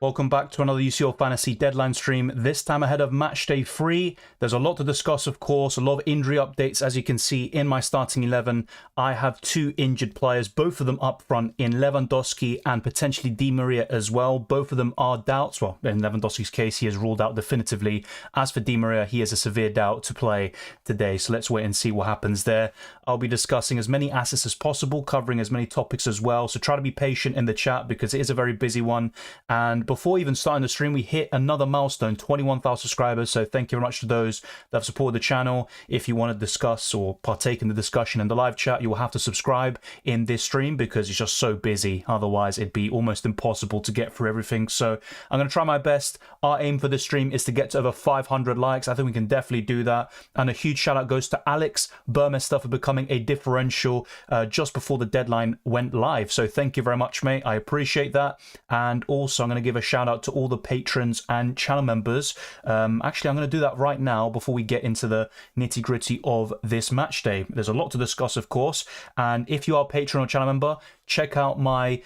Welcome back to another UCL Fantasy deadline stream, this time ahead of Matchday 3. There's a lot to discuss, of course, a lot of injury updates. As you can see in my starting 11, I have two injured players, both of them up front in Lewandowski and potentially Di Maria as well. Both of them are doubts. Well, in Lewandowski's case, he is ruled out definitively. As for Di Maria, he is a severe doubt to play today, so let's wait and see what happens there. I'll be discussing as many assets as possible, covering as many topics as well, so try to be patient in the chat because it is a very busy one. And before even starting the stream, we hit another milestone, 21,000 subscribers. So thank you very much to those that have supported the channel. If you want to discuss or partake in the discussion in the live chat, you will have to subscribe in this stream because it's just so busy. Otherwise, it'd be almost impossible to get through everything. So I'm going to try my best. Our aim for this stream is to get to over 500 likes. I think we can definitely do that. And a huge shout out goes to Alex Burmester for becoming a differential just before the deadline went live. So thank you very much, mate. I appreciate that. And also, I'm going to give a shout out to all the patrons and channel members. Actually, I'm going to do that right now before we get into the nitty gritty of this match day. There's a lot to discuss, of course, and if you are a patron or channel member, check out my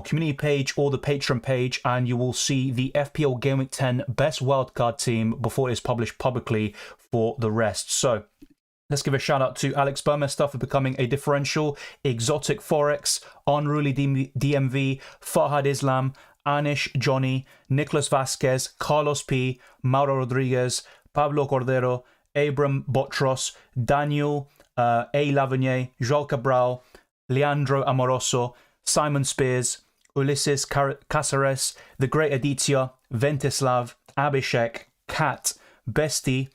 community page or the Patreon page, and you will see the FPL Game Week 10 best wildcard team before it is published publicly for the rest. So let's give a shout out to Alex Burmester for becoming a differential, Exotic Forex, Unruly DMV, Farhad Islam, Anish Johnny, Nicholas Vasquez, Carlos P, Mauro Rodriguez, Pablo Cordero, Abram Botros, Daniel A. Lavigny, João Cabral, Leandro Amoroso, Simon Spears, Ulysses Caceres, The Great Aditya, Ventislav, Abhishek, Kat, Besti,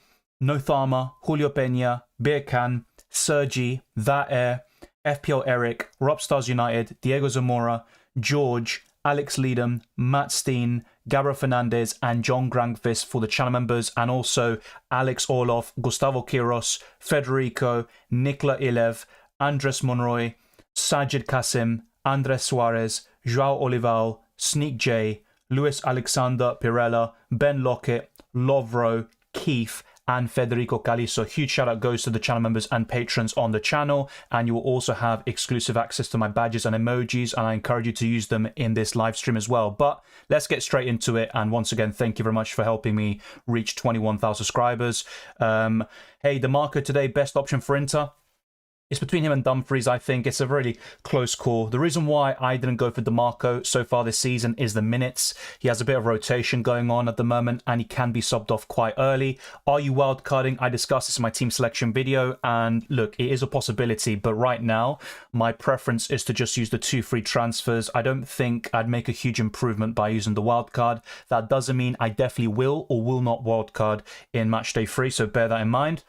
Nothama, Julio Peña, Birkan, Sergi, That Air, FPL Eric, Robstars United, Diego Zamora, George, Alex Leedham, Matt Steen, Gabriel Fernandez, and John Grangfist for the channel members, and also Alex Orloff, Gustavo Quiros, Federico, Nicola Ilev, Andres Monroy, Sajid Kasim, Andres Suarez, João Olival, Sneak J, Luis Alexander Pirella, Ben Lockett, Lovro, Keith, and Federico Caliso. Huge shout out goes to the channel members and patrons on the channel, and you will also have exclusive access to my badges and emojis, and I encourage you to use them in this live stream as well. But let's get straight into it, and once again, thank you very much for helping me reach 21,000 subscribers. Hey, DeMarco today, best option for Inter. It's between him and Dumfries. I think it's a really close call. The reason why I didn't go for DeMarco so far this season is the minutes. He has a bit of rotation going on at the moment, and he can be subbed off quite early. Are you wildcarding? I discussed this in my team selection video, and look, it is a possibility, but right now, my preference is to just use the 2 free transfers. I don't think I'd make a huge improvement by using the wildcard. That doesn't mean I definitely will or will not wildcard in Matchday 3, so bear that in mind.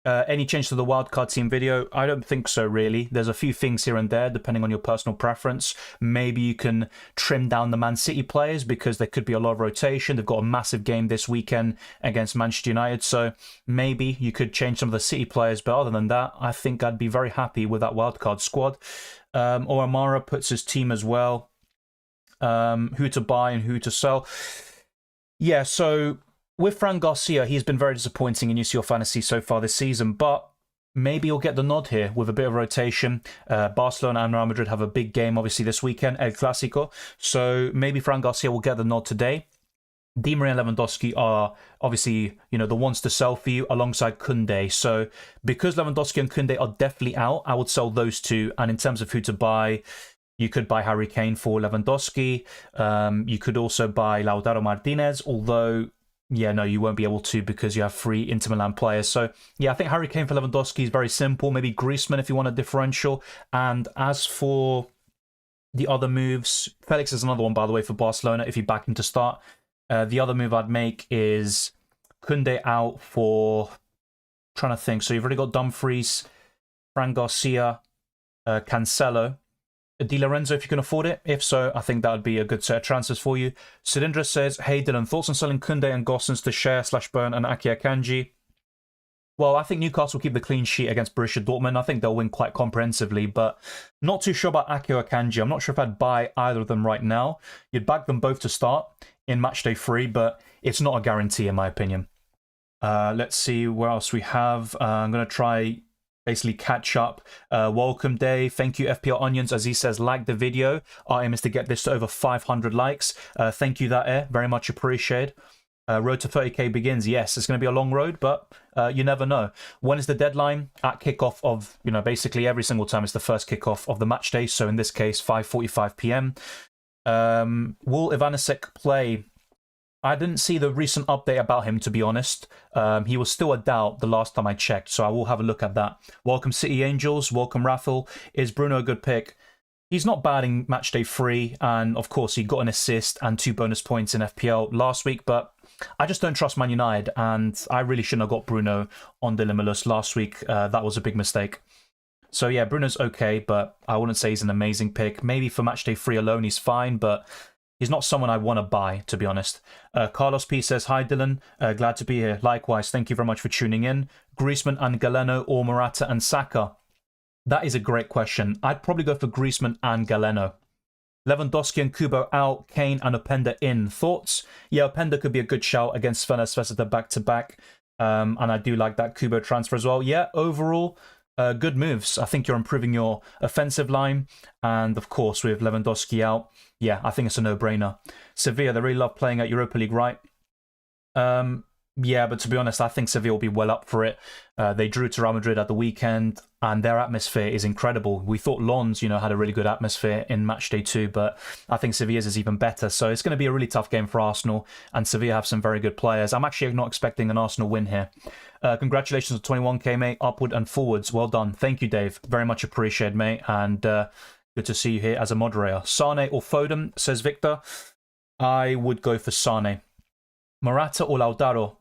Any change to the wildcard team video? I don't think so, really. There's a few things here and there, depending on your personal preference. Maybe you can trim down the Man City players because there could be a lot of rotation. They've got a massive game this weekend against Manchester United, so maybe you could change some of the City players. But other than that, I think I'd be very happy with that wildcard squad. Or Amara puts his team as well. Who to buy and who to sell. Yeah, so with Fran Garcia, he's been very disappointing in UCL Fantasy so far this season, but maybe he'll get the nod here with a bit of rotation. Barcelona and Real Madrid have a big game, obviously, this weekend, El Clásico, so maybe Fran Garcia will get the nod today. Di Maria and Lewandowski are obviously, the ones to sell for you alongside Koundé. So because Lewandowski and Koundé are definitely out, I would sell those two. And in terms of who to buy, you could buy Harry Kane for Lewandowski. You could also buy Lautaro Martinez, although yeah, no, you won't be able to because you have 3 Inter Milan players. So, yeah, I think Harry Kane for Lewandowski is very simple. Maybe Griezmann if you want a differential. And as for the other moves, Felix is another one, by the way, for Barcelona if you back him to start. The other move I'd make is Koundé out for, trying to think. So you've already got Dumfries, Fran Garcia, Cancelo. Di Lorenzo, if you can afford it. If so, I think that would be a good set of transfers for you. Sudindra says, hey Dylan, thoughts on selling Koundé and Gossens to Share/Burn and Aki Akanji? Well, I think Newcastle will keep the clean sheet against Borussia Dortmund. I think they'll win quite comprehensively, but not too sure about Aki Akanji. I'm not sure if I'd buy either of them right now. You'd back them both to start in Matchday 3, but it's not a guarantee in my opinion. Let's see where else we have. I'm going to try basically catch up. Welcome day. Thank you, FPL Onions. As he says, like the video. Our aim is to get this to over 500 likes. Thank you, that air. Very much appreciated. Road to 30k begins. Yes, it's going to be a long road, but you never know. When is the deadline? At kickoff of, basically every single time it's the first kickoff of the match day. So in this case, 5:45 p.m. Will Ivanišek play? I didn't see the recent update about him, to be honest. He was still a doubt the last time I checked, so I will have a look at that. Welcome, City Angels. Welcome, Raffle. Is Bruno a good pick? He's not bad in matchday 3, and of course he got an assist and 2 bonus points in FPL last week, but I just don't trust Man United, and I really shouldn't have got Bruno on the Limitless last week. That was a big mistake. So yeah, Bruno's okay, but I wouldn't say he's an amazing pick. Maybe for matchday 3 alone he's fine, but he's not someone I want to buy, to be honest. Carlos P says, hi Dylan, glad to be here. Likewise, thank you very much for tuning in. Griezmann and Galeno or Morata and Saka? That is a great question. I'd probably go for Griezmann and Galeno. Lewandowski and Kubo out, Kane and Openda in. Thoughts? Yeah, Openda could be a good shout against Fenerbahce back-to-back. And I do like that Kubo transfer as well. Yeah, overall, good moves. I think you're improving your offensive line. And of course, with Lewandowski out, yeah, I think it's a no-brainer. Sevilla, they really love playing at Europa League, right? Yeah, but to be honest, I think Sevilla will be well up for it. They drew to Real Madrid at the weekend, and their atmosphere is incredible. We thought Lens, had a really good atmosphere in matchday 2, but I think Sevilla's is even better. So it's going to be a really tough game for Arsenal, and Sevilla have some very good players. I'm actually not expecting an Arsenal win here. Congratulations on 21k, mate. Upward and forwards. Well done. Thank you, Dave. Very much appreciated, mate. And good to see you here as a moderator. Sane or Foden, says Victor. I would go for Sane. Morata or Lautaro?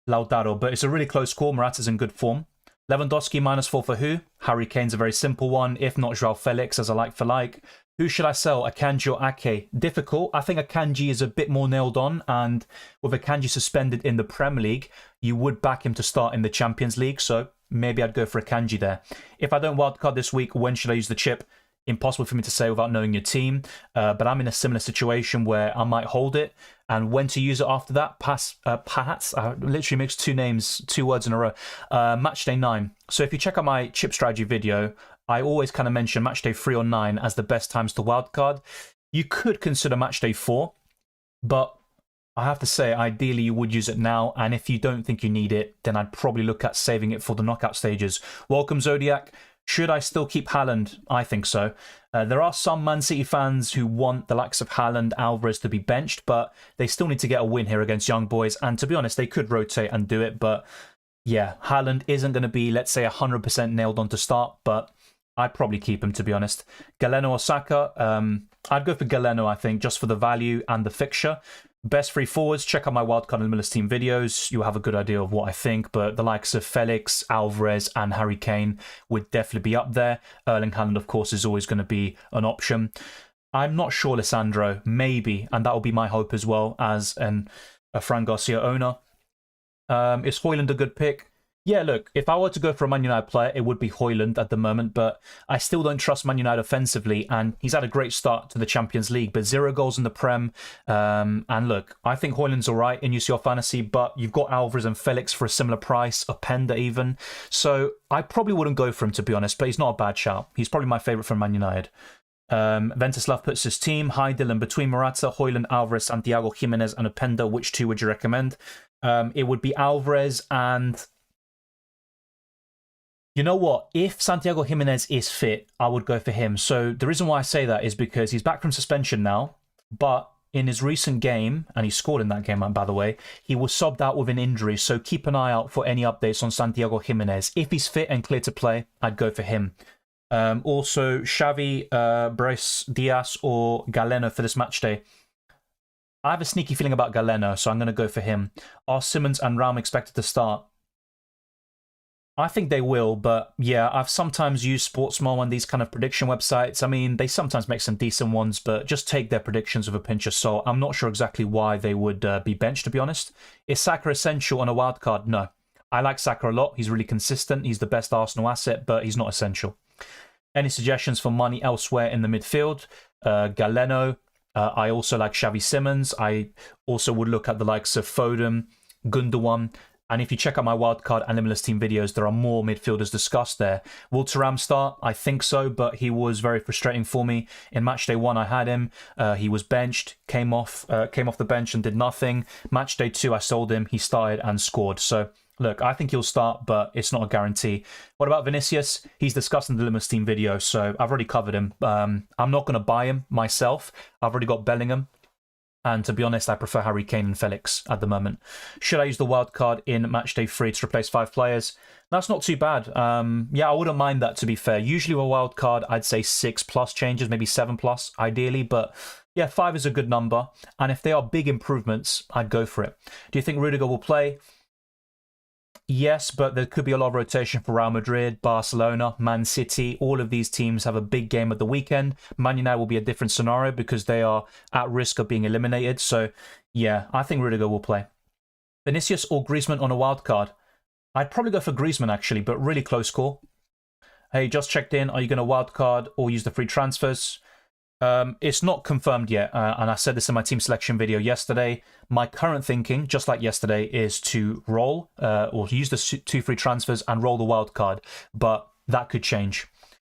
Lautaro, but it's a really close call. Morata's in good form. Lewandowski -4 for who? Harry Kane's a very simple one. If not, Joao Felix as a like for like. Who should I sell? Akanji or Ake? Difficult. I think Akanji is a bit more nailed on, and with Akanji suspended in the Premier League, you would back him to start in the Champions League, so maybe I'd go for Akanji there. If I don't wildcard this week, when should I use the chip? Impossible for me to say without knowing your team, but I'm in a similar situation where I might hold it, and when to use it after that, perhaps, I literally mixed two words in a row, matchday 9. So if you check out my chip strategy video, I always kind of mention matchday 3 or 9 as the best times to wildcard. You could consider matchday 4, but I have to say, ideally you would use it now, and if you don't think you need it, then I'd probably look at saving it for the knockout stages. Welcome, Zodiac. Should I still keep Haaland? I think so. There are some Man City fans who want the likes of Haaland, Alvarez to be benched, but they still need to get a win here against Young Boys. And to be honest, they could rotate and do it. But yeah, Haaland isn't going to be, let's say, 100% nailed on to start, but I'd probably keep him, to be honest. Galeno or Saka? I'd go for Galeno, I think, just for the value and the fixture. Best 3 forwards, check out my Wildcard and Limitless team videos. You'll have a good idea of what I think, but the likes of Felix, Alvarez and Harry Kane would definitely be up there. Erling Haaland, of course, is always going to be an option. I'm not sure, Lissandro, maybe, and that will be my hope as well as a Fran Garcia owner. Is Højlund a good pick? Yeah, look, if I were to go for a Man United player, it would be Højlund at the moment, but I still don't trust Man United offensively, and he's had a great start to the Champions League, but 0 goals in the Prem. And look, I think Højlund's all right in UCL Fantasy, but you've got Alvarez and Felix for a similar price, Openda even. So I probably wouldn't go for him, to be honest, but he's not a bad shout. He's probably my favourite from Man United. Ventislav puts his team. Hi, Dylan. Between Morata, Højlund, Alvarez, Santiago Jimenez, and Openda, which 2 would you recommend? It would be Alvarez and... You know what? If Santiago Jimenez is fit, I would go for him. So the reason why I say that is because he's back from suspension now, but in his recent game, and he scored in that game, by the way, he was subbed out with an injury. So keep an eye out for any updates on Santiago Jimenez. If he's fit and clear to play, I'd go for him. Also, Xavi, Bryce Diaz, or Galeno for this match day. I have a sneaky feeling about Galeno, so I'm going to go for him. Are Simmons and Raum expected to start? I think they will, but yeah, I've sometimes used Sportsmo on these kind of prediction websites. I mean, they sometimes make some decent ones, but just take their predictions with a pinch of salt. I'm not sure exactly why they would be benched, to be honest. Is Saka essential on a wild card? No. I like Saka a lot. He's really consistent. He's the best Arsenal asset, but he's not essential. Any suggestions for money elsewhere in the midfield? Galeno. I also like Xavi Simmons. I also would look at the likes of Foden, Gundogan, And if you check out my Wildcard and Limitless team videos, there are more midfielders discussed there. Will Thuram start? I think so, but he was very frustrating for me. In Matchday 1, I had him. He was benched, came off the bench and did nothing. Matchday 2, I sold him. He started and scored. So, look, I think he'll start, but it's not a guarantee. What about Vinicius? He's discussed in the Limitless team video, so I've already covered him. I'm not going to buy him myself. I've already got Bellingham. And to be honest, I prefer Harry Kane and Felix at the moment. Should I use the wild card in Matchday 3 to replace 5 players? That's not too bad. Yeah, I wouldn't mind that, to be fair. Usually with a wild card, I'd say 6+ changes, maybe 7+ ideally. But yeah, 5 is a good number. And if they are big improvements, I'd go for it. Do you think Rudiger will play? Yes, but there could be a lot of rotation for Real Madrid, Barcelona, Man City. All of these teams have a big game at the weekend. Man United will be a different scenario because they are at risk of being eliminated. So, yeah, I think Rudiger will play. Vinicius or Griezmann on a wild card? I'd probably go for Griezmann, actually, but really close call. Hey, just checked in. Are you going to wild card or use the free transfers? It's not confirmed yet, and I said this in my team selection video yesterday. My current thinking, just like yesterday, is to roll or use the 2 free transfers and roll the wild card, but that could change.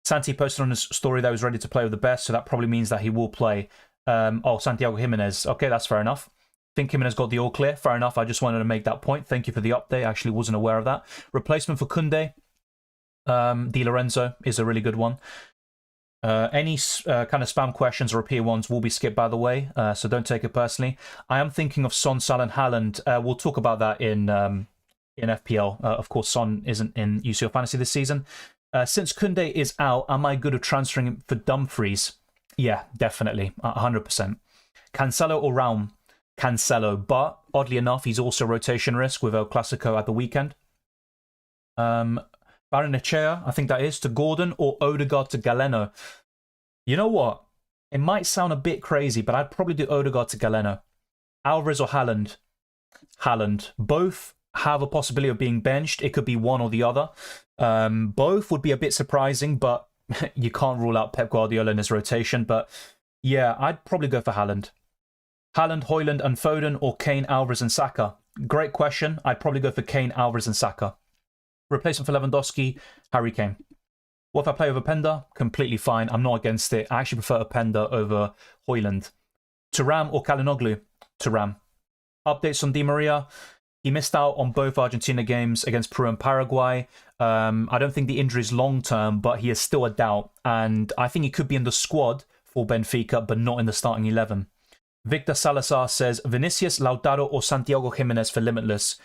Santi posted on his story that he was ready to play with the best, so that probably means that he will play. Santiago Jimenez. Okay, that's fair enough. I think Jimenez got the all clear. Fair enough. I just wanted to make that point. Thank you for the update. I actually wasn't aware of that. Replacement for Koundé. Di Lorenzo is a really good one. Any kind of spam questions or repeat ones will be skipped, by the way, so don't take it personally. I am thinking of Son, Salah, and Haaland. We'll talk about that in FPL. Of course, Son isn't in UCL Fantasy this season. Since Koundé is out, am I good at transferring him for Dumfries? Yeah, definitely, 100%. Cancelo or Raum? Cancelo, but oddly enough, he's also rotation risk with El Clasico at the weekend. Baranechea, I think that is, to Gordon, or Odegaard to Galeno. You know what? It might sound a bit crazy, but I'd probably do Odegaard to Galeno. Alvarez or Haaland? Haaland. Both have a possibility of being benched. It could be one or the other. Both would be a bit surprising, but you can't rule out Pep Guardiola in his rotation. But yeah, I'd probably go for Haaland. Haaland, Højlund and Foden, or Kane, Alvarez and Saka? Great question. I'd probably go for Kane, Alvarez and Saka. Replacement for Lewandowski, Harry Kane. What if I play over Openda? Completely fine. I'm not against it. I actually prefer Openda over Højlund. Thuram or Calhanoglu? Thuram. Updates on Di Maria. He missed out on both Argentina games against Peru and Paraguay. I don't think the injury is long-term, but he is still a doubt. And I think he could be in the squad for Benfica, but not in the starting 11. Victor Salazar says, Vinicius, Lautaro or Santiago Jimenez for Limitless?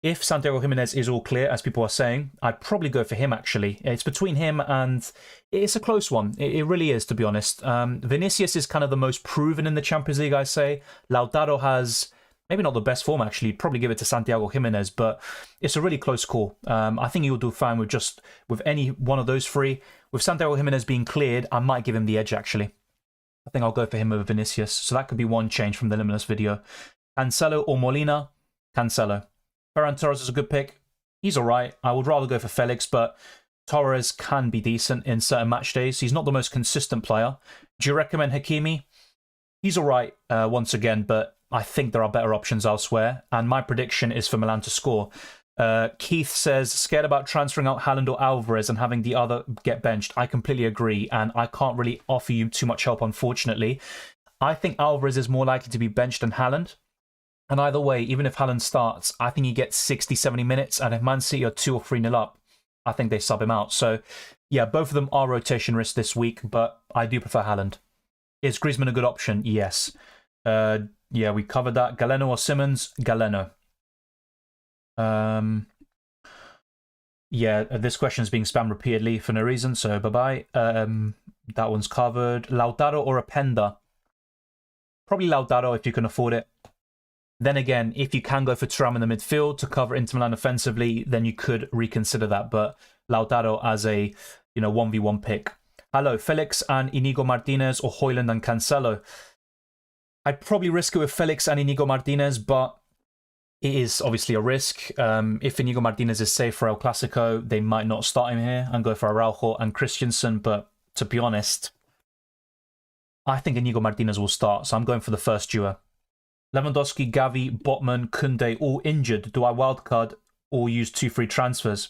If Santiago Jimenez is all clear, as people are saying, I'd probably go for him, actually. It's between him and... It's a close one. It really is, to be honest. Vinicius is kind of the most proven in the Champions League, I say. Lautaro has... Maybe not the best form, actually. Probably give it to Santiago Jimenez, but it's a really close call. I think he'll do fine with any one of those 3. With Santiago Jimenez being cleared, I might give him the edge, actually. I think I'll go for him over Vinicius. So that could be one change from the Limitless video. Cancelo or Molina? Cancelo. Ferran Torres is a good pick. He's all right. I would rather go for Felix, but Torres can be decent in certain match days. He's not the most consistent player. Do you recommend Hakimi? He's all right once again, but I think there are better options elsewhere. And my prediction is for Milan to score. Keith says, scared about transferring out Haaland or Alvarez and having the other get benched. I completely agree, and I can't really offer you too much help, unfortunately. I think Alvarez is more likely to be benched than Haaland. And either way, even if Haaland starts, I think he gets 60, 70 minutes. And if Man City are 2 or 3-0 up, I think they sub him out. So, yeah, both of them are rotation risk this week, but I do prefer Haaland. Is Griezmann a good option? Yes. Yeah, we covered that. Galeno or Simmons? Galeno. Yeah, this question is being spammed repeatedly for no reason, so bye-bye. That one's covered. Lautaro or Openda? Probably Lautaro if you can afford it. Then again, if you can go for Thuram in the midfield to cover Inter Milan offensively, then you could reconsider that. But Lautaro as a 1v1 pick. Hello, Felix and Inigo Martinez or Højlund and Cancelo? I'd probably risk it with Felix and Inigo Martinez, but it is obviously a risk. If Inigo Martinez is safe for El Clasico, they might not start him here and go for Araujo and Christensen. But to be honest, I think Inigo Martinez will start, so I'm going for the first duo. Lewandowski, Gavi, Botman, Kunde, all injured. Do I wildcard or use 2 free transfers?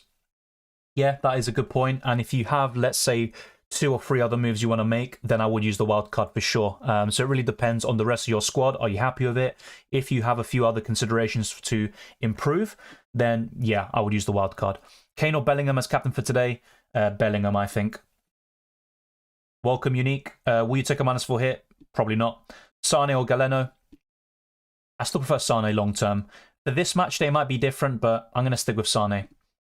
Yeah, that is a good point. And if you have, let's say, 2 or 3 other moves you want to make, then I would use the wildcard for sure. So it really depends on the rest of your squad. Are you happy with it? If you have a few other considerations to improve, then yeah, I would use the wildcard. Kane or Bellingham as captain for today? Bellingham, I think. Welcome, Unique. Will you take a -4 hit? Probably not. Sane or Galeno? I still prefer Sane long term. For this match day might be different, but I'm going to stick with Sane.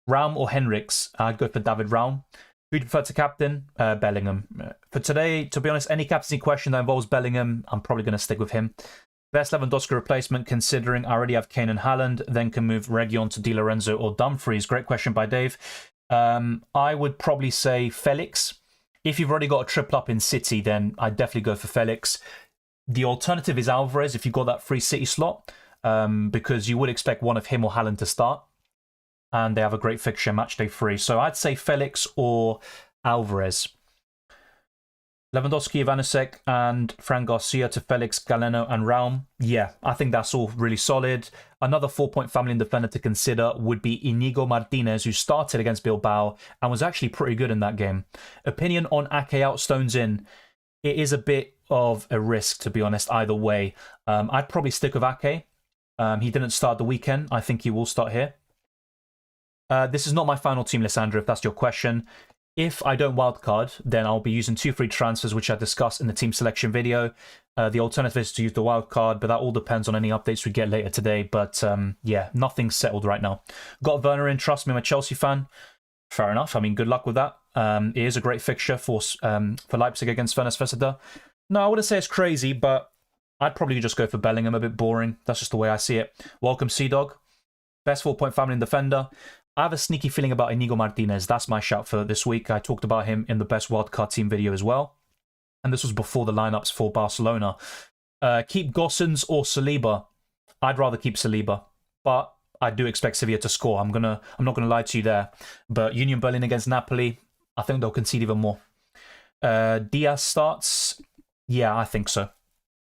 Raum or Henriks? I'd go for David Raum. Who'd you prefer to captain? Bellingham. For today, to be honest, any captaincy question that involves Bellingham, I'm probably going to stick with him. Best Lewandowski replacement, considering I already have Kane and Haaland, then can move Reguilon to Di Lorenzo or Dumfries. Great question by Dave. I would probably say Felix. If you've already got a triple up in City, then I'd definitely go for Felix. The alternative is Alvarez if you've got that free City slot, because you would expect one of him or Haaland to start. And they have a great fixture, matchday 3. So I'd say Felix or Alvarez. Lewandowski, Ivanusek, and Fran Garcia to Felix, Galeno, and Raum. Yeah, I think that's all really solid. Another 4-point family and defender to consider would be Inigo Martinez, who started against Bilbao and was actually pretty good in that game. Opinion on Ake out, Stones in. It is a bit of a risk, to be honest, either way. I'd probably stick with Ake. He didn't start the weekend. I think he will start here. This is not my final team, Lissandra, if that's your question. If I don't wildcard, then I'll be using 2 free transfers, which I discussed in the team selection video. The alternative is to use the wildcard, but that all depends on any updates we get later today. But yeah, nothing's settled right now. Got Werner in, trust me, I'm a Chelsea fan. Fair enough. I mean, good luck with that. It is a great fixture for Leipzig against Fenerbahce. No, I wouldn't say it's crazy, but I'd probably just go for Bellingham, a bit boring. That's just the way I see it. Welcome, Sea-Dog. Best 4-point family and defender. I have a sneaky feeling about Inigo Martinez. That's my shout for this week. I talked about him in the best wildcard team video as well. And this was before the lineups for Barcelona. Keep Gossens or Saliba. I'd rather keep Saliba. But I do expect Sevilla to score. I'm not gonna lie to you there. But Union Berlin against Napoli, I think they'll concede even more. Diaz starts. Yeah, I think so.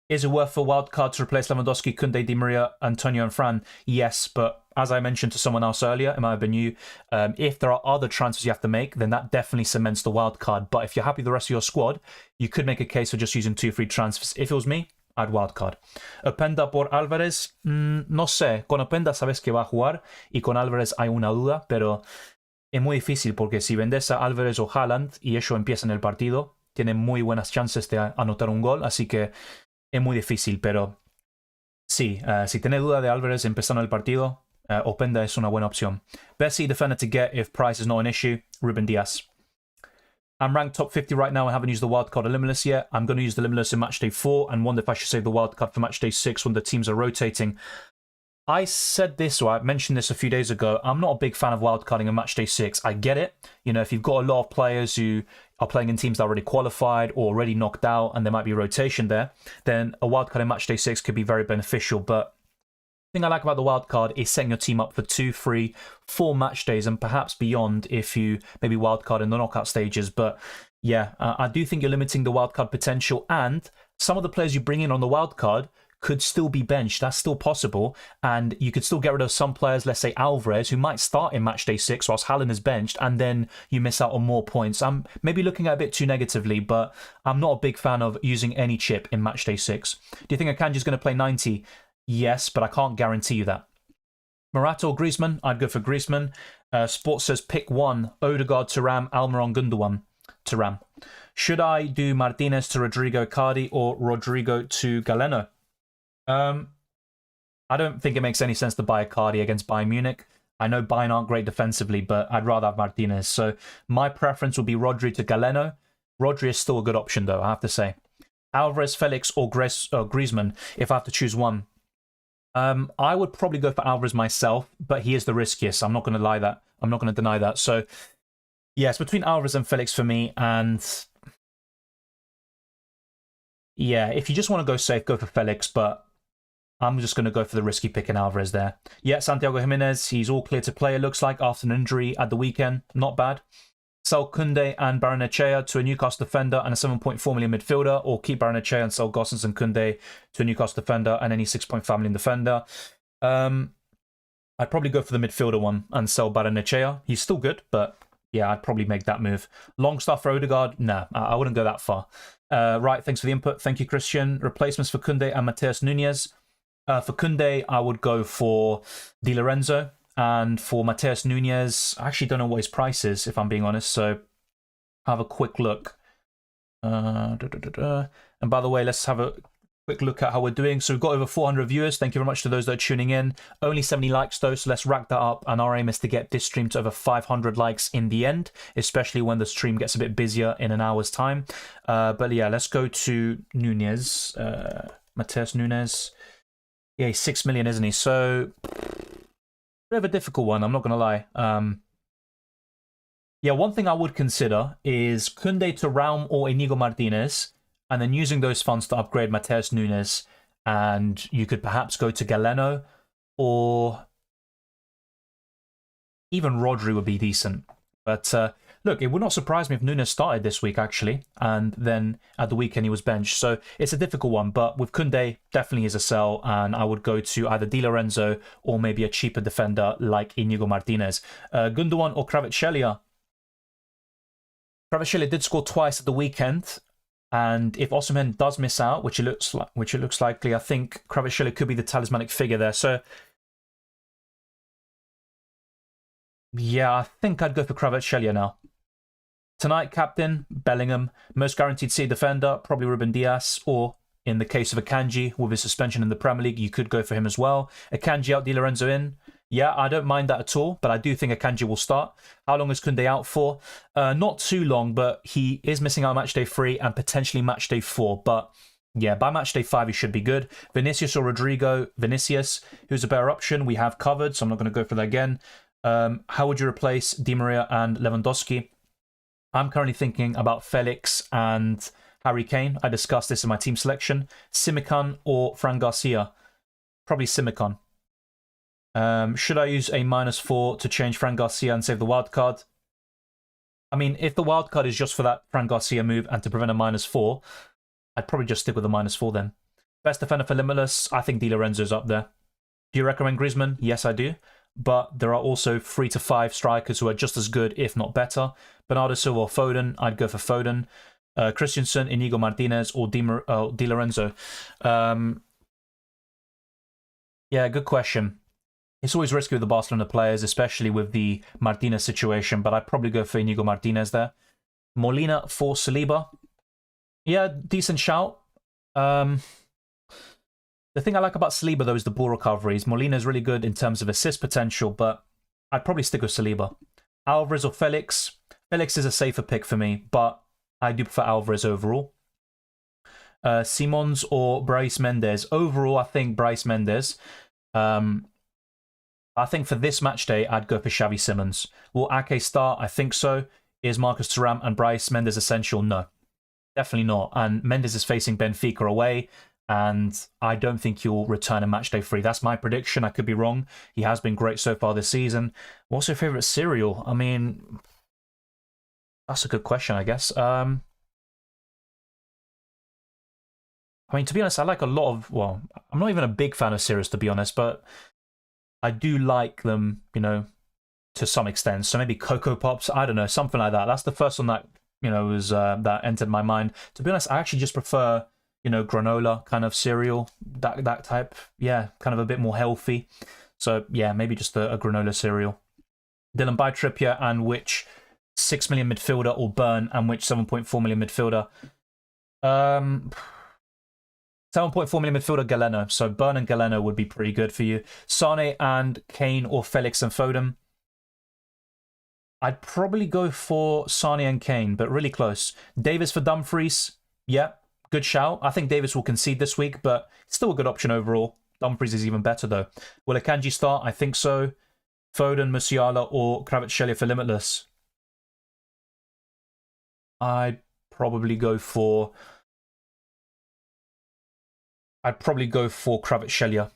Is it worth a wildcard to replace Lewandowski, Kunde, Di Maria, Antonio and Fran? Yes, but as I mentioned to someone else earlier, it might have been you, if there are other transfers you have to make, then that definitely cements the wildcard. But if you're happy with the rest of your squad, you could make a case for just using 2 free transfers. If it was me, I'd wildcard. Openda por Álvarez, no sé. Con Openda sabes que va a jugar y con Álvarez hay una duda, pero es muy difícil porque si vendes a Álvarez o Haaland y ellos empiezan el partido, tienen muy buenas chances de anotar un gol, así que es muy difícil, pero sí, si tenés duda de Álvarez empezando el partido, Openda es una buena opción. Best City defender to get if price is not an issue, Ruben Diaz. I'm ranked top 50 right now. I haven't used the wildcard or Limitless yet. I'm going to use the Limitless in matchday 4 and wonder if I should save the wildcard for matchday 6 when the teams are rotating. I said this, or I mentioned this a few days ago. I'm not a big fan of wildcarding in matchday 6. I get it. You know, if you've got a lot of players who are playing in teams that are already qualified or already knocked out and there might be rotation there, then a wildcard in matchday 6 could be very beneficial. But the thing I like about the wildcard is setting your team up for 2, 3, 4 match days and perhaps beyond if you maybe wildcard in the knockout stages. But yeah, I do think you're limiting the wildcard potential, and some of the players you bring in on the wildcard could still be benched. That's still possible. And you could still get rid of some players, let's say Alvarez, who might start in matchday 6 whilst Haaland is benched, and then you miss out on more points. I'm maybe looking at it a bit too negatively, but I'm not a big fan of using any chip in matchday 6. Do you think Akanji's going to play 90? Yes, but I can't guarantee you that. Morata or Griezmann? I'd go for Griezmann. Sports says pick one. Odegaard, Thuram, Almiron, Gundogan. Thuram. Should I do Martinez to Rodrigo Icardi or Rodrigo to Galeno? I don't think it makes any sense to buy Icardi against Bayern Munich. I know Bayern aren't great defensively, but I'd rather have Martinez. So my preference would be Rodri to Galeno. Rodri is still a good option, though, I have to say. Alvarez, Felix, or Griezmann, if I have to choose one. I would probably go for Alvarez myself, but he is the riskiest. I'm not going to lie that. I'm not going to deny that. So, yes, between Alvarez and Felix for me, and yeah, if you just want to go safe, go for Felix, but I'm just going to go for the risky pick in Alvarez there. Yeah, Santiago Jimenez, he's all clear to play, it looks like, after an injury at the weekend. Not bad. sell Koundé and Barrenechea to a Newcastle defender and a 7.4 million midfielder, or keep Barrenechea and sell Gosens and Koundé to a Newcastle defender and any 6.5 million defender. I'd probably go for the midfielder one and sell Barrenechea. He's still good, but yeah, I'd probably make that move. Longstaff for Odegaard? Nah, I wouldn't go that far. Right, thanks for the input. Thank you, Christian. Replacements for Koundé and Matheus Nunes. For Koundé, I would go for Di Lorenzo. And for Matheus Nunes, I actually don't know what his price is, if I'm being honest. So have a quick look. And by the way, let's have a quick look at how we're doing. So we've got over 400 viewers. Thank you very much to those that are tuning in. Only 70 likes though, so let's rack that up. And our aim is to get this stream to over 500 likes in the end, especially when the stream gets a bit busier in an hour's time. But yeah, let's go to Nunes. Matheus Nunes. Yeah, he's 6 million, isn't he? So bit of a difficult one, I'm not going to lie. Yeah, one thing I would consider is Koundé to Raum or Inigo Martinez, and then using those funds to upgrade Matheus Nunes, and you could perhaps go to Galeno, or even Rodri would be decent. But look, it would not surprise me if Nunes started this week, actually, and then at the weekend he was benched. So it's a difficult one, but with Koundé, definitely is a sell, and I would go to either Di Lorenzo or maybe a cheaper defender like Inigo Martinez. Gundogan or Kvaratskhelia? Kvaratskhelia did score twice at the weekend, and if Osimhen does miss out, which it looks likely, I think Kvaratskhelia could be the talismanic figure there. So yeah, I think I'd go for Kvaratskhelia now. Tonight, captain, Bellingham. Most guaranteed C defender, probably Ruben Dias. Or, in the case of Akanji, with his suspension in the Premier League, you could go for him as well. Akanji out, Di Lorenzo in. Yeah, I don't mind that at all, but I do think Akanji will start. How long is Koundé out for? Not too long, but he is missing out Matchday 3 and potentially Matchday 4. But yeah, by Matchday 5, he should be good. Vinicius or Rodrigo? Vinicius, who's a better option, we have covered, so I'm not going to go for that again. How would you replace Di Maria and Lewandowski? I'm currently thinking about Felix and Harry Kane. I discussed this in my team selection. Simikan or Fran Garcia? Probably Simikan. Should I use a -4 to change Fran Garcia and save the wildcard? I mean, if the wildcard is just for that Fran Garcia move and to prevent a -4, I'd probably just stick with the -4 then. Best defender for Limitless? I think Di Lorenzo's up there. Do you recommend Griezmann? Yes, I do. But there are also 3 to 5 strikers who are just as good, if not better. Bernardo Silva or Foden, I'd go for Foden. Christensen, Inigo Martinez, or Di Lorenzo. Yeah, good question. It's always risky with the Barcelona players, especially with the Martinez situation, but I'd probably go for Inigo Martinez there. Molina for Saliba. Yeah, decent shout. The thing I like about Saliba, though, is the ball recoveries. Molina is really good in terms of assist potential, but I'd probably stick with Saliba. Alvarez or Felix? Felix is a safer pick for me, but I do prefer Alvarez overall. Simons or Brais Mendes? Overall, I think Brais Mendes. I think for this match day, I'd go for Xavi Simons. Will Ake start? I think so. Is Marcus Thuram and Brais Mendes essential? No, definitely not. And Mendes is facing Benfica away, and I don't think he'll return in matchday 3. That's my prediction. I could be wrong. He has been great so far this season. What's your favourite cereal? I mean, that's a good question, I guess. I mean, to be honest, I like a lot of... Well, I'm not even a big fan of cereals, to be honest, but I do like them, you know, to some extent. So maybe Cocoa Pops, I don't know, something like that. That's the first one that, you know, was that entered my mind. To be honest, I actually just prefer, you know, granola kind of cereal, that type. Yeah, kind of a bit more healthy. So yeah, maybe just a granola cereal. Dylan, buy Trippier and which 6 million midfielder, or Burn and which 7.4 million midfielder? 7.4 million midfielder, Galeno. So Burn and Galeno would be pretty good for you. Sane and Kane, or Felix and Foden? I'd probably go for Sane and Kane, but really close. Davis for Dumfries? Yeah, good shout. I think Davis will concede this week, but still a good option overall. Dumfries is even better, though. Will Akanji start? I think so. Foden, Musiala, or Kvaratskhelia for Limitless? I'd probably go for Kvaratskhelia.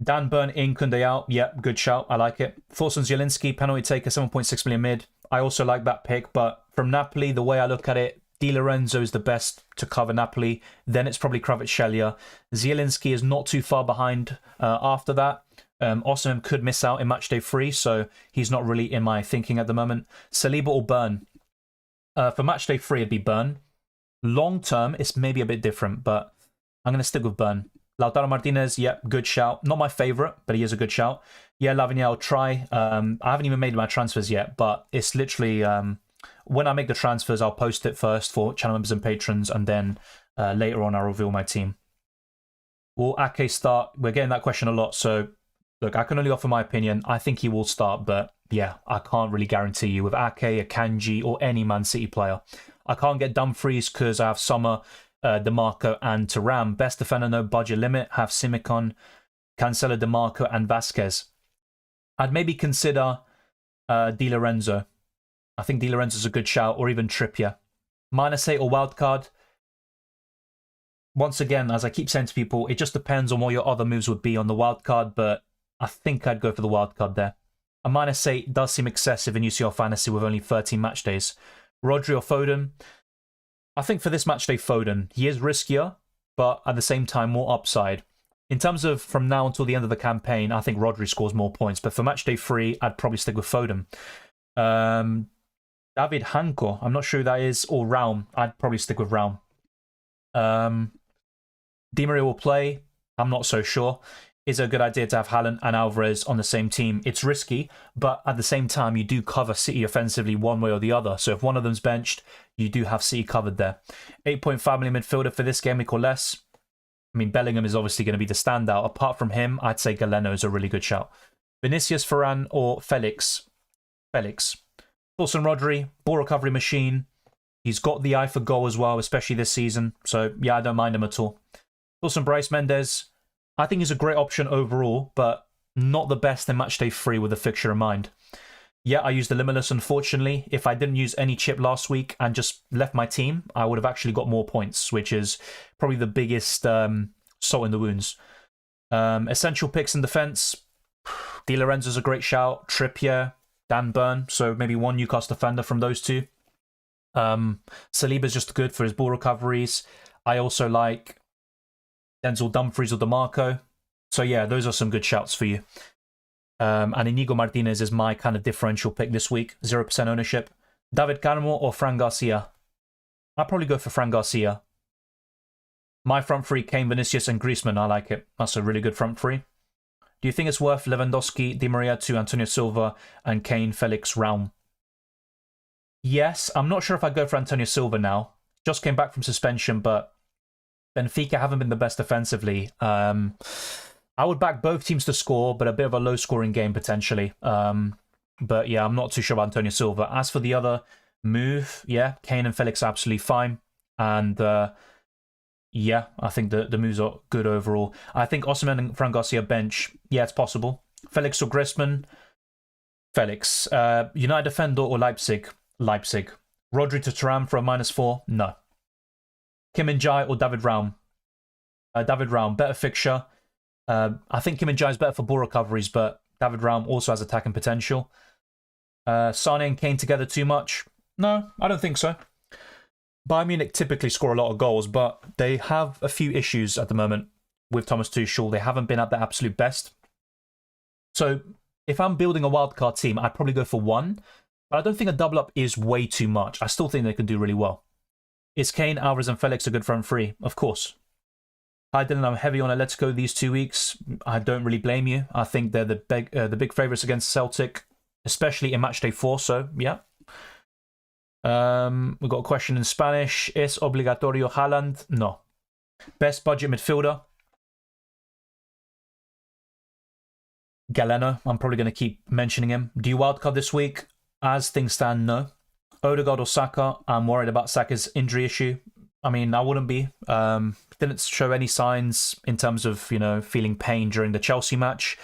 Dan Burn in, Koundé out. Yeah, good shout. I like it. Thorsten Zielinski, penalty taker, 7.6 million mid. I also like that pick, but from Napoli, the way I look at it, Di Lorenzo is the best to cover Napoli. Then it's probably Kvaratskhelia. Zielinski is not too far behind after that. Osimhen could miss out in matchday 3, so he's not really in my thinking at the moment. Saliba or Burn? For matchday 3, it'd be Burn. Long term, it's maybe a bit different, but I'm going to stick with Burn. Lautaro Martinez, yeah, good shout. Not my favourite, but he is a good shout. Yeah, Lavagna, I'll try. I haven't even made my transfers yet, but it's literally... when I make the transfers, I'll post it first for channel members and patrons, and then later on I'll reveal my team. Will Ake start? We're getting that question a lot, so look, I can only offer my opinion. I think he will start, but yeah, I can't really guarantee you with Ake, Akanji, or any Man City player. I can't get Dumfries because I have Sommer, DeMarco, and Thuram. Best defender, no budget limit. Have Simicon, Cancelo, DeMarco, and Vasquez. I'd maybe consider Di Lorenzo. I think Di Lorenzo's a good shout, or even Trippier. -8 or Wildcard. Once again, as I keep saying to people, it just depends on what your other moves would be on the Wildcard, but I think I'd go for the Wildcard there. A -8 does seem excessive in UCL Fantasy with only 13 match days. Rodri or Foden? I think for this matchday, Foden. He is riskier, but at the same time, more upside. In terms of from now until the end of the campaign, I think Rodri scores more points, but for matchday 3, I'd probably stick with Foden. David Hanko, I'm not sure who that is, or Raum. I'd probably stick with Raum. Di Maria will play. I'm not so sure. Is it a good idea to have Haaland and Alvarez on the same team? It's risky, but at the same time, you do cover City offensively one way or the other. So if one of them's benched, you do have City covered there. 8.5 million midfielder for this game, or less. I mean, Bellingham is obviously going to be the standout. Apart from him, I'd say Galeno is a really good shout. Vinicius, Varane, or Felix? Felix. Wilson Rodri, ball recovery machine. He's got the eye for goal as well, especially this season. So, yeah, I don't mind him at all. Wilson Bryce Mendes. I think he's a great option overall, but not the best in matchday 3 with the fixture in mind. Yeah, I used the Limitless, unfortunately. If I didn't use any chip last week and just left my team, I would have actually got more points, which is probably the biggest salt in the wounds. Essential picks in defence. Di Lorenzo's a great shout. Trippier, Dan Burn, so maybe one Newcastle defender from those two. Saliba's just good for his ball recoveries. I also like Denzel Dumfries or DeMarco. So yeah, those are some good shouts for you. And Inigo Martinez is my kind of differential pick this week. 0% ownership. David Carmo or Fran Garcia? I'll probably go for Fran Garcia. My front three, Kane, Vinicius, and Griezmann. I like it. That's a really good front three. Do you think it's worth Lewandowski, Di Maria to Antonio Silva, and Kane, Felix, Raum? Yes, I'm not sure if I go for Antonio Silva now. Just came back from suspension, but Benfica haven't been the best defensively. I would back both teams to score, but a bit of a low-scoring game potentially. But yeah, I'm not too sure about Antonio Silva. As for the other move, yeah, Kane and Felix are absolutely fine. And yeah, I think the moves are good overall. I think Osimhen and Fran Garcia bench, yeah, it's possible. Felix or Griezmann? Felix. United defender or Leipzig? Leipzig. Rodri to Thuram for a -4? No. Kim Min-jae or David Raum? David Raum, better fixture. I think Kim Min-jae is better for ball recoveries, but David Raum also has attacking potential. Sane and Kane together too much? No, I don't think so. Bayern Munich typically score a lot of goals, but they have a few issues at the moment with Thomas Tuchel. They haven't been at their absolute best. So if I'm building a wildcard team, I'd probably go for one, but I don't think a double up is way too much. I still think they can do really well. Is Kane, Alvarez, and Felix a good front three? Of course. Hi Dylan, I'm heavy on Atletico these 2 weeks. I don't really blame you. I think they're the big favourites against Celtic, especially in matchday 4, so yeah. We've got a question in Spanish. ¿Es obligatorio Haaland? No. Best budget midfielder? Galeno. I'm probably going to keep mentioning him. Do you wildcard this week? As things stand, no. Odegaard or Saka? I'm worried about Saka's injury issue. I mean, I wouldn't be. Didn't show any signs in terms of, you know, feeling pain during the Chelsea match.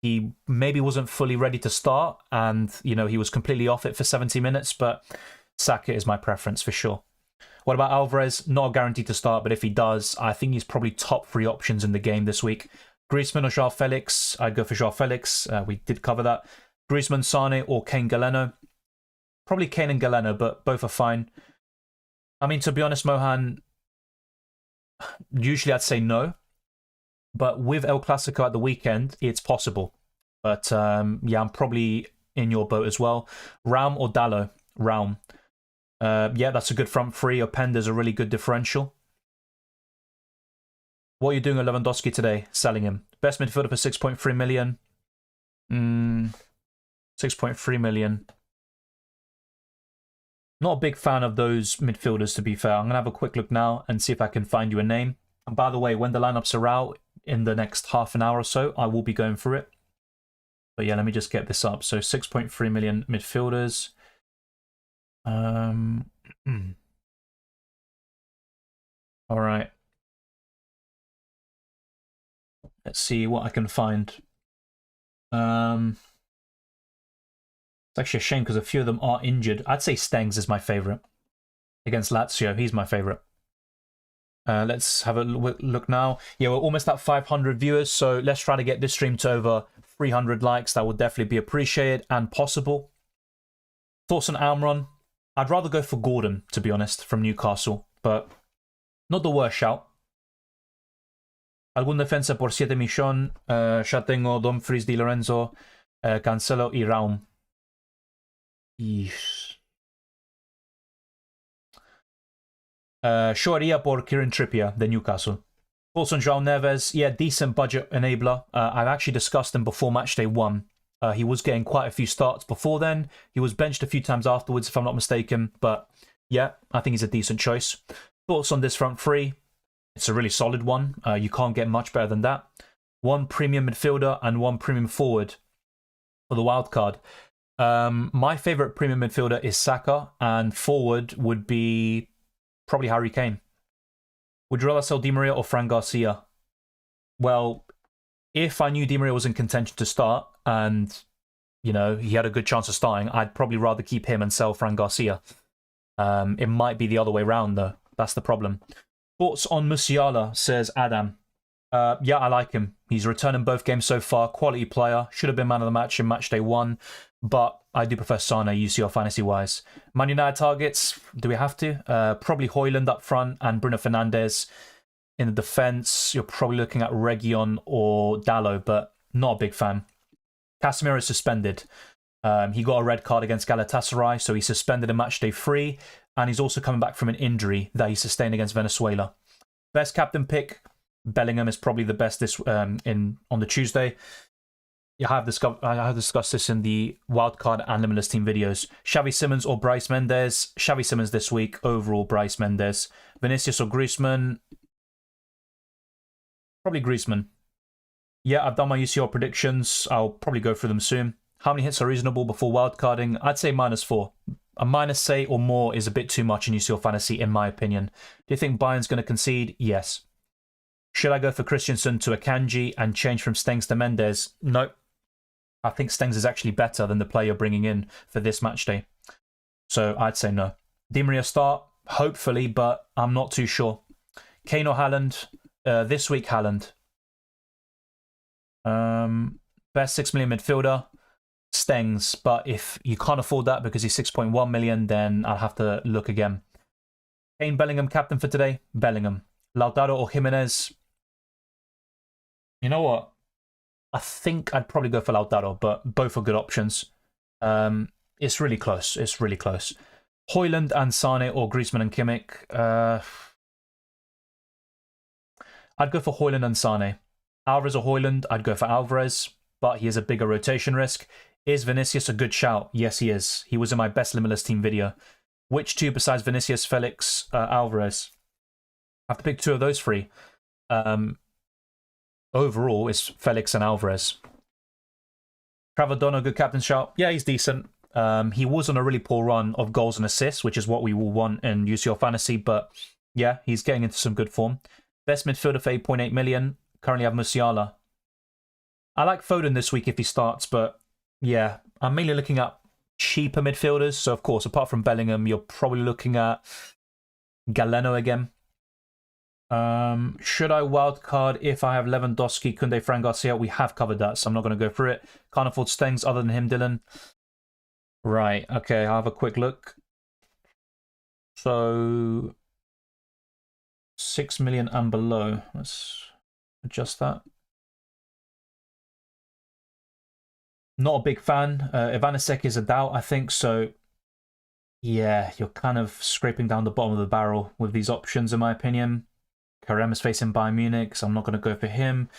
He maybe wasn't fully ready to start and, you know, he was completely off it for 70 minutes, but Saka is my preference for sure. What about Alvarez? Not guaranteed to start, but if he does, I think he's probably top 3 options in the game this week. Griezmann or Joao Felix? I'd go for Joao Felix. We did cover that. Griezmann, Sane or Kane Galeno? Probably Kane and Galeno, but both are fine. I mean, to be honest, Mohan, usually I'd say no. But with El Clasico at the weekend, it's possible. But yeah, I'm probably in your boat as well. Raum or Dalot? Raum. Yeah, that's a good front three. Openda's a really good differential. What are you doing with Lewandowski today? Selling him. Best midfielder for 6.3 million. 6.3 million. Not a big fan of those midfielders, to be fair. I'm going to have a quick look now and see if I can find you a name. And by the way, when the lineups are out in the next half an hour or so, I will be going through it. But yeah, let me just get this up. So 6.3 million midfielders. All right. Let's see what I can find. It's actually a shame because a few of them are injured. I'd say Stengs is my favourite. Against Lazio, he's my favourite. Let's have a look now. Yeah, we're almost at 500 viewers, so let's try to get this stream to over 300 likes. That would definitely be appreciated and possible. Thoughts on Almiron? I'd rather go for Gordon, to be honest, from Newcastle, but not the worst shout. Algún defensa por 7 millones. Ya tengo Dumfries, Di Lorenzo, Cancelo y Raum. Shoaria por Kieran Trippier, the Newcastle. Also, João Neves, yeah, decent budget enabler. I've actually discussed him before Matchday 1. He was getting quite a few starts before then. He was benched a few times afterwards, if I'm not mistaken. But yeah, I think he's a decent choice. Thoughts on this front three? It's a really solid one. You can't get much better than that. One premium midfielder and one premium forward for the wildcard. My favourite premium midfielder is Saka, and forward would be probably Harry Kane. Would you rather sell Di Maria or Fran Garcia? Well, if I knew Di Maria was in contention to start and, you know, he had a good chance of starting, I'd probably rather keep him and sell Fran Garcia. It might be the other way round, though. That's the problem. Thoughts on Musiala, says Adam. Yeah, I like him. He's returned in both games so far. Quality player. Should have been man of the match in Matchday 1. But I do prefer Sane, UCL Fantasy-wise. Man United targets, do we have to? Probably Højlund up front and Bruno Fernandes. In the defence, you're probably looking at Reguilon or Dalot, but not a big fan. Casemiro is suspended. He got a red card against Galatasaray, so he's suspended in Matchday 3. And he's also coming back from an injury that he sustained against Venezuela. Best captain pick, Bellingham is probably the best this on the Tuesday. I have discussed this in the Wildcard and Limitless team videos. Xavi Simons or Bryce Mendes? Xavi Simons this week. Overall, Bryce Mendes. Vinicius or Griezmann? Probably Griezmann. Yeah, I've done my UCL predictions. I'll probably go through them soon. How many hits are reasonable before wildcarding? I'd say -4. A -8 or more is a bit too much in UCL Fantasy, in my opinion. Do you think Bayern's going to concede? Yes. Should I go for Christensen to Akanji and change from Stengs to Mendes? No. I think Stengs is actually better than the player you're bringing in for this match day. So I'd say no. Di Maria start? Hopefully, but I'm not too sure. Kane or Haaland? This week, Haaland. Best 6 million midfielder? Stengs, but if you can't afford that because he's 6.1 million, then I'll have to look again. Kane, Bellingham, captain for today? Bellingham. Lautaro or Jimenez? You know what? I think I'd probably go for Lautaro, but both are good options. It's really close. It's really close. Højlund and Sane or Griezmann and Kimmich? I'd go for Højlund and Sane. Alvarez or Højlund? I'd go for Alvarez, but he has a bigger rotation risk. Is Vinicius a good shout? Yes, he is. He was in my best Limitless team video. Which two besides Vinicius, Felix, Alvarez? I have to pick two of those three. Overall, it's Felix and Alvarez. Travadono, good captain shout. Yeah, he's decent. He was on a really poor run of goals and assists, which is what we will want in UCL Fantasy. But yeah, he's getting into some good form. Best midfielder for 8.8 million. Currently have Musiala. I like Foden this week if he starts, but yeah, I'm mainly looking at cheaper midfielders. So, of course, apart from Bellingham, you're probably looking at Galeno again. Should I wildcard if I have Lewandowski, Koundé, Fran Garcia? We have covered that, so I'm not going to go through it. Can't afford Stengs other than him, Dylan. Right, okay, I'll have a quick look. So 6 million and below. Let's adjust that. Not a big fan. Ivanisek is a doubt, I think, so yeah, you're kind of scraping down the bottom of the barrel with these options, in my opinion. Karem is facing Bayern Munich, so I'm not going to go for him.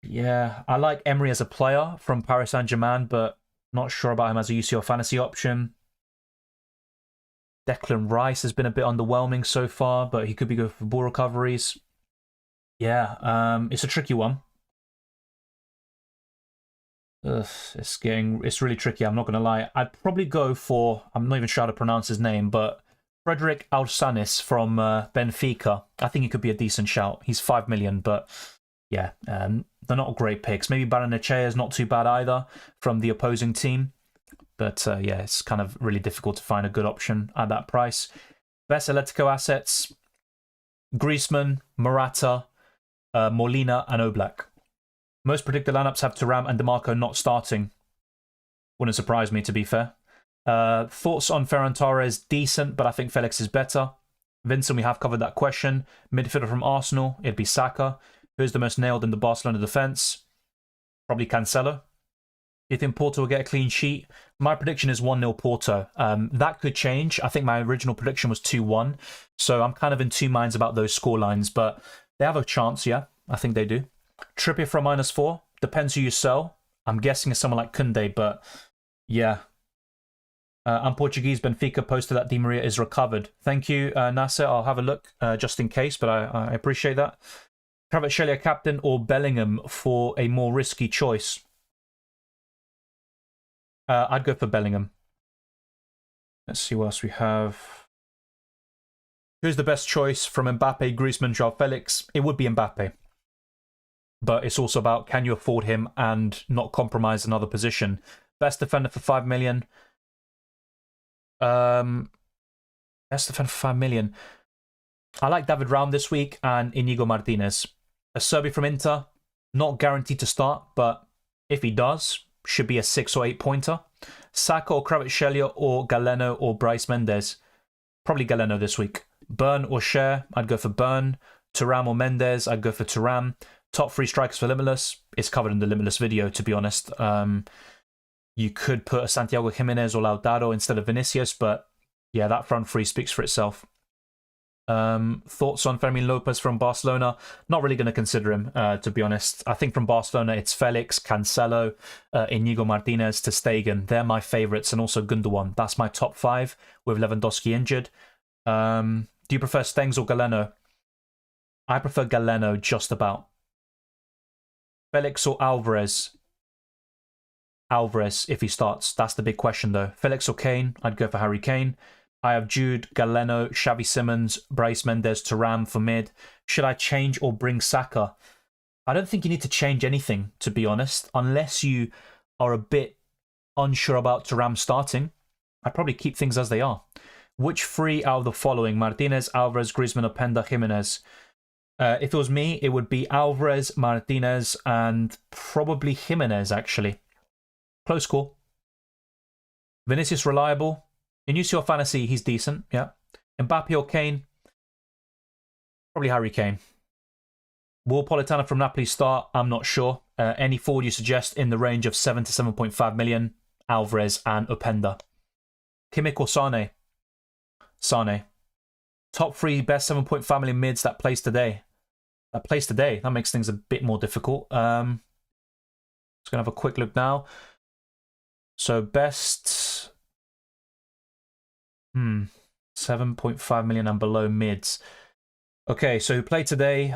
Yeah, I like Emery as a player from Paris Saint-Germain, but not sure about him as a UCL Fantasy option. Declan Rice has been a bit underwhelming so far, but he could be good for ball recoveries. Yeah, it's a tricky one. Ugh, it's really tricky, I'm not going to lie. I'd probably go for, I'm not even sure how to pronounce his name, but Frederick Alsanis from Benfica. I think he could be a decent shout. He's 5 million, but yeah, they're not great picks. Maybe Baranechea is not too bad either from the opposing team. But yeah, it's kind of really difficult to find a good option at that price. Best Atletico assets, Griezmann, Morata, Molina, and Oblak. Most predicted lineups have Thuram and DeMarco not starting. Wouldn't surprise me, to be fair. Thoughts on Ferran Torres? Decent, but I think Felix is better. Vincent, we have covered that question. Midfielder from Arsenal, it'd be Saka. Who's the most nailed in the Barcelona defence? Probably Cancelo. Do you think Porto will get a clean sheet? My prediction is 1-0 Porto. That could change. I think my original prediction was 2-1. So I'm kind of in two minds about those scorelines, but they have a chance, yeah. I think they do. Trippier for a -4. Depends who you sell. I'm guessing it's someone like Koundé, but yeah. I'm Portuguese. Benfica posted that Di Maria is recovered. Thank you, Nasser. I'll have a look just in case, but I appreciate that. Kvaratskhelia captain or Bellingham for a more risky choice? I'd go for Bellingham. Let's see what else we have. Who's the best choice from Mbappe, Griezmann, Joao Felix? It would be Mbappe. But it's also about, can you afford him and not compromise another position? Best defender for 5 million. Best defender for 5 million. I like David Raum this week and Inigo Martinez. A Serbi from Inter, not guaranteed to start, but if he does, should be a 6 or 8 pointer. Saka or Kvaratskhelia or Galeno or Bryce Mendes. Probably Galeno this week. Burn or Cher, I'd go for Burn. Thuram or Mendes, I'd go for Thuram. Top 3 strikers for Limitless. It's covered in the Limitless video, to be honest. You could put a Santiago Jimenez or Lautaro instead of Vinicius, but yeah, that front 3 speaks for itself. Thoughts on Fermin Lopez from Barcelona? Not really going to consider him, to be honest. I think from Barcelona, it's Felix, Cancelo, Inigo Martinez, ter Stegen. They're my favourites, and also Gundogan. That's my top 5 with Lewandowski injured. Do you prefer Stengs or Galeno? I prefer Galeno just about. Felix or Alvarez? Alvarez, if he starts. That's the big question, though. Felix or Kane? I'd go for Harry Kane. I have Jude, Galeno, Xavi Simons, Bryce Mendes, Thuram for mid. Should I change or bring Saka? I don't think you need to change anything, to be honest, unless you are a bit unsure about Thuram starting. I'd probably keep things as they are. Which 3 out of the following? Martinez, Alvarez, Griezmann, Openda, Jimenez. If it was me, it would be Alvarez, Martinez, and probably Jimenez, actually. Close call. Vinicius reliable. In UCL Fantasy, he's decent, yeah. Mbappe or Kane? Probably Harry Kane. Will Politano from Napoli start? I'm not sure. Any forward you suggest in the range of 7 to 7.5 million? Alvarez and Openda. Kimmich or Sane? Sane. Top 3 best 7.5 million mids that plays today. That makes things a bit more difficult. Just going to have a quick look now. So best 7.5 million and below mids. Okay, so who played today?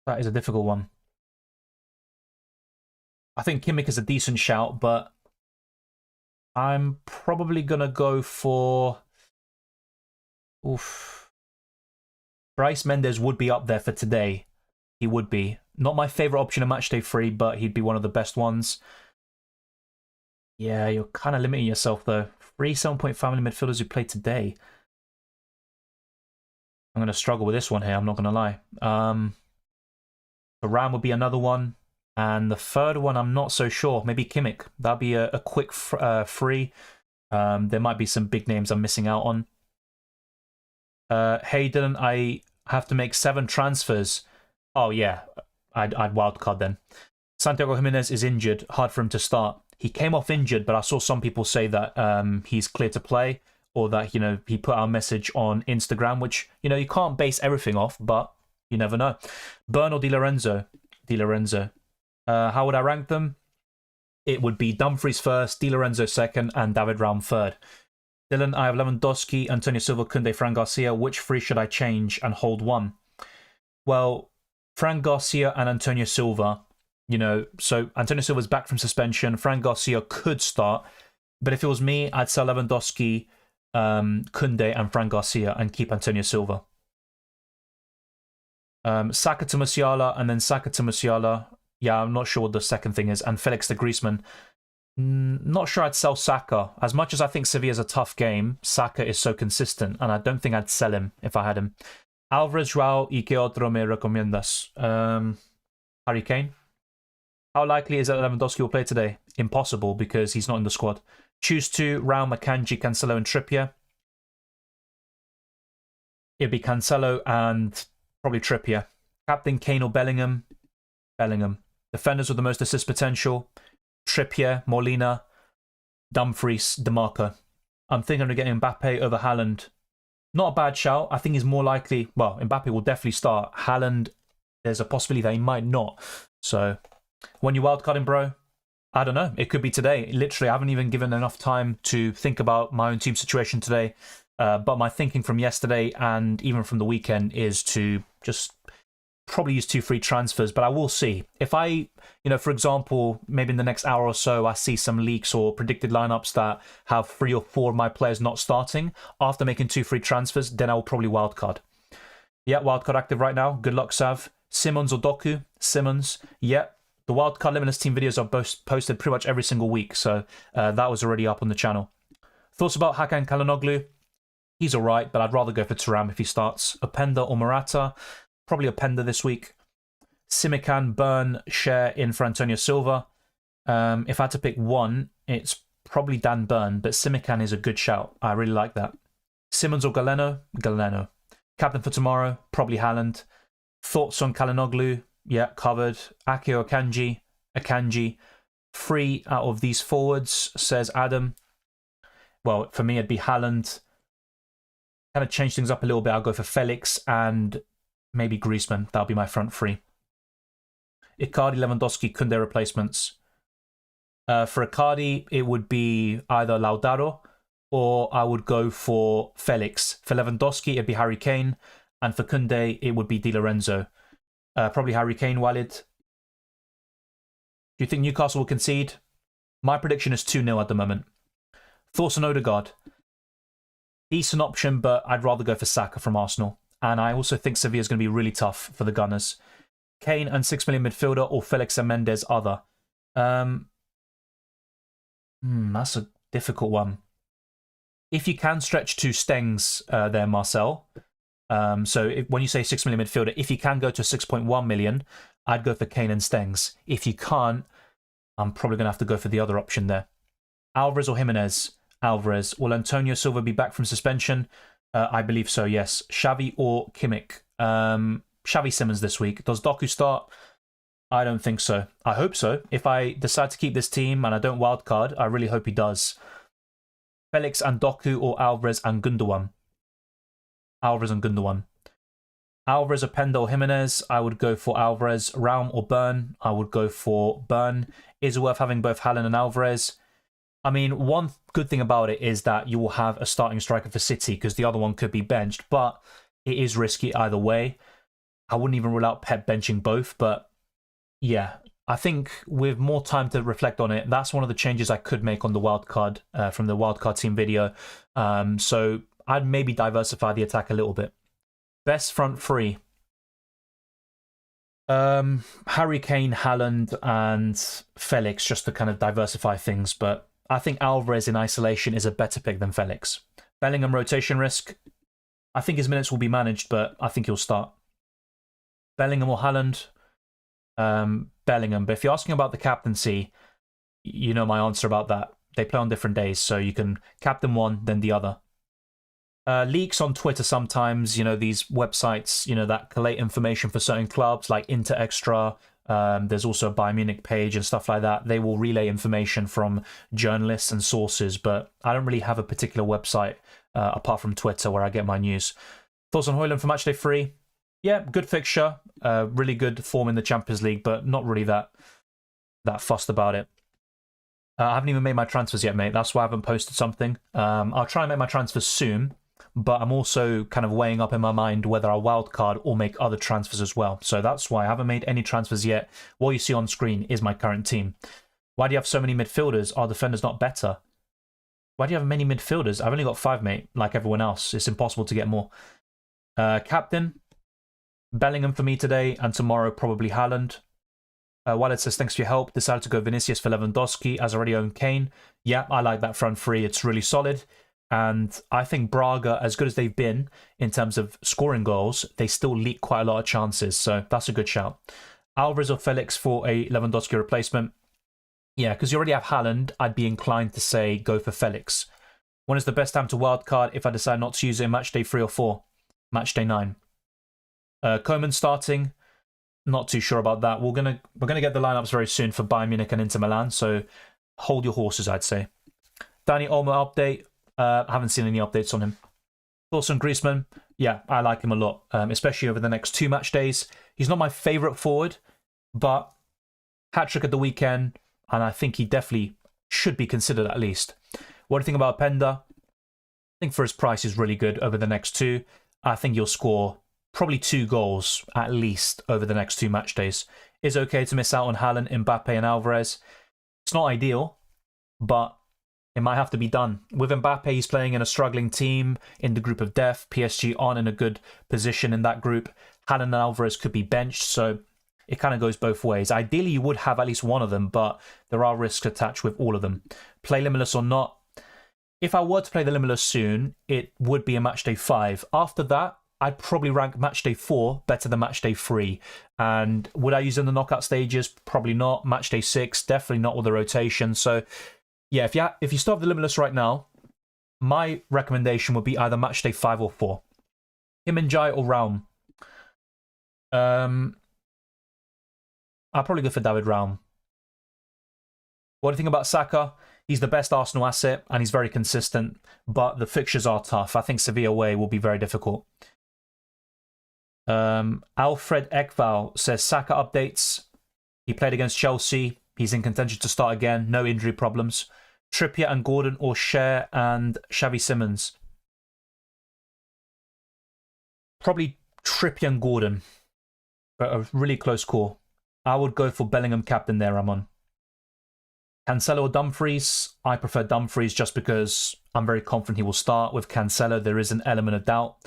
That is a difficult one. I think Kimmich is a decent shout, but I'm probably gonna go for Bryce Mendes would be up there for today. He would be. Not my favourite option in Matchday 3, but he'd be one of the best ones. Yeah, you're kind of limiting yourself, though. 3 7.5 million midfielders who played today. I'm going to struggle with this one here, I'm not going to lie. Thuram would be another one. And the third one, I'm not so sure. Maybe Kimmich. That'd be a quick free. There might be some big names I'm missing out on. Hey, Dylan, I have to make 7 transfers. Oh, yeah. I'd wildcard then. Santiago Jimenez is injured. Hard for him to start. He came off injured, but I saw some people say that he's clear to play, or that, you know, he put out a message on Instagram, which, you know, you can't base everything off, but you never know. Bern or Di Lorenzo? Di Lorenzo. How would I rank them? It would be Dumfries first, Di Lorenzo second, and David Raum third. Dylan, I have Lewandowski, Antonio Silva, Koundé, Fran Garcia. Which 3 should I change and hold 1? Well, Fran Garcia and Antonio Silva, you know, so Antonio Silva's back from suspension. Fran Garcia could start, but if it was me, I'd sell Lewandowski, Koundé, and Fran Garcia and keep Antonio Silva. Saka to Musiala, and then Saka to Musiala. Yeah, I'm not sure what the second thing is. And Felix to Griezmann. Not sure I'd sell Saka. As much as I think Sevilla's a tough game, Saka is so consistent, and I don't think I'd sell him if I had him. Alvarez, Joao, y que otro me recomiendas? Harry Kane. How likely is that Lewandowski will play today? Impossible, because he's not in the squad. Choose 2, Raul, Akanji, Cancelo, and Trippier. It'd be Cancelo and probably Trippier. Captain Kane or Bellingham? Bellingham. Defenders with the most assist potential: Trippier, Molina, Dumfries, DeMarco. I'm thinking of getting Mbappe over Haaland. Not a bad shout. I think he's more likely. Well, Mbappe will definitely start. Haaland, there's a possibility that he might not. So, when you wildcarding, bro, I don't know. It could be today. Literally, I haven't even given enough time to think about my own team situation today. But my thinking from yesterday and even from the weekend is to just probably use 2 free transfers, but I will see. If I, you know, for example, maybe in the next hour or so, I see some leaks or predicted lineups that have 3 or 4 of my players not starting after making 2 free transfers, then I will probably wildcard. Yeah, wildcard active right now. Good luck, Sav. Simmons or Doku? Simmons. Yeah. The wildcard Limitless team videos are both posted pretty much every single week, so that was already up on the channel. Thoughts about Hakan Çalhanoğlu? He's alright, but I'd rather go for Thuram if he starts. Openda or Morata? Probably Openda this week. Simican, Bern, Share in for Antonio Silva. If I had to pick one, it's probably Dan Byrne, but Simican is a good shout. I really like that. Simmons or Galeno? Galeno. Captain for tomorrow? Probably Haaland. Thoughts on Çalhanoğlu? Yeah, covered. Ake or Akanji? Akanji. 3 out of these forwards, says Adam. Well, for me, it'd be Haaland. Kind of change things up a little bit. I'll go for Felix and maybe Griezmann. That'll be my front 3. Icardi, Lewandowski, Koundé replacements. For Icardi, it would be either Lautaro or I would go for Felix. For Lewandowski, it'd be Harry Kane. And for Koundé, it would be Di Lorenzo. Probably Harry Kane, Walid. Do you think Newcastle will concede? My prediction is 2-0 at the moment. Thoughts on Odegaard? Decent option, but I'd rather go for Saka from Arsenal. And I also think Sevilla is going to be really tough for the Gunners. Kane and 6 million midfielder or Felix and Mendes other? That's a difficult one. If you can stretch to Stengs there, Marcel. When you say 6 million midfielder, if you can go to 6.1 million, I'd go for Kane and Stengs. If you can't, I'm probably going to have to go for the other option there. Alvarez or Jimenez? Alvarez. Will Antonio Silva be back from suspension? I believe so, yes. Xavi or Kimmich? Xavi Simmons this week. Does Doku start? I don't think so. I hope so. If I decide to keep this team and I don't wildcard, I really hope he does. Felix and Doku or Alvarez and Gundogan? Alvarez and Gundogan. Alvarez, Openda or Jimenez? I would go for Alvarez. Raum or Bern? I would go for Bern. Is it worth having both Haaland and Alvarez? I mean, one good thing about it is that you will have a starting striker for City because the other one could be benched, but it is risky either way. I wouldn't even rule out Pep benching both, but yeah, I think with more time to reflect on it, that's one of the changes I could make on the wildcard from the wildcard team video. So I'd maybe diversify the attack a little bit. Best front 3. Harry Kane, Haaland, and Felix, just to kind of diversify things, but I think Alvarez in isolation is a better pick than Felix. Bellingham rotation risk. I think his minutes will be managed, but I think he'll start. Bellingham or Haaland? Bellingham. But if you're asking about the captaincy, you know my answer about that. They play on different days, so you can captain one, then the other. Leaks on Twitter sometimes, you know, these websites, you know, that collate information for certain clubs like Inter Extra. There's also a Bayern Munich page and stuff like that. They will relay information from journalists and sources, but I don't really have a particular website apart from Twitter where I get my news. Thoughts on Højlund for Matchday 3? Yeah, good fixture. Really good form in the Champions League, but not really that fussed about it. I haven't even made my transfers yet, mate. That's why I haven't posted something. I'll try and make my transfers soon, but I'm also kind of weighing up in my mind whether I'll wildcard or make other transfers as well. So that's why I haven't made any transfers yet. What you see on screen is my current team. Why do you have so many midfielders? Are defenders not better? Why do you have many midfielders? I've only got 5, mate, like everyone else. It's impossible to get more. Captain, Bellingham for me today, and tomorrow probably Haaland. Wallet says, thanks for your help. Decided to go Vinicius for Lewandowski as I already own Kane. Yeah, I like that front three. It's really solid. And I think Braga, as good as they've been in terms of scoring goals, they still leak quite a lot of chances. So that's a good shout. Alvarez or Felix for a Lewandowski replacement. Yeah, because you already have Haaland, I'd be inclined to say go for Felix. When is the best time to wildcard if I decide not to use it in match day 3 or 4? Match day 9. Koeman starting. Not too sure about that. We're gonna get the lineups very soon for Bayern Munich and Inter Milan, so hold your horses, I'd say. Dani Olmo update. I haven't seen any updates on him. Thoughts on Griezmann? Yeah, I like him a lot, especially over the next 2 match days. He's not my favourite forward, but hat-trick at the weekend, and I think he definitely should be considered at least. What do you think about Penda? I think for his price, he's really good over the next 2. I think he'll score probably 2 goals at least over the next 2 match days. It's okay to miss out on Haaland, Mbappe and Alvarez. It's not ideal, but it might have to be done. With Mbappe, he's playing in a struggling team in the group of death. PSG aren't in a good position in that group. Haaland and Alvarez could be benched, so it kind of goes both ways. Ideally, you would have at least one of them, but there are risks attached with all of them. Play Limitless or not? If I were to play the Limitless soon, it would be a match day 5. After that, I'd probably rank match day 4 better than match day 3. And would I use it in the knockout stages? Probably not. Match day 6, definitely not with the rotation. So yeah, if you still have the Limitless right now, my recommendation would be either match day 5 or 4. Imanjai or Raum? I'll probably go for David Raum. What do you think about Saka? He's the best Arsenal asset and he's very consistent, but the fixtures are tough. I think Sevilla away will be very difficult. Alfred Ekval says Saka updates. He played against Chelsea. He's in contention to start again. No injury problems. Trippier and Gordon or Cher and Xavi Simons? Probably Trippier and Gordon. But a really close call. I would go for Bellingham captain there, Ramon. Cancelo or Dumfries? I prefer Dumfries just because I'm very confident he will start. With Cancelo, there is an element of doubt.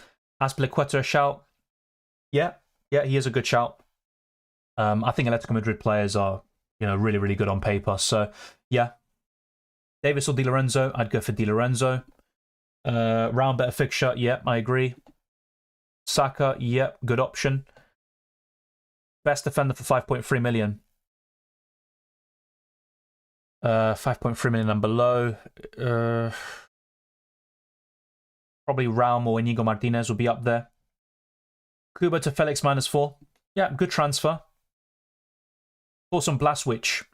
Azpilicueta a shout? Yeah, he is a good shout. I think Atletico Madrid players are, really, really good on paper. So, yeah. Davis or Di Lorenzo? I'd go for Di Lorenzo. Round better fixture? Yep, I agree. Saka? Yep, good option. Best defender for 5.3 million. 5.3 million and below. Probably Raum or Inigo Martinez will be up there. Kubo to Felix -4. Yeah, good transfer. Also Blaswich.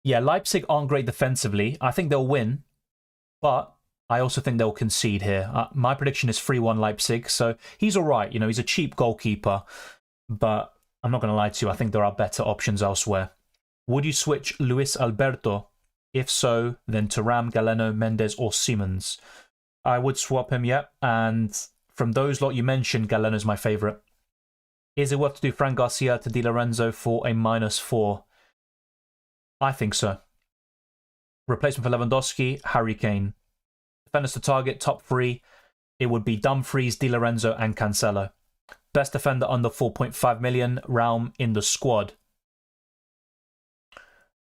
Yeah, Leipzig aren't great defensively. I think they'll win, but I also think they'll concede here. My prediction is 3-1 Leipzig, so he's all right. He's a cheap goalkeeper, but I'm not going to lie to you. I think there are better options elsewhere. Would you switch Luis Alberto? If so, then Thuram, Galeno, Mendes, or Simons? I would swap him, yeah. And from those lot you mentioned, Galeno's my favourite. Is it worth to do Fran Garcia to Di Lorenzo for a -4? I think so. Replacement for Lewandowski, Harry Kane. Defenders to target, top 3. It would be Dumfries, Di Lorenzo, and Cancelo. Best defender under 4.5 million, Raum in the squad.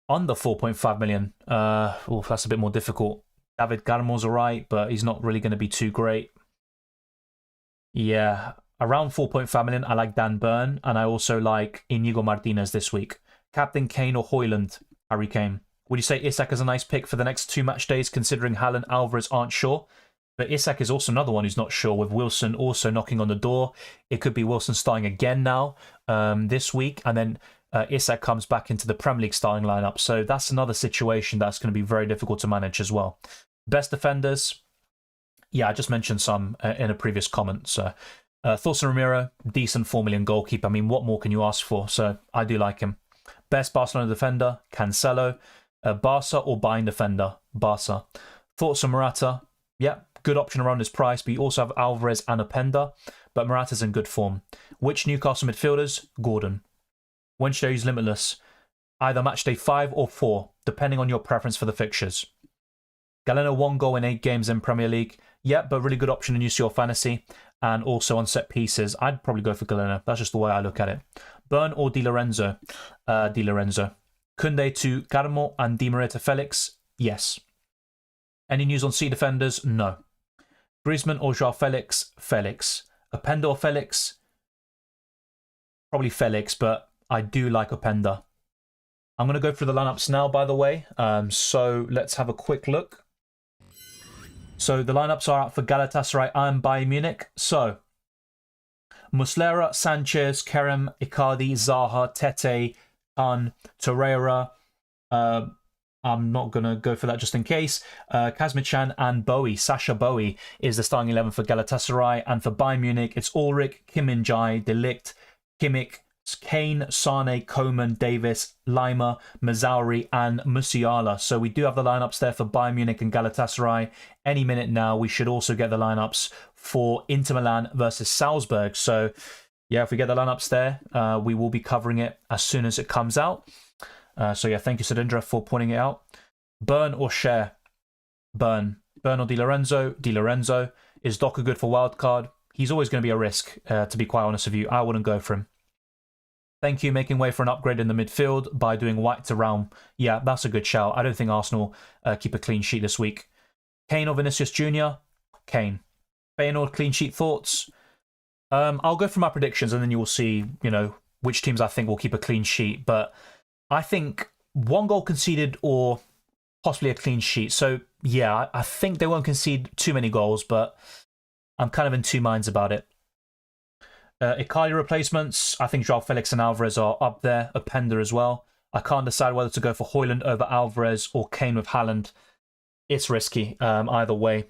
Under 4.5 million. That's a bit more difficult. David Garmo's alright, but he's not really going to be too great. Yeah, around 4.5 million, I like Dan Burn, and I also like Inigo Martinez this week. Captain Kane or Højlund, Harry Kane. Would you say Isak is a nice pick for the next 2 match days, considering Haaland, Alvarez aren't sure? But Isak is also another one who's not sure, with Wilson also knocking on the door. It could be Wilson starting again now this week, and then Isak comes back into the Premier League starting lineup. So that's another situation that's going to be very difficult to manage as well. Best defenders, yeah, I just mentioned some in a previous comment. So Thorsten Ramiro, decent 4 million goalkeeper. I mean, what more can you ask for? So I do like him. Best Barcelona defender, Cancelo. Barca or Bayern defender, Barca. Thoughts on Morata? Yeah, good option around his price, but you also have Alvarez and Openda, but Morata's in good form. Which Newcastle midfielders? Gordon. When should I use Limitless? Either Matchday 5 or 4, depending on your preference for the fixtures. Galeno 1 goal in 8 games in Premier League. Yeah, but really good option in UCL Fantasy, and also on set pieces. I'd probably go for Galeno. That's just the way I look at it. Burn or Di Lorenzo? Di Lorenzo. Koundé to Carmo and Di Maria to Felix? Yes. Any news on C defenders? No. Griezmann or Joao Felix? Felix. Openda or Felix? Probably Felix, but I do like Openda. I'm going to go through the lineups now, by the way. So let's have a quick look. So the lineups are out for Galatasaray and Bayern Munich. So Muslera, Sanchez, Kerem, Icardi, Zaha, Tete, Torreira. I'm not going to go for that just in case. Kazmichan and Bowie. Sasha Bowie is the starting 11 for Galatasaray. And for Bayern Munich, it's Ulrich, Kim Min-jae, De Ligt, Kimmich, Kane, Sane, Coman, Davis, Lima, Mazzauri, and Musiala. So we do have the lineups there for Bayern Munich and Galatasaray. Any minute now, we should also get the lineups for Inter Milan versus Salzburg. So yeah, if we get the lineups there, we will be covering it as soon as it comes out. So yeah, thank you, Sudindra, for pointing it out. Burn or Share? Burn. Burn or Di Lorenzo? Di Lorenzo. Is Docker good for Wildcard? He's always going to be a risk, to be quite honest with you. I wouldn't go for him. Thank you, making way for an upgrade in the midfield by doing White to Raum. Yeah, that's a good shout. I don't think Arsenal keep a clean sheet this week. Kane or Vinicius Jr.? Kane. Feyenoord clean sheet thoughts? I'll go for my predictions and then you will see, you know, which teams I think will keep a clean sheet. But I think 1 goal conceded or possibly a clean sheet. So yeah, I think they won't concede too many goals, but I'm kind of in two minds about it. Icardi replacements, I think Joao Felix and Alvarez are up there. Openda as well. I can't decide whether to go for Højlund over Alvarez or Kane with Haaland. It's risky either way.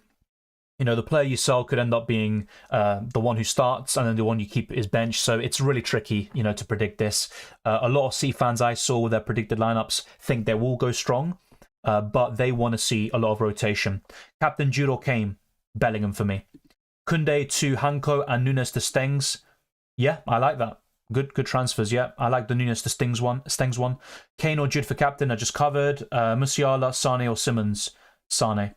You know, the player you sell could end up being the one who starts and then the one you keep is bench. So it's really tricky, you know, to predict this. A lot of C fans I saw with their predicted lineups think they will go strong, but they want to see a lot of rotation. Captain Jude or Kane? Bellingham for me. Koundé to Hanko and Nunes to Stengs. Yeah, I like that. Good transfers, yeah. I like the Nunes to Stengs one. Kane or Jude for captain, I just covered. Musiala, Sane or Simmons? Sane.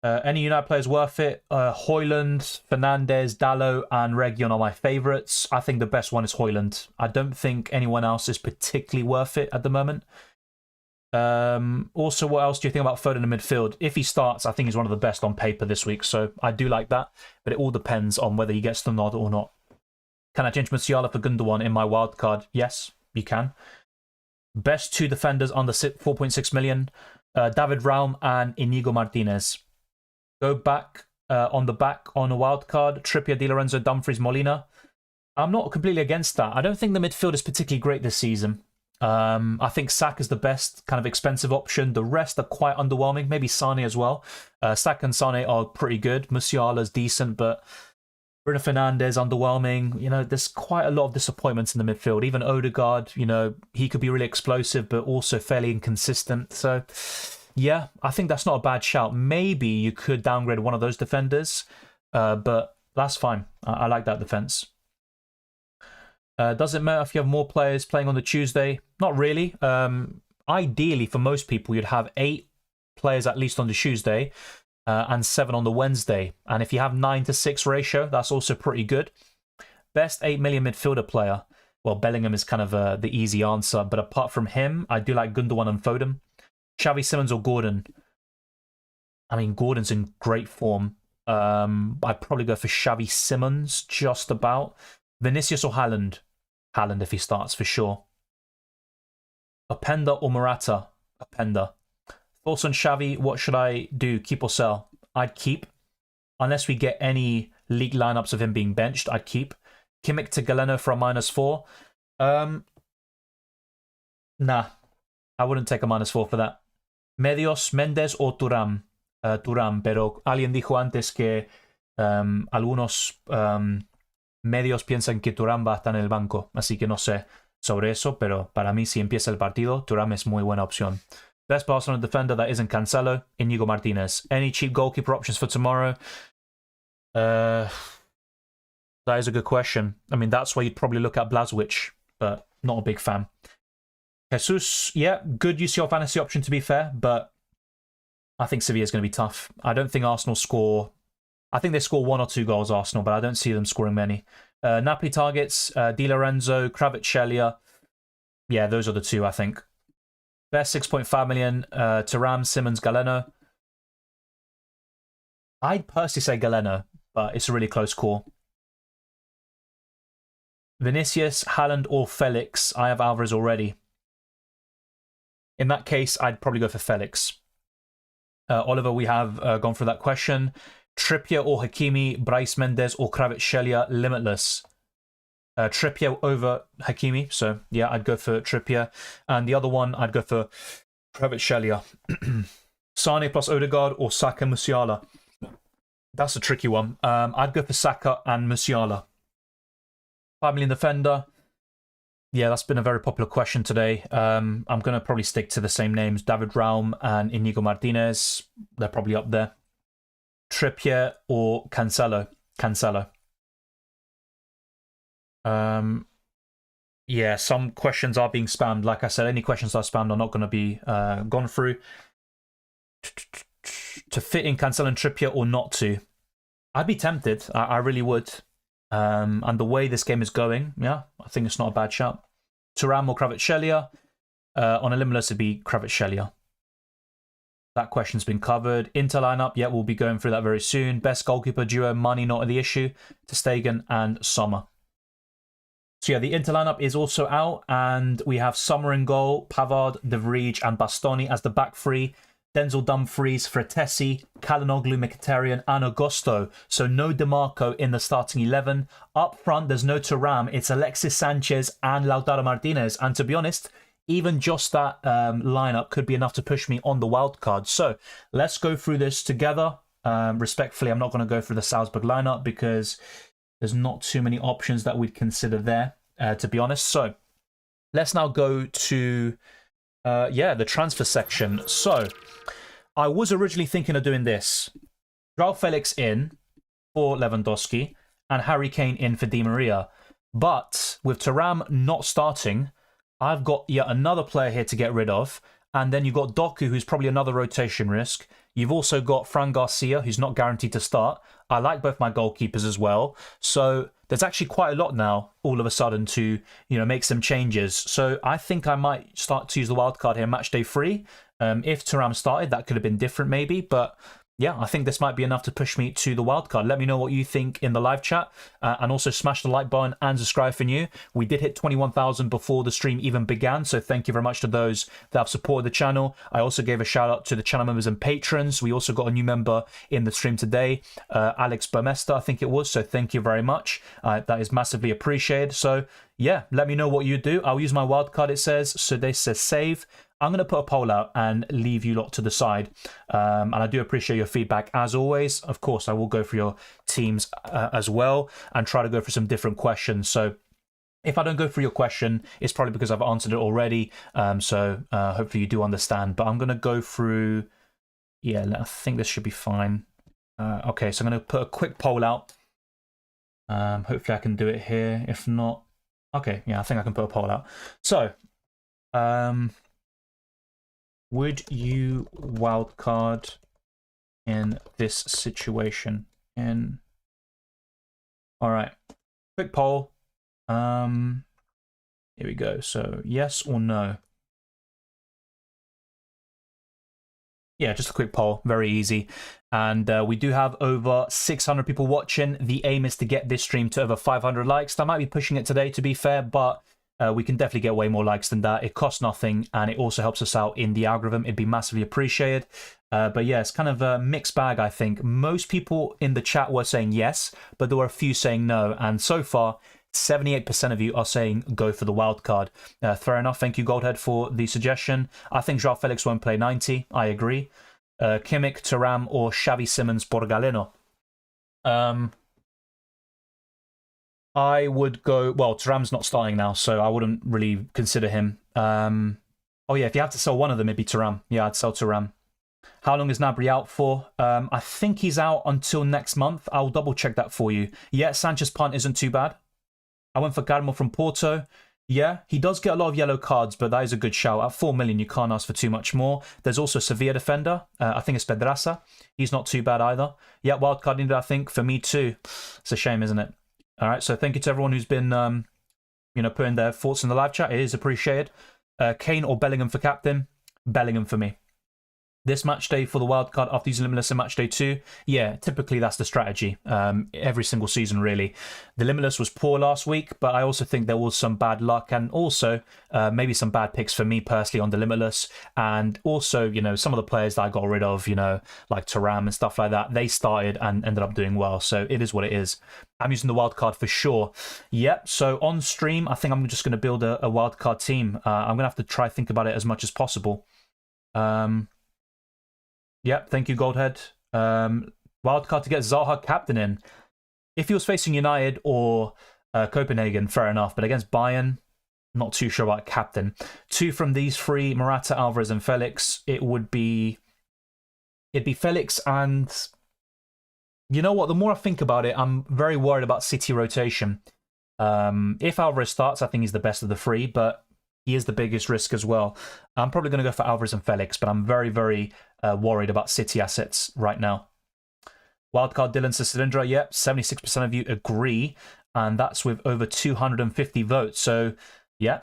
Any United players worth it? Højlund, Fernandes, Dalot, and Region are my favourites. I think the best one is Højlund. I don't think anyone else is particularly worth it at the moment. Also, what else do you think about Foden in midfield? If he starts, I think he's one of the best on paper this week, so I do like that. But it all depends on whether he gets the nod or not. Can I change Musiala for Gundogan in my wildcard? Yes, you can. Best 2 defenders under 4.6 million. David Raum and Inigo Martinez. Go back on the back on a wildcard. Trippier, Di Lorenzo, Dumfries, Molina. I'm not completely against that. I don't think the midfield is particularly great this season. I think Saka is the best kind of expensive option. The rest are quite underwhelming. Maybe Sane as well. Saka and Sane are pretty good. Musiala's decent, but Bruno Fernandes underwhelming. You know, there's quite a lot of disappointments in the midfield. Even Odegaard, you know, he could be really explosive, but also fairly inconsistent. So yeah, I think that's not a bad shout. Maybe you could downgrade one of those defenders, but that's fine. I like that defense. Does it matter if you have more players playing on the Tuesday? Not really. Ideally, for most people, you'd have 8 players at least on the Tuesday and 7 on the Wednesday. And if you have 9-to-6 ratio, that's also pretty good. Best 8 million midfielder player. Well, Bellingham is kind of the easy answer. But apart from him, I do like Gundogan and Foden. Xavi, Simmons or Gordon? I mean, Gordon's in great form. I'd probably go for Xavi Simons, just about. Vinicius or Haaland? Haaland if he starts, for sure. Openda or Morata? Openda. Thoughts on Xavi? What should I do? Keep or sell? I'd keep. Unless we get any league lineups of him being benched, I'd keep. Kimmich to Galeno for a -4. Nah. I wouldn't take a -4 for that. Medios, Mendes o Thuram? Thuram, pero alguien dijo antes que algunos medios piensan que Thuram va a estar en el banco, así que no sé sobre eso, pero para mí si empieza el partido, Thuram es muy buena opción. Best Barcelona defender that isn't Cancelo, Inigo Martinez. Any cheap goalkeeper options for tomorrow? That is a good question. I mean, that's why you'd probably look at Blažević, but not a big fan. Jesus, yeah, good UCL Fantasy option to be fair, but I think Sevilla is going to be tough. I don't think Arsenal score... I think they score 1 or 2 goals, Arsenal, but I don't see them scoring many. Napoli targets, Di Lorenzo, Kvaratskhelia. Yeah, those are the 2, I think. Best 6.5 million, Thuram, Simons, Galeno. I'd personally say Galeno, but it's a really close call. Vinicius, Haaland, or Felix. I have Alvarez already. In that case, I'd probably go for Felix. Oliver, we have gone through that question. Trippier or Hakimi, Bryce Mendes or Kvaratskhelia, Limitless. Trippier over Hakimi, so yeah, I'd go for Trippier. And the other one, I'd go for Kvaratskhelia. Sane plus Odegaard or Saka Musiala. That's a tricky one. I'd go for Saka and Musiala. 5 million defender. Yeah, that's been a very popular question today. I'm going to probably stick to the same names. David Raum and Inigo Martinez. They're probably up there. Trippier or Cancelo? Cancelo. Yeah, some questions are being spammed. Like I said, any questions that are spammed are not going to be gone through. To fit in Cancelo and Trippier or not to? I'd be tempted. I really would. And the way this game is going, yeah, I think it's not a bad shout. Thuram or Kvaratskhelia? On a Limitless, it'd be Kvaratskhelia. That question's been covered. Inter lineup, yeah, we'll be going through that very soon. Best goalkeeper duo, money not the issue. Ter Stegen and Sommer. So yeah, the Inter lineup is also out, and we have Sommer in goal, Pavard, De Vrij, and Bastoni as the back three. Denzel Dumfries, Fratesi, Kalinoglu, Mkhitaryan, and Augusto. So no DeMarco in the starting 11. Up front, there's no Thuram. It's Alexis Sanchez and Lautaro Martinez. And to be honest, even just that lineup could be enough to push me on the wild card. So let's go through this together. Respectfully, I'm not going to go through the Salzburg lineup because there's not too many options that we'd consider there, to be honest. So let's now go to... the transfer section. So, I was originally thinking of doing this. João Felix in for Lewandowski and Harry Kane in for Di Maria. But with Thuram not starting, I've got yet another player here to get rid of. And then you've got Doku, who's probably another rotation risk. You've also got Fran Garcia, who's not guaranteed to start. I like both my goalkeepers as well. So there's actually quite a lot now, all of a sudden, to make some changes. So I think I might start to use the wildcard here, Matchday 3. If Thuram started, that could have been different maybe. But yeah, I think this might be enough to push me to the wildcard. Let me know what you think in the live chat. And also smash the like button and subscribe for new. We did hit 21,000 before the stream even began. So thank you very much to those that have supported the channel. I also gave a shout out to the channel members and patrons. We also got a new member in the stream today, Alex Burmester, I think it was. So thank you very much. That is massively appreciated. So yeah, let me know what you do. I'll use my wildcard, it says. So this says save. I'm going to put a poll out and leave you lot to the side. And I do appreciate your feedback as always. Of course, I will go for your teams as well and try to go for some different questions. So if I don't go through your question, it's probably because I've answered it already. So hopefully you do understand. But I'm going to go through... Yeah, I think this should be fine. Okay, so I'm going to put a quick poll out. Hopefully I can do it here. If not... Okay, yeah, I think I can put a poll out. So... would you wildcard in this situation? All right, quick poll. Here we go. So yes or no? Yeah, just a quick poll. Very easy. And we do have over 600 people watching. The aim is to get this stream to over 500 likes. I might be pushing it today, to be fair, but we can definitely get way more likes than that. It costs nothing, and it also helps us out in the algorithm. It'd be massively appreciated. But yeah, it's kind of a mixed bag, I think. Most people in the chat were saying yes, but there were a few saying no. And so far, 78% of you are saying go for the wild card. Fair enough. Thank you, Goldhead, for the suggestion. I think João Felix won't play 90. I agree. Kimmich, Thuram, or Xavi Simons por Galeno. I would go... Well, Thuram's not starting now, so I wouldn't really consider him. Oh yeah, if you have to sell one of them, it'd be Thuram. Yeah, I'd sell Thuram. How long is Gnabry out for? I think he's out until next month. I'll double check that for you. Yeah, Sanchez punt isn't too bad. I went for Carmo from Porto. Yeah, he does get a lot of yellow cards, but that is a good shout. At 4 million, you can't ask for too much more. There's also Sevilla defender. I think it's Pedraza. He's not too bad either. Yeah, wildcard needed, I think, for me too. It's a shame, isn't it? All right, so thank you to everyone who's been, putting their thoughts in the live chat. It is appreciated. Kane or Bellingham for captain? Bellingham for me. This match day for the wildcard after using Limitless in match day 2, yeah, typically that's the strategy. Every single season, really. The Limitless was poor last week, but I also think there was some bad luck and also maybe some bad picks for me personally on the Limitless. And also, some of the players that I got rid of, like Thuram and stuff like that, they started and ended up doing well. So it is what it is. I'm using the wildcard for sure. Yep, so on stream, I think I'm just going to build a wildcard team. I'm going to have to try think about it as much as possible. Yep, thank you, Goldhead. Wildcard to get Zaha captain in. If he was facing United or Copenhagen, fair enough. But against Bayern, not too sure about captain. 2 from these 3, Morata, Alvarez, and Felix. It'd be Felix and... You know what? The more I think about it, I'm very worried about City rotation. If Alvarez starts, I think he's the best of the 3, but he is the biggest risk as well. I'm probably going to go for Alvarez and Felix, but I'm very, very worried about City assets right now. Wildcard Dylan says Cylindra. Yep, 76% of you agree, and that's with over 250 votes. So, yeah,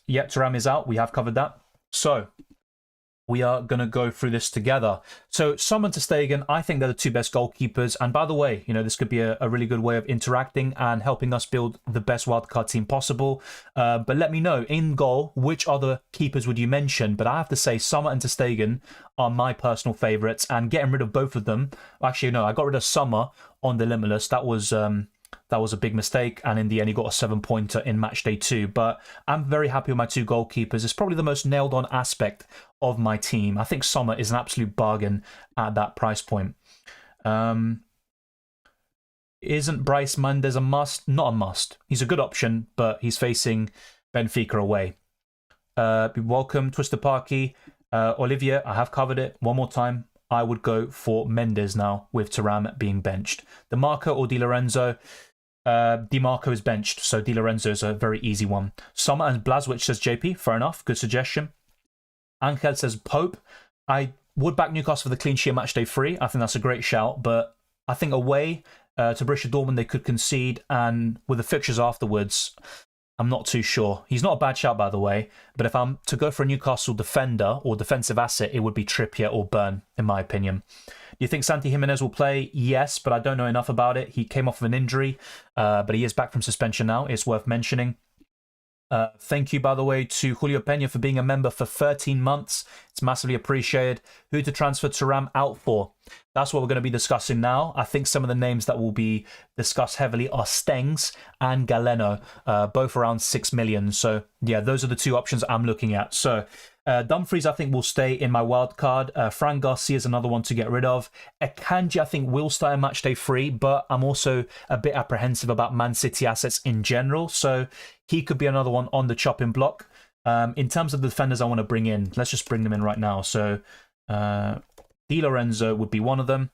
Thuram is out. We have covered that. So, we are going to go through this together. So, Sommer to Stegen, I think they're the 2 best goalkeepers. And by the way, this could be a really good way of interacting and helping us build the best wildcard team possible. But let me know, in goal, which other keepers would you mention? But I have to say, Sommer and ter Stegen are my personal favourites. And getting rid of both of them... Actually, no, I got rid of Sommer on the Limitless. That was a big mistake, and in the end he got a 7-pointer in match day 2. But I'm very happy with my 2 goalkeepers. It's probably the most nailed on aspect of my team. I think Sommer is an absolute bargain at that price point. Isn't Bryce Mendes a must? Not a must. He's a good option, but he's facing Benfica away. Welcome, Twister Parky. Olivia, I have covered it one more time. I would go for Mendes now with Thuram being benched. DiMarco or Di Lorenzo? DiMarco is benched, so Di Lorenzo is a very easy one. Sommer and Blazwich says JP. Fair enough. Good suggestion. Angel says Pope. I would back Newcastle for the clean sheet match day 3. I think that's a great shout, but I think away to Borussia Dortmund they could concede, and with the fixtures afterwards, I'm not too sure. He's not a bad shout, by the way, but if I'm to go for a Newcastle defender or defensive asset, it would be Trippier or Burn, in my opinion. Do you think Santi Jimenez will play? Yes, but I don't know enough about it. He came off of an injury, but he is back from suspension now. It's worth mentioning. Thank you, by the way, to Julio Pena for being a member for 13 months. It's massively appreciated. Who to transfer Thuram out for? That's what we're going to be discussing now. I think some of the names that will be discussed heavily are Stengs and Galeno, both around 6 million. So, yeah, those are the 2 options I'm looking at. So, Dumfries, I think, will stay in my wild card. Fran Garcia is another one to get rid of. Akanji, I think, will stay in match day 3, but I'm also a bit apprehensive about Man City assets in general. So he could be another one on the chopping block. In terms of the defenders I want to bring in, let's just bring them in right now. So Di Lorenzo would be one of them.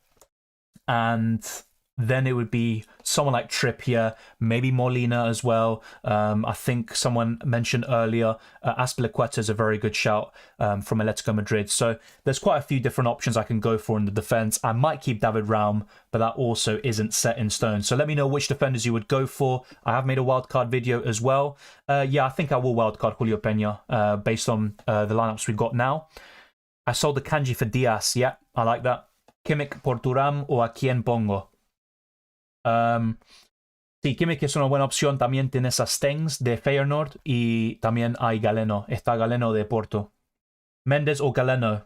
And then it would be someone like Trippier, maybe Molina as well. I think someone mentioned earlier, Azpilicueta is a very good shout from Atletico Madrid. So there's quite a few different options I can go for in the defence. I might keep David Raum, but that also isn't set in stone. So let me know which defenders you would go for. I have made a wildcard video as well. Yeah, I think I will wildcard Julio Pena based on the lineups we've got now. I sold the Kanji for Diaz. Yeah, I like that. Kimmich por Thuram o a quién pongo. Sí, Kimmich es una buena opción. También tienes a Stengs de Feyenoord y también hay Galeno. Está Galeno de Porto. Mendes or Galeno.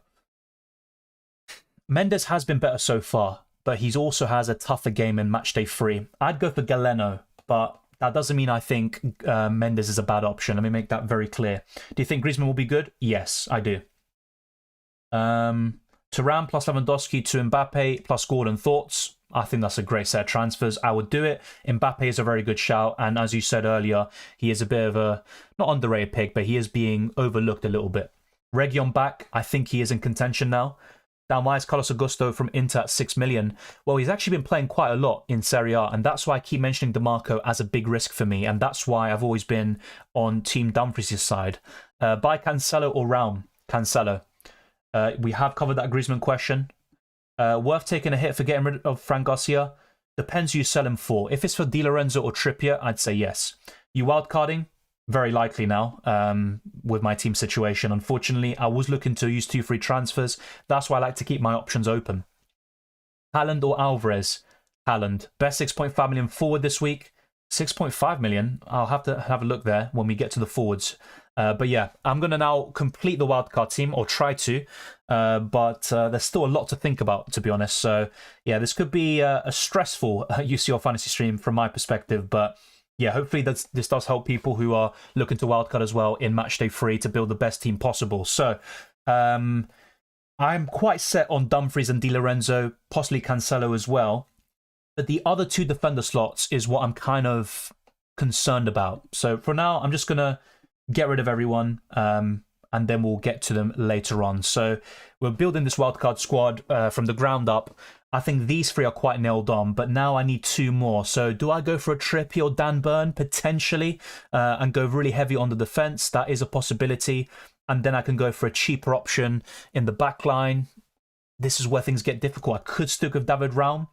Mendes has been better so far, but he also has a tougher game in Matchday 3. I'd go for Galeno, but that doesn't mean I think Mendes is a bad option. Let me make that very clear. Do you think Griezmann will be good? Yes, I do. Thuram plus Lewandowski to Mbappe plus Gordon. Thoughts? I think that's a great set of transfers. I would do it. Mbappe is a very good shout. And as you said earlier, he is a bit of a, not underrated pick, but he is being overlooked a little bit. Region back, I think he is in contention now. Now, why is Carlos Augusto from Inter at 6 million? Well, he's actually been playing quite a lot in Serie A, and that's why I keep mentioning DeMarco as a big risk for me, and that's why I've always been on Team Dumfries' side. Buy Cancelo or Raum? Cancelo. We have covered that Griezmann question. Worth taking a hit for getting rid of Fran Garcia? Depends who you sell him for. If it's for Di Lorenzo or Trippier, I'd say yes. You wildcarding? Very likely now, with my team situation. Unfortunately, I was looking to use 2 free transfers. That's why I like to keep my options open. Haaland or Alvarez? Haaland. Best 6.5 million forward this week. 6.5 million. I'll have to have a look there when we get to the forwards. But yeah, I'm going to now complete the wildcard team, or try to. But there's still a lot to think about, to be honest. So yeah, this could be a stressful UCL Fantasy stream from my perspective. But yeah, hopefully this does help people who are looking to wildcard as well in Matchday 3 to build the best team possible. So I'm quite set on Dumfries and Di Lorenzo, possibly Cancelo as well. But the other 2 defender slots is what I'm kind of concerned about. So for now, I'm just going to get rid of everyone, and then we'll get to them later on. So we're building this wildcard squad from the ground up. I think these 3 are quite nailed on, but now I need 2 more. So do I go for a Trippier or Dan Burn? Potentially, and go really heavy on the defence. That is a possibility. And then I can go for a cheaper option in the back line. This is where things get difficult. I could stick with David Raum,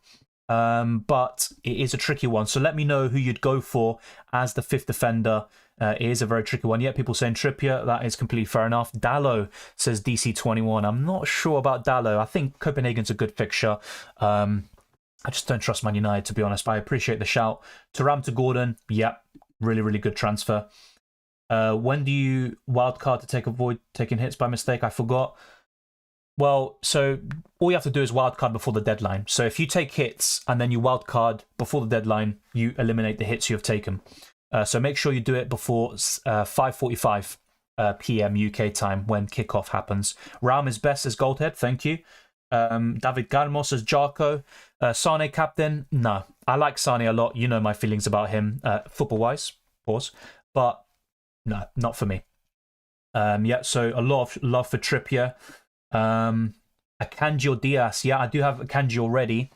but it is a tricky one. So let me know who you'd go for as the 5th defender. It is a very tricky one. Yeah, people saying Trippier, that is completely fair enough. Dallo says DC21. I'm not sure about Dallo. I think Copenhagen's a good fixture. I just don't trust Man United, to be honest, but I appreciate the shout. Thuram to Gordon, yeah, really, really good transfer. When do you wildcard to avoid taking hits by mistake? I forgot. Well, so all you have to do is wildcard before the deadline. So if you take hits and then you wildcard before the deadline, you eliminate the hits you have taken. So make sure you do it before 5:45 p.m. UK time when kickoff happens. Raum is best as Goldhead, thank you. David Garmos as Jarko. Sane captain, no. I like Sane a lot. You know my feelings about him, football-wise, pause. But no, not for me. Yeah, so a lot of love for Trippier. Akanji or Diaz. Yeah, I do have Akanji already.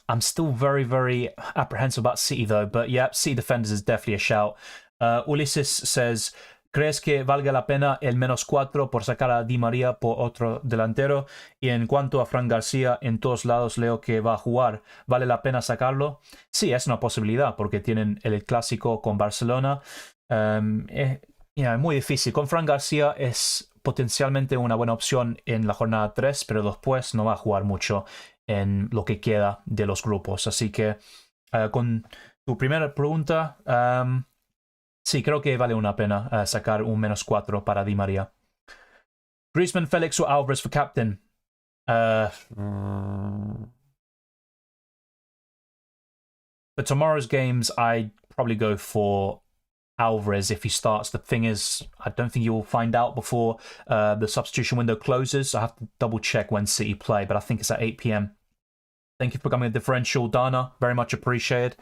I'm still very, very apprehensive about City, though. But yeah, City defenders is definitely a shout. Ulises says, ¿Crees que valga la pena el -4 por sacar a Di María por otro delantero? Y en cuanto a Fran García, en todos lados leo que va a jugar. ¿Vale la pena sacarlo? Sí, es una posibilidad, porque tienen el clásico con Barcelona. Es muy difícil. Con Fran García es potencialmente una buena opción en la jornada 3, pero después no va a jugar mucho en lo que queda de los grupos. Así que con tu primera pregunta, sí, creo que vale una pena sacar un -4 para Di María. Griezmann, Felix or Alvarez for captain? For tomorrow's games, I'd probably go for Alvarez if he starts. The thing is, I don't think you'll find out before the substitution window closes. I have to double check when City play, but I think it's at 8 p.m. Thank you for becoming a differential, Dana. Very much appreciated.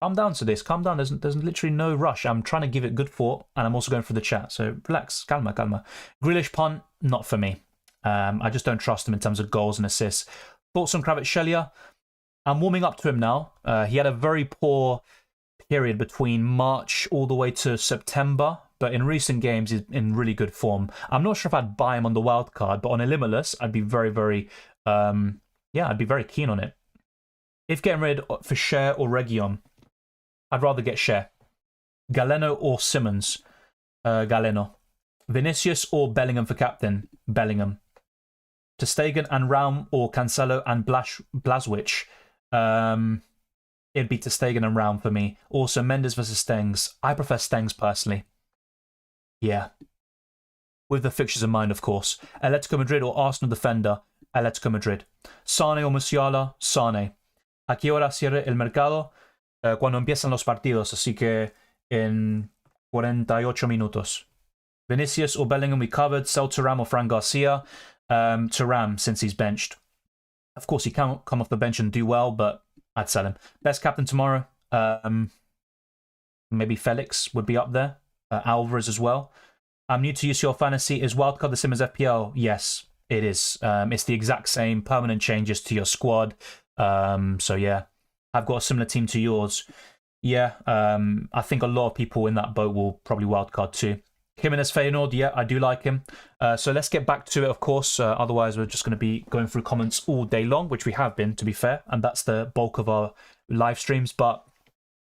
Calm down to this. Calm down. There's literally no rush. I'm trying to give it good thought, and I'm also going for the chat. So relax. Calma, calma. Grealish punt, not for me. I just don't trust him in terms of goals and assists. Thoughts on Kvaratskhelia? I'm warming up to him now. He had a very poor period between March all the way to September, but in recent games he's in really good form. I'm not sure if I'd buy him on the wild card, but on a Limitless, I'd be very, very, I'd be very keen on it. If getting rid for Cher or Region, I'd rather get Cher. Galeno or Simmons? Galeno. Vinicius or Bellingham for captain? Bellingham. ter Stegen and Raum or Cancelo and Blazwich. It'd be ter Stegen and Raum for me. Also, Mendes versus Stengs. I prefer Stengs personally. Yeah. With the fixtures in mind, of course. Atletico Madrid or Arsenal defender. Atletico Madrid. Sane o Musiala. Sane. ¿A qué hora cierre el mercado? Cuando empiezan los partidos, así que en 48 minutos. Vinicius or Bellingham, we covered. Sell Thuram or Fran Garcia. Thuram, since he's benched. Of course, he can't come off the bench and do well, but I'd sell him. Best captain tomorrow. Maybe Felix would be up there. Alvarez as well. I'm new to UCL Fantasy. Is Wildcard the same as FPL? Yes, it is. It's the exact same. Permanent changes to your squad. So yeah, I've got a similar team to yours. Yeah, I think a lot of people in that boat will probably wildcard too. Jimenez Feyenoord, yeah, I do like him. So let's get back to it, of course. Otherwise, we're just going to be going through comments all day long, which we have been, to be fair. And that's the bulk of our live streams. But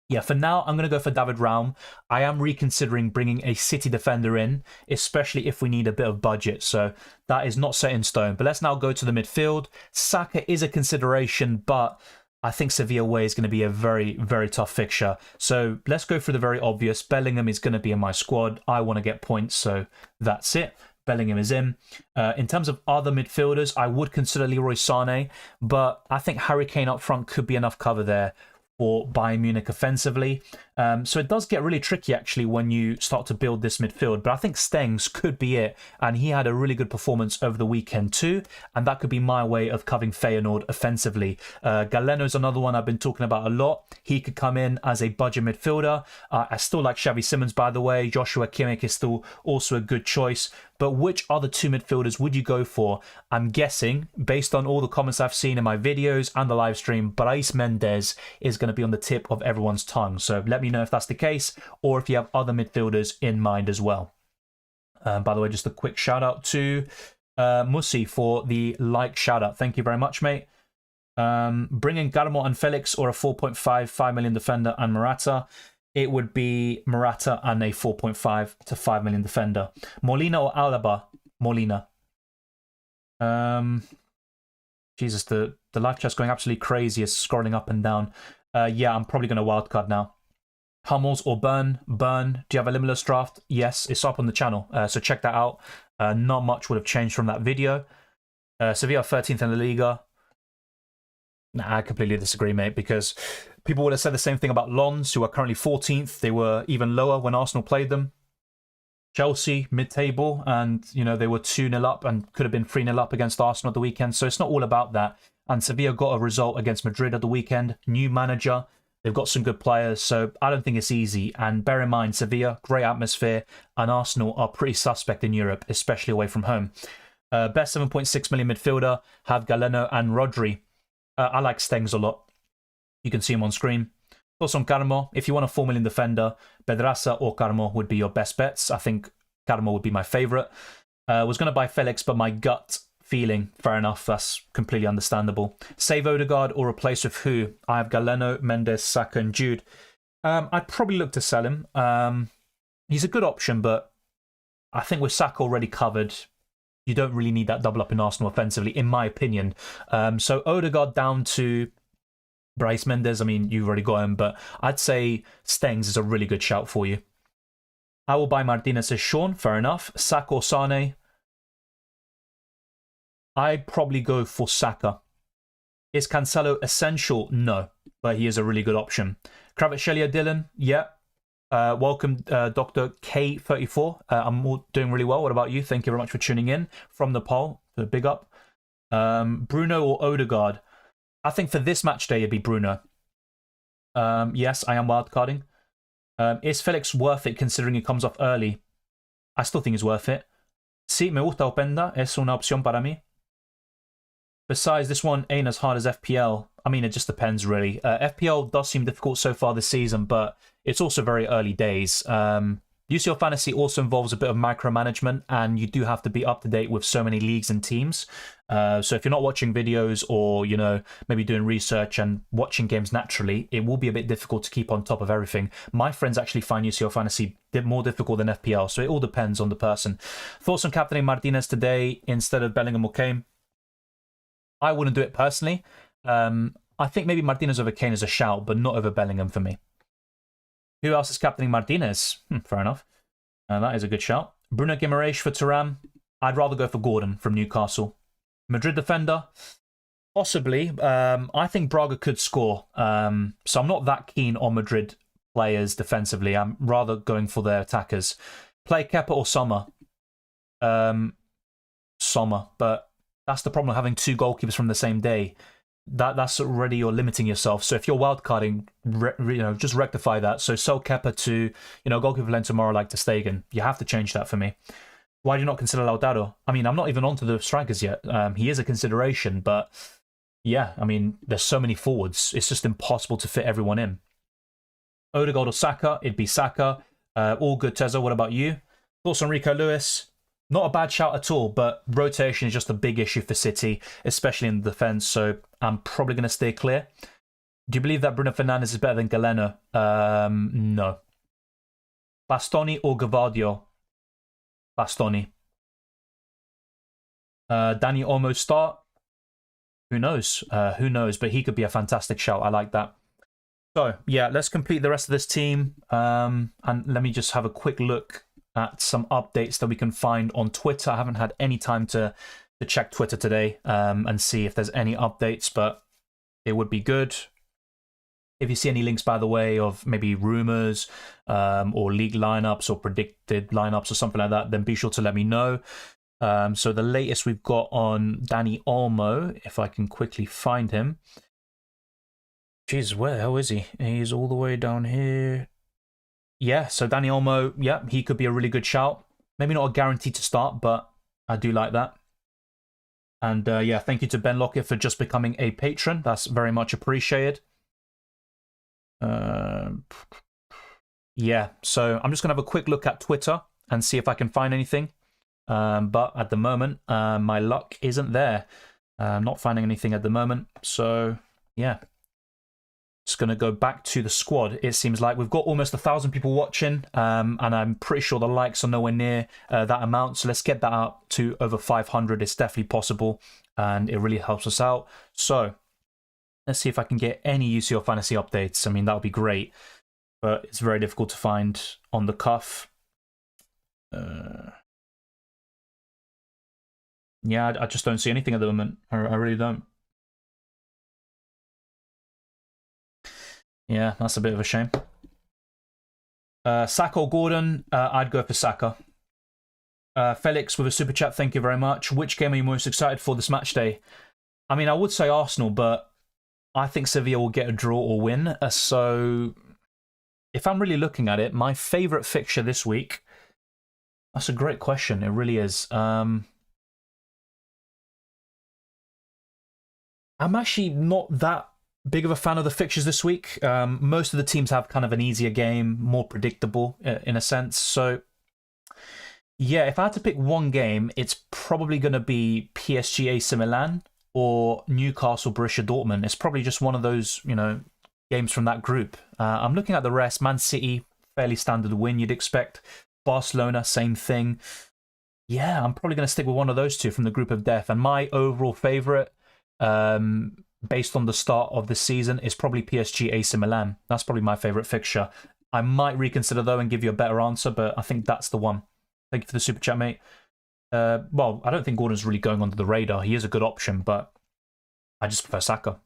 yeah, for now, I'm going to go for David Raum. I am reconsidering bringing a City defender in, especially if we need a bit of budget. So that is not set in stone. But let's now go to the midfield. Saka is a consideration, but I think Sevilla away is going to be a very, very tough fixture. So let's go for the very obvious. Bellingham is going to be in my squad. I want to get points, so that's it. Bellingham is in. In terms of other midfielders, I would consider Leroy Sané, but I think Harry Kane up front could be enough cover there for Bayern Munich offensively. So it does get really tricky, actually, when you start to build this midfield. But I think Stengs could be it. And he had a really good performance over the weekend too. And that could be my way of covering Feyenoord offensively. Galeno is another one I've been talking about a lot. He could come in as a budget midfielder. I still like Xavi Simons, by the way. Joshua Kimmich is still also a good choice. But which other two midfielders would you go for? I'm guessing, based on all the comments I've seen in my videos and the live stream, Brais Mendes is going to be on the tip of everyone's tongue. So let me know if that's the case, or if you have other midfielders in mind as well. By the way, just a quick shout out to Musi for the like shout out. Thank you very much, mate. Bring in Garmo and Felix or a 4.5 million defender and Morata. It would be Morata and a 4.5 to 5 million defender. Molina or Alaba? Molina. Jesus, the live chat's going absolutely crazy. It's scrolling up and down. Yeah, I'm probably going to wildcard now. Hummels or Burn? Burn. Do you have a Limitless draft? Yes, it's up on the channel. So check that out. Not much would have changed from that video. Sevilla 13th in the Liga. Nah, I completely disagree, mate, because people would have said the same thing about Lens, who are currently 14th. They were even lower when Arsenal played them. Chelsea, mid-table, and, you know, they were 2-0 up and could have been 3-0 up against Arsenal at the weekend. So it's not all about that. And Sevilla got a result against Madrid at the weekend. New manager. They've got some good players, so I don't think it's easy. And bear in mind, Sevilla, great atmosphere, and Arsenal are pretty suspect in Europe, especially away from home. Best 7.6 million midfielder, have Galeno and Rodri. I like Stengs a lot. You can see him on screen. Also on Carmo, if you want a 4 million defender, Pedraza or Carmo would be your best bets. I think Carmo would be my favourite. Was going to buy Felix, but my gut feeling, fair enough, that's completely understandable. Save Odegaard or replace with who? I have Galeno, Mendes, Saka and Jude. I'd probably look to sell him. He's a good option, but I think with Saka already covered, you don't really need that double up in Arsenal offensively, in my opinion. So Odegaard down to Brais Mendes. I mean, you've already got him, but I'd say Stengs is a really good shout for you. I will buy Martinez as Sean, fair enough. Saka or Sane? I'd probably go for Saka. Is Cancelo essential? No, but he is a really good option. Kvaratskhelia Dylan? Yeah. Welcome, Dr. K34. I'm doing really well. What about you? Thank you very much for tuning in from the poll. So big up. Bruno or Odegaard? I think for this match day, it'd be Bruno. Yes, I am wildcarding. Is Felix worth it considering he comes off early? I still think he's worth it. Sí, me gusta Openda. Es una opción para mí. Besides, this one ain't as hard as FPL. I mean, it just depends, really. FPL does seem difficult so far this season, but it's also very early days. UCL Fantasy also involves a bit of micromanagement, and you do have to be up to date with so many leagues and teams. So if you're not watching videos or, you know, maybe doing research and watching games naturally, it will be a bit difficult to keep on top of everything. My friends actually find UCL Fantasy more difficult than FPL, so it all depends on the person. Thoughts on captaining Martinez today instead of Bellingham or Kane? I wouldn't do it personally. I think maybe Martinez over Kane is a shout, but not over Bellingham for me. Who else is captaining Martinez? Fair enough. That is a good shout. Bruno Guimaraes for Thuram. I'd rather go for Gordon from Newcastle. Madrid defender? Possibly. I think Braga could score. So I'm not that keen on Madrid players defensively. I'm rather going for their attackers. Play Kepa or Sommer? Sommer. But that's the problem of having two goalkeepers from the same day. That's already you're limiting yourself. So if you're wildcarding, just rectify that. So sell Kepa to, goalkeeper playing tomorrow like Ter Stegen. You have to change that for me. Why do you not consider Lautaro? I mean, I'm not even onto the strikers yet. He is a consideration, but yeah, I mean, there's so many forwards. It's just impossible to fit everyone in. Odegaard or Saka? It'd be Saka. All good, Tezza. What about you? Thoughts on Rico Lewis? Not a bad shout at all, but rotation is just a big issue for City, especially in the defence, so I'm probably going to stay clear. Do you believe that Bruno Fernandes is better than Galeno? No. Bastoni or Gavadio? Bastoni. Danny Olmo start? Who knows? Who knows? But he could be a fantastic shout. I like that. So, yeah, let's complete the rest of this team. And let me just have a quick look at some updates that we can find on Twitter. I haven't had any time to check Twitter today and see if there's any updates, but it would be good. If you see any links, by the way, of maybe rumours or league lineups or predicted lineups or something like that, then be sure to let me know. So the latest we've got on Danny Olmo, if I can quickly find him. Jeez, where the hell is he? He's all the way down here. Yeah, so Danny Olmo, yeah, he could be a really good shout. Maybe not a guarantee to start, but I do like that. And yeah, thank you to Ben Lockett for just becoming a patron. That's very much appreciated. Yeah, so I'm just going to have a quick look at Twitter and see if I can find anything. But at the moment, my luck isn't there. I'm not finding anything at the moment. So, yeah. Just going to go back to the squad. It seems like we've got almost 1,000 people watching, and I'm pretty sure the likes are nowhere near that amount. So let's get that up to over 500. It's definitely possible, and it really helps us out. So let's see if I can get any UCL Fantasy updates. I mean, that would be great, but it's very difficult to find on the cuff. Yeah, I just don't see anything at the moment. I really don't. Yeah, that's a bit of a shame. Saka or Gordon? I'd go for Saka. Felix with a super chat, thank you very much. Which game are you most excited for this match day? I mean, I would say Arsenal, but I think Sevilla will get a draw or win. So if I'm really looking at it, my favourite fixture this week, that's a great question. It really is. I'm actually not that big of a fan of the fixtures this week. Most of the teams have kind of an easier game, more predictable in a sense. So, yeah, if I had to pick one game, it's probably going to be PSG AC Milan or Newcastle Borussia Dortmund. It's probably just one of those, games from that group. I'm looking at the rest. Man City, fairly standard win, you'd expect. Barcelona, same thing. Yeah, I'm probably going to stick with one of those two from the group of death. And my overall favourite, based on the start of the season, is probably PSG AC Milan. That's probably my favourite fixture. I might reconsider, though, and give you a better answer, but I think that's the one. Thank you for the super chat, mate. Well, I don't think Gordon's really going under the radar. He is a good option, but I just prefer Saka.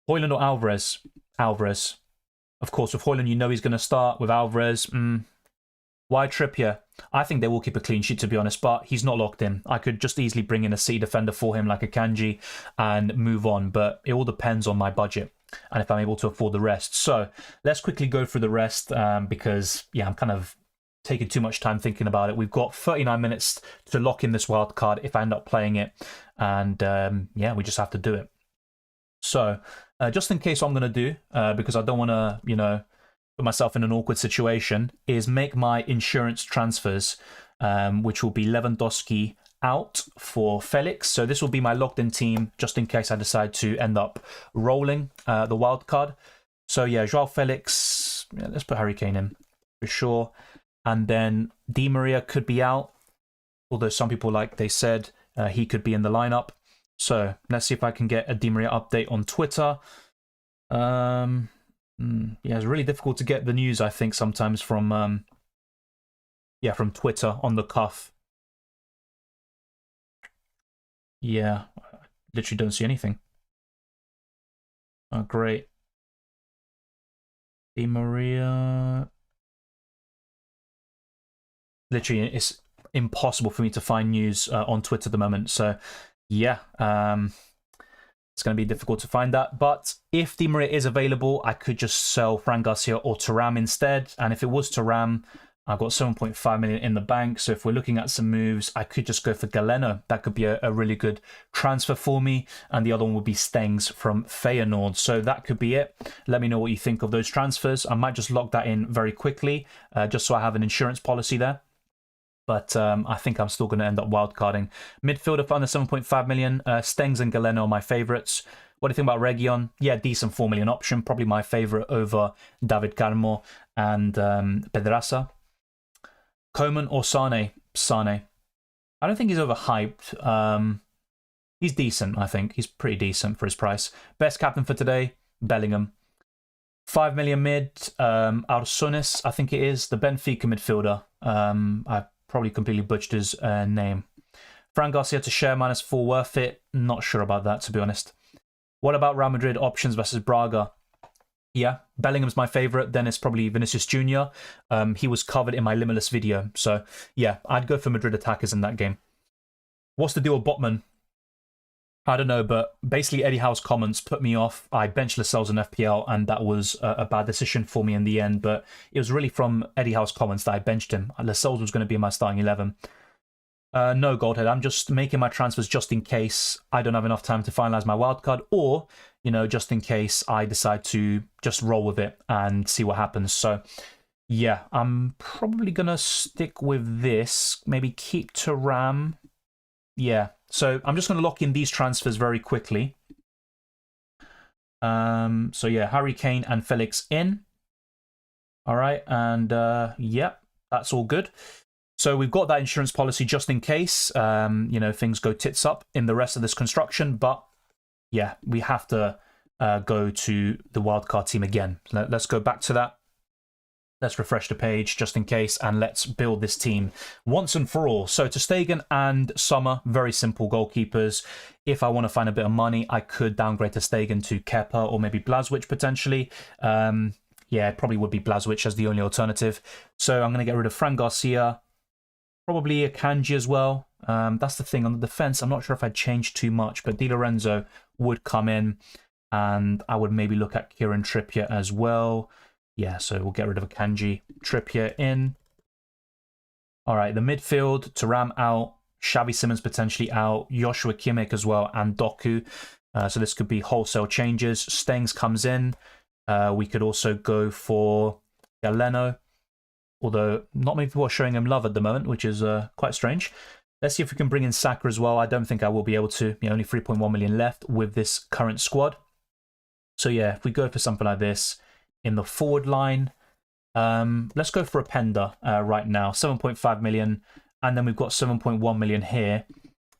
Højlund or Alvarez? Alvarez. Of course, with Højlund, you know he's going to start. With Alvarez, why Trippier? I think they will keep a clean sheet, to be honest, but he's not locked in. I could just easily bring in a C defender for him, like a Kanji, and move on, but it all depends on my budget and if I'm able to afford the rest. So let's quickly go through the rest because, yeah, I'm kind of taking too much time thinking about it. We've got 39 minutes to lock in this wild card if I end up playing it, and yeah, we just have to do it. So just in case, what I'm going to do, because I don't want to, put myself in an awkward situation, is make my insurance transfers, which will be Lewandowski out for Felix. So this will be my locked-in team, just in case I decide to end up rolling the wild card. So yeah, Joao Felix, yeah, let's put Harry Kane in for sure. And then Di Maria could be out, although some people, like they said, he could be in the lineup. So let's see if I can get a Di Maria update on Twitter. Yeah, it's really difficult to get the news, I think, sometimes from from Twitter on the cuff. Yeah, I literally don't see anything. Oh, great. Di Maria. Literally, it's impossible for me to find news on Twitter at the moment. So, yeah, it's going to be difficult to find that. But if Di Maria is available, I could just sell Fran Garcia or Thuram instead. And if it was Thuram, I've got 7.5 million in the bank. So if we're looking at some moves, I could just go for Galeno. That could be a really good transfer for me. And the other one would be Stengs from Feyenoord. So that could be it. Let me know what you think of those transfers. I might just lock that in very quickly, just so I have an insurance policy there. But I think I'm still going to end up wildcarding. Midfielder for under 7.5 million. Stengs and Galeno are my favourites. What do you think about Region? Yeah, decent 4 million option. Probably my favourite over David Carmo and Pedraza. Coman or Sane? Sane. I don't think he's overhyped. He's decent, I think. He's pretty decent for his price. Best captain for today? Bellingham. 5 million mid. Arsonis, I think it is. The Benfica midfielder. I probably completely butchered his name. Fran Garcia to share -4, worth it? Not sure about that, to be honest. What about Real Madrid options versus Braga? Yeah, Bellingham's my favourite. Then it's probably Vinicius Jr. He was covered in my Limitless video. So, yeah, I'd go for Madrid attackers in that game. What's the deal with Botman? I don't know, but basically Eddie Howe's comments put me off. I benched Lascelles in FPL, and that was a bad decision for me in the end. But it was really from Eddie Howe's comments that I benched him. Lascelles was going to be in my starting 11. No, Goldhead. I'm just making my transfers just in case I don't have enough time to finalize my wildcard, or, you know, just in case I decide to just roll with it and see what happens. So, yeah, I'm probably going to stick with this. Maybe keep Thuram. Yeah, so I'm just going to lock in these transfers very quickly. So, yeah, Harry Kane and Felix in. All right, and yeah, that's all good. So we've got that insurance policy just in case, you know, things go tits up in the rest of this construction. But yeah, we have to go to the wildcard team again. Let's go back to that. Let's refresh the page just in case, and let's build this team once and for all. So ter Stegen and Sommer, very simple goalkeepers. If I want to find a bit of money, I could downgrade ter Stegen to Kepa or maybe Blažević potentially. Yeah, it probably would be Blažević as the only alternative. So I'm going to get rid of Fran Garcia. Probably a Kanji as well. That's the thing. On the defense, I'm not sure if I'd change too much, but Di Lorenzo would come in, and I would maybe look at Kieran Trippier as well. Yeah, so we'll get rid of a Kanji. Trippier in. All right, the midfield, Thuram out, Xavi Simons potentially out, Joshua Kimmich as well, and Doku. So this could be wholesale changes. Stengs comes in. We could also go for Galeno, although not many people are showing him love at the moment, which is quite strange. Let's see if we can bring in Saka as well. I don't think I will be able to. You know, only 3.1 million left with this current squad. So yeah, if we go for something like this in the forward line, let's go for a Pender right now. 7.5 million, and then we've got 7.1 million here.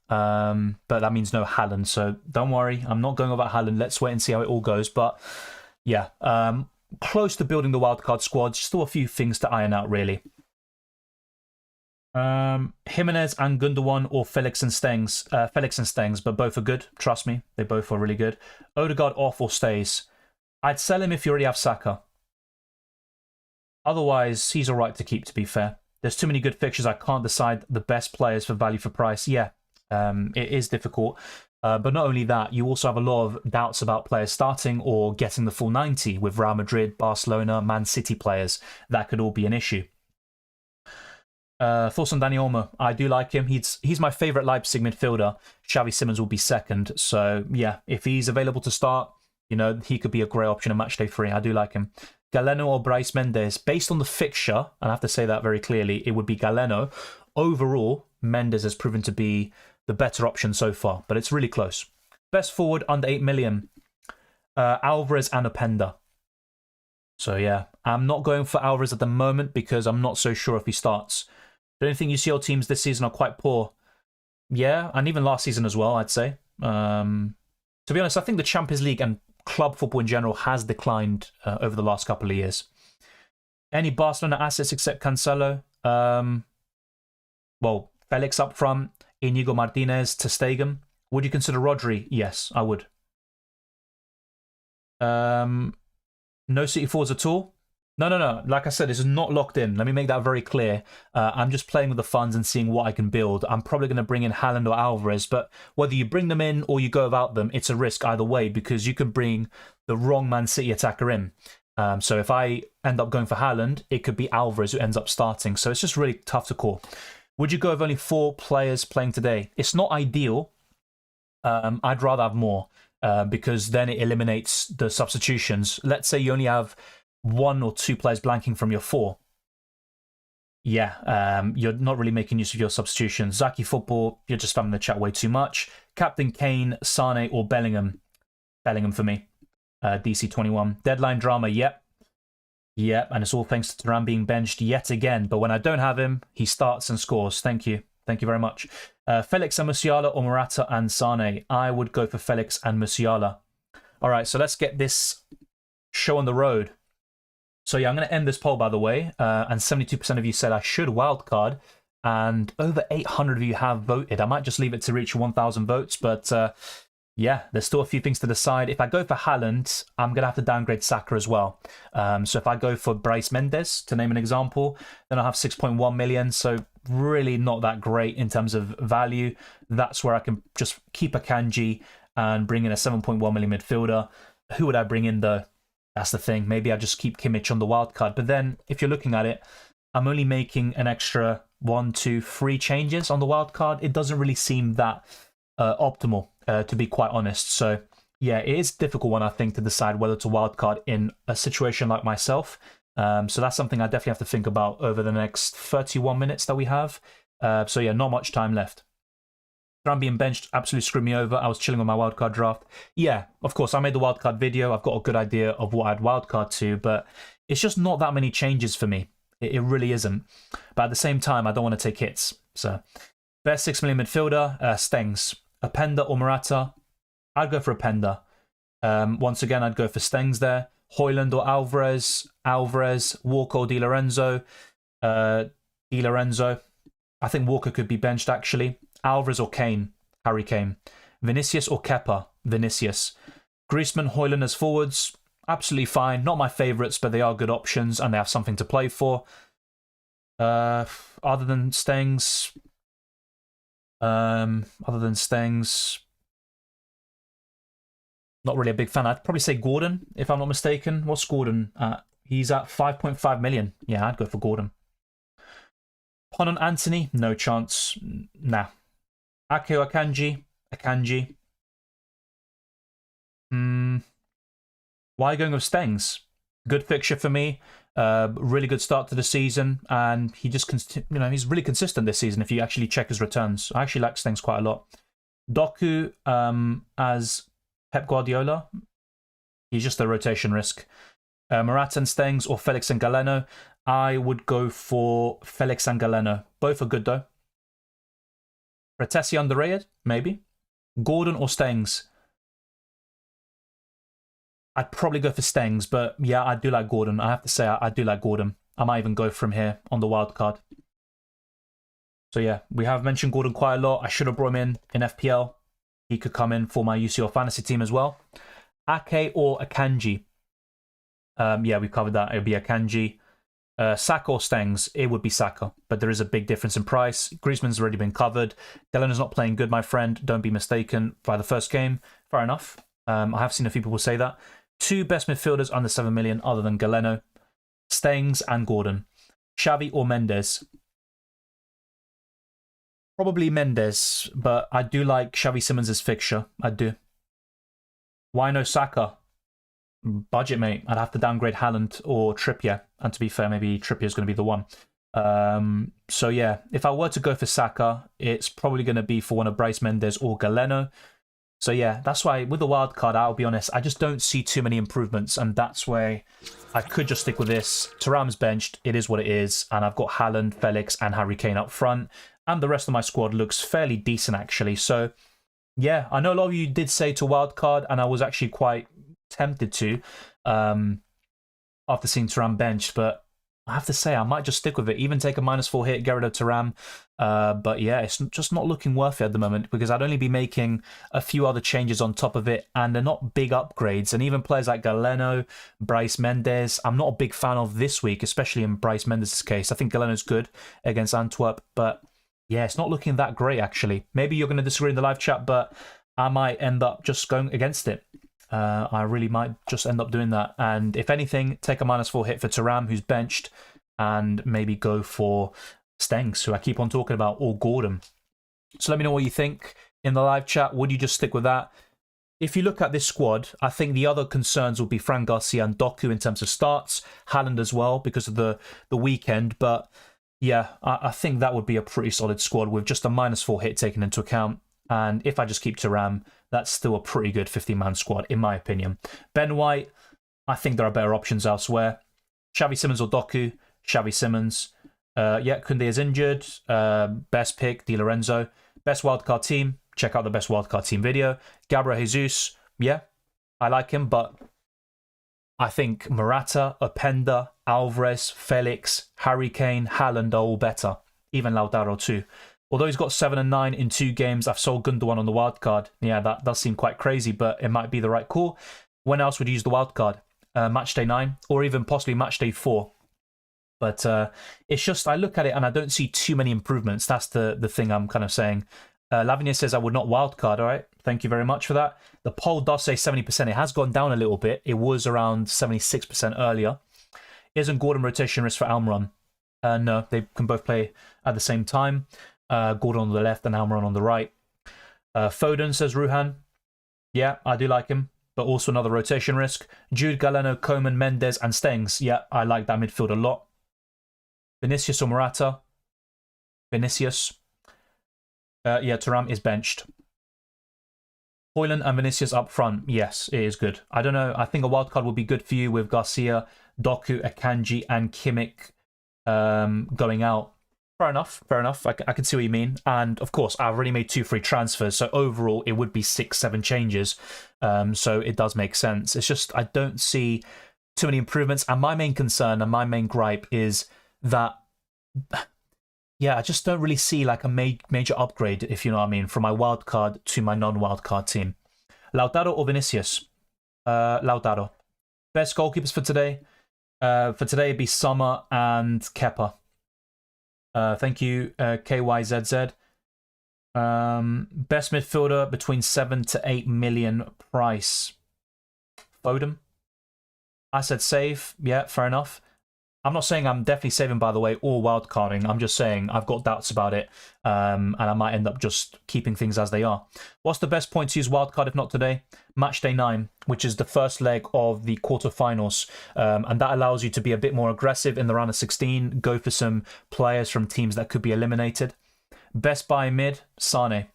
But that means no Haaland, so don't worry. I'm not going over Haaland. Let's wait and see how it all goes. But yeah, close to building the wildcard squad. Still a few things to iron out, really. Jimenez and Gundogan or Felix and Stengs. Felix and Stengs, but both are good. Trust me, they both are really good. Odegaard off or stays. I'd sell him if you already have Saka. Otherwise, he's all right to keep, to be fair. There's too many good fixtures. I can't decide the best players for value for price. Yeah, it is difficult. But not only that, you also have a lot of doubts about players starting or getting the full 90 with Real Madrid, Barcelona, Man City players. That could all be an issue. Thoughts on Dani Olmo? I do like him. He's my favourite Leipzig midfielder. Xavi Simons will be second. So, yeah, if he's available to start, you know, he could be a great option in Matchday 3. I do like him. Galeno or Brais Mendes? Based on the fixture, and I have to say that very clearly, it would be Galeno. Overall, Mendes has proven to be the better option so far, but it's really close. Best forward under 8 million. Alvarez and Openda. So, yeah, I'm not going for Alvarez at the moment because I'm not so sure if he starts. The only thing UCL teams this season are quite poor. Yeah, and even last season as well, I'd say. To be honest, I think the Champions League and club football in general has declined over the last couple of years. Any Barcelona assets except Cancelo? Well, Felix up front, Inigo Martinez, ter Stegen. Would you consider Rodri? Yes, I would. No City forwards at all? No. Like I said, this is not locked in. Let me make that very clear. I'm just playing with the funds and seeing what I can build. I'm probably going to bring in Haaland or Alvarez, but whether you bring them in or you go without them, it's a risk either way because you can bring the wrong Man City attacker in. So if I end up going for Haaland, it could be Alvarez who ends up starting. So it's just really tough to call. Would you go with only 4 players playing today? It's not ideal. I'd rather have more because then it eliminates the substitutions. Let's say you only have 1 or 2 players blanking from your 4. Yeah, you're not really making use of your substitutions. Zaki Football, you're just spamming the chat way too much. Captain Kane, Sane, or Bellingham. Bellingham for me. DC21. Deadline drama, yep. Yep, and it's all thanks to Thuram being benched yet again. But when I don't have him, he starts and scores. Thank you. Thank you very much. Felix and Musiala or Morata and Sane? I would go for Felix and Musiala. All right, so let's get this show on the road. So yeah, I'm going to end this poll, by the way. And 72% of you said I should wildcard. And over 800 of you have voted. I might just leave it to reach 1,000 votes. But yeah, there's still a few things to decide. If I go for Haaland, I'm going to have to downgrade Saka as well. So if I go for Bryce Mendes, to name an example, then I'll have 6.1 million. So really not that great in terms of value. That's where I can just keep a Kanji and bring in a 7.1 million midfielder. Who would I bring in though? That's the thing. Maybe I just keep Kimmich on the wild card. But then if you're looking at it, I'm only making an extra 1, 2, 3 changes on the wild card. It doesn't really seem that optimal, to be quite honest. So yeah, it is a difficult one, I think, to decide whether to wildcard in a situation like myself. So that's something I definitely have to think about over the next 31 minutes that we have. So yeah, not much time left. I'm being benched absolutely screwed me over. I was chilling on my wildcard draft. Yeah, of course, I made the wildcard video. I've got a good idea of what I'd wildcard to, but it's just not that many changes for me. It really isn't. But at the same time, I don't want to take hits. So best 6 million midfielder, Stengs. Openda or Morata? I'd go for Openda. Once again, I'd go for Stengs there. Højlund or Alvarez? Alvarez. Walker or Di Lorenzo? Di Lorenzo. I think Walker could be benched, actually. Alvarez or Kane? Harry Kane. Vinicius or Kepa? Vinicius. Griezmann, Højlund as forwards? Absolutely fine. Not my favourites, but they are good options and they have something to play for. Other than Stengs... not really a big fan. I'd probably say Gordon, if I'm not mistaken. What's Gordon at? He's at 5.5 million. Yeah, I'd go for Gordon. Pon on Anthony? No chance. Nah. Ake or Akanji? Akanji. Why are you going with Stengs? Good fixture for me. Really good start to the season, and he just, he's really consistent this season if you actually check his returns. I actually like Stengs quite a lot. Doku as Pep Guardiola. He's just a rotation risk. Morata and Stengs or Felix and Galeno. I would go for Felix and Galeno. Both are good though. Fratesi underrated? Maybe. Gordon or Stengs? I'd probably go for Stengs, but yeah, I do like Gordon. I have to say, I do like Gordon. I might even go from here on the wild card. So yeah, we have mentioned Gordon quite a lot. I should have brought him in FPL. He could come in for my UCL Fantasy team as well. Ake or Akanji? Yeah, we've covered that. It would be Akanji. Saka or Stengs? It would be Saka, but there is a big difference in price. Griezmann's already been covered. Delano's not playing good, my friend. Don't be mistaken by the first game. Fair enough. I have seen a few people say that. 2 best midfielders under 7 million other than Galeno. Stengs and Gordon. Xavi or Mendes? Probably Mendes, but I do like Xavi Simons' fixture. I do. Why no Saka? Budget, mate. I'd have to downgrade Haaland or Trippier. And to be fair, maybe Trippier's going to be the one. So yeah, if I were to go for Saka, it's probably going to be for one of Bryce Mendes or Galeno. So yeah, that's why with the wild card, I'll be honest, I just don't see too many improvements, and that's why I could just stick with this. Thuram's benched, it is what it is, and I've got Haaland, Felix, and Harry Kane up front, and the rest of my squad looks fairly decent actually. So Yeah, I know a lot of you did say to wildcard, and I was actually quite tempted to after seeing Thuram benched, but I have to say I might just stick with it, even take a -4 hit, get rid of Thuram. But yeah, it's just not looking worth it at the moment because I'd only be making a few other changes on top of it, and they're not big upgrades. And even players like Galeno, Bryce Mendes, I'm not a big fan of this week, especially in Bryce Mendes' case. I think Galeno's good against Antwerp, but yeah, it's not looking that great, actually. Maybe you're going to disagree in the live chat, but I might end up just going against it. I really might just end up doing that. And if anything, take a -4 hit for Thuram, who's benched, and maybe go for Stengs, who I keep on talking about, or Gordon. So let me know what you think in the live chat. Would you just stick with that? If you look at this squad, I think the other concerns will be Fran Garcia and Doku in terms of starts, Haaland as well because of the weekend. But yeah, I think that would be a pretty solid squad with just a -4 hit taken into account. And if I just keep Thuram, that's still a pretty good 50-man squad, in my opinion. Ben White, I think there are better options elsewhere. Xavi Simons or Doku, Xavi Simons. Yeah, Koundé is injured. Best pick, Di Lorenzo. Best wildcard team, check out the best wildcard team video. Gabriel Jesus, yeah, I like him, but I think Morata, Openda, Alvarez, Felix, Harry Kane, Haaland are all better. Even Lautaro too. Although he's got 7 and 9 in 2 games, I've sold Gundogan on the wildcard. Yeah, that does seem quite crazy, but it might be the right call. When else would you use the wildcard? Matchday 9, or even possibly Matchday 4. But it's just, I look at it and I don't see too many improvements. That's the thing I'm kind of saying. Lavinia says I would not wildcard, all right? Thank you very much for that. The poll does say 70%. It has gone down a little bit. It was around 76% earlier. Isn't Gordon rotation risk for Almiron? No, they can both play at the same time. Gordon on the left and Almiron on the right. Foden, says Ruhan. Yeah, I do like him, but also another rotation risk. Jude, Galeno, Coman, Mendes, and Stengs. Yeah, I like that midfield a lot. Vinicius or Morata? Vinicius. Yeah, Thuram is benched. Hoyland and Vinicius up front. Yes, it is good. I don't know. I think a wildcard would be good for you with Garcia, Doku, Akanji, and Kimmich going out. Fair enough. Fair enough. I can see what you mean. And of course, I've already made 2 free transfers. So overall, it would be 6-7 changes. So it does make sense. It's just I don't see too many improvements. And my main concern and my main gripe is that, yeah, I just don't really see like a major upgrade, if you know what I mean, from my wildcard to my non-wildcard team. Lautaro or Vinicius? Lautaro. Best goalkeepers for today? For today, it'd be Sommer and Kepa. Thank you, KYZZ. Best midfielder between 7 to 8 million price. Foden. I said save. Yeah, fair enough. I'm not saying I'm definitely saving, by the way, or wildcarding. I'm just saying I've got doubts about it, and I might end up just keeping things as they are. What's the best point to use wildcard if not today? Matchday 9, which is the first leg of the quarterfinals, and that allows you to be a bit more aggressive in the round of 16, go for some players from teams that could be eliminated. Best buy mid, Sane.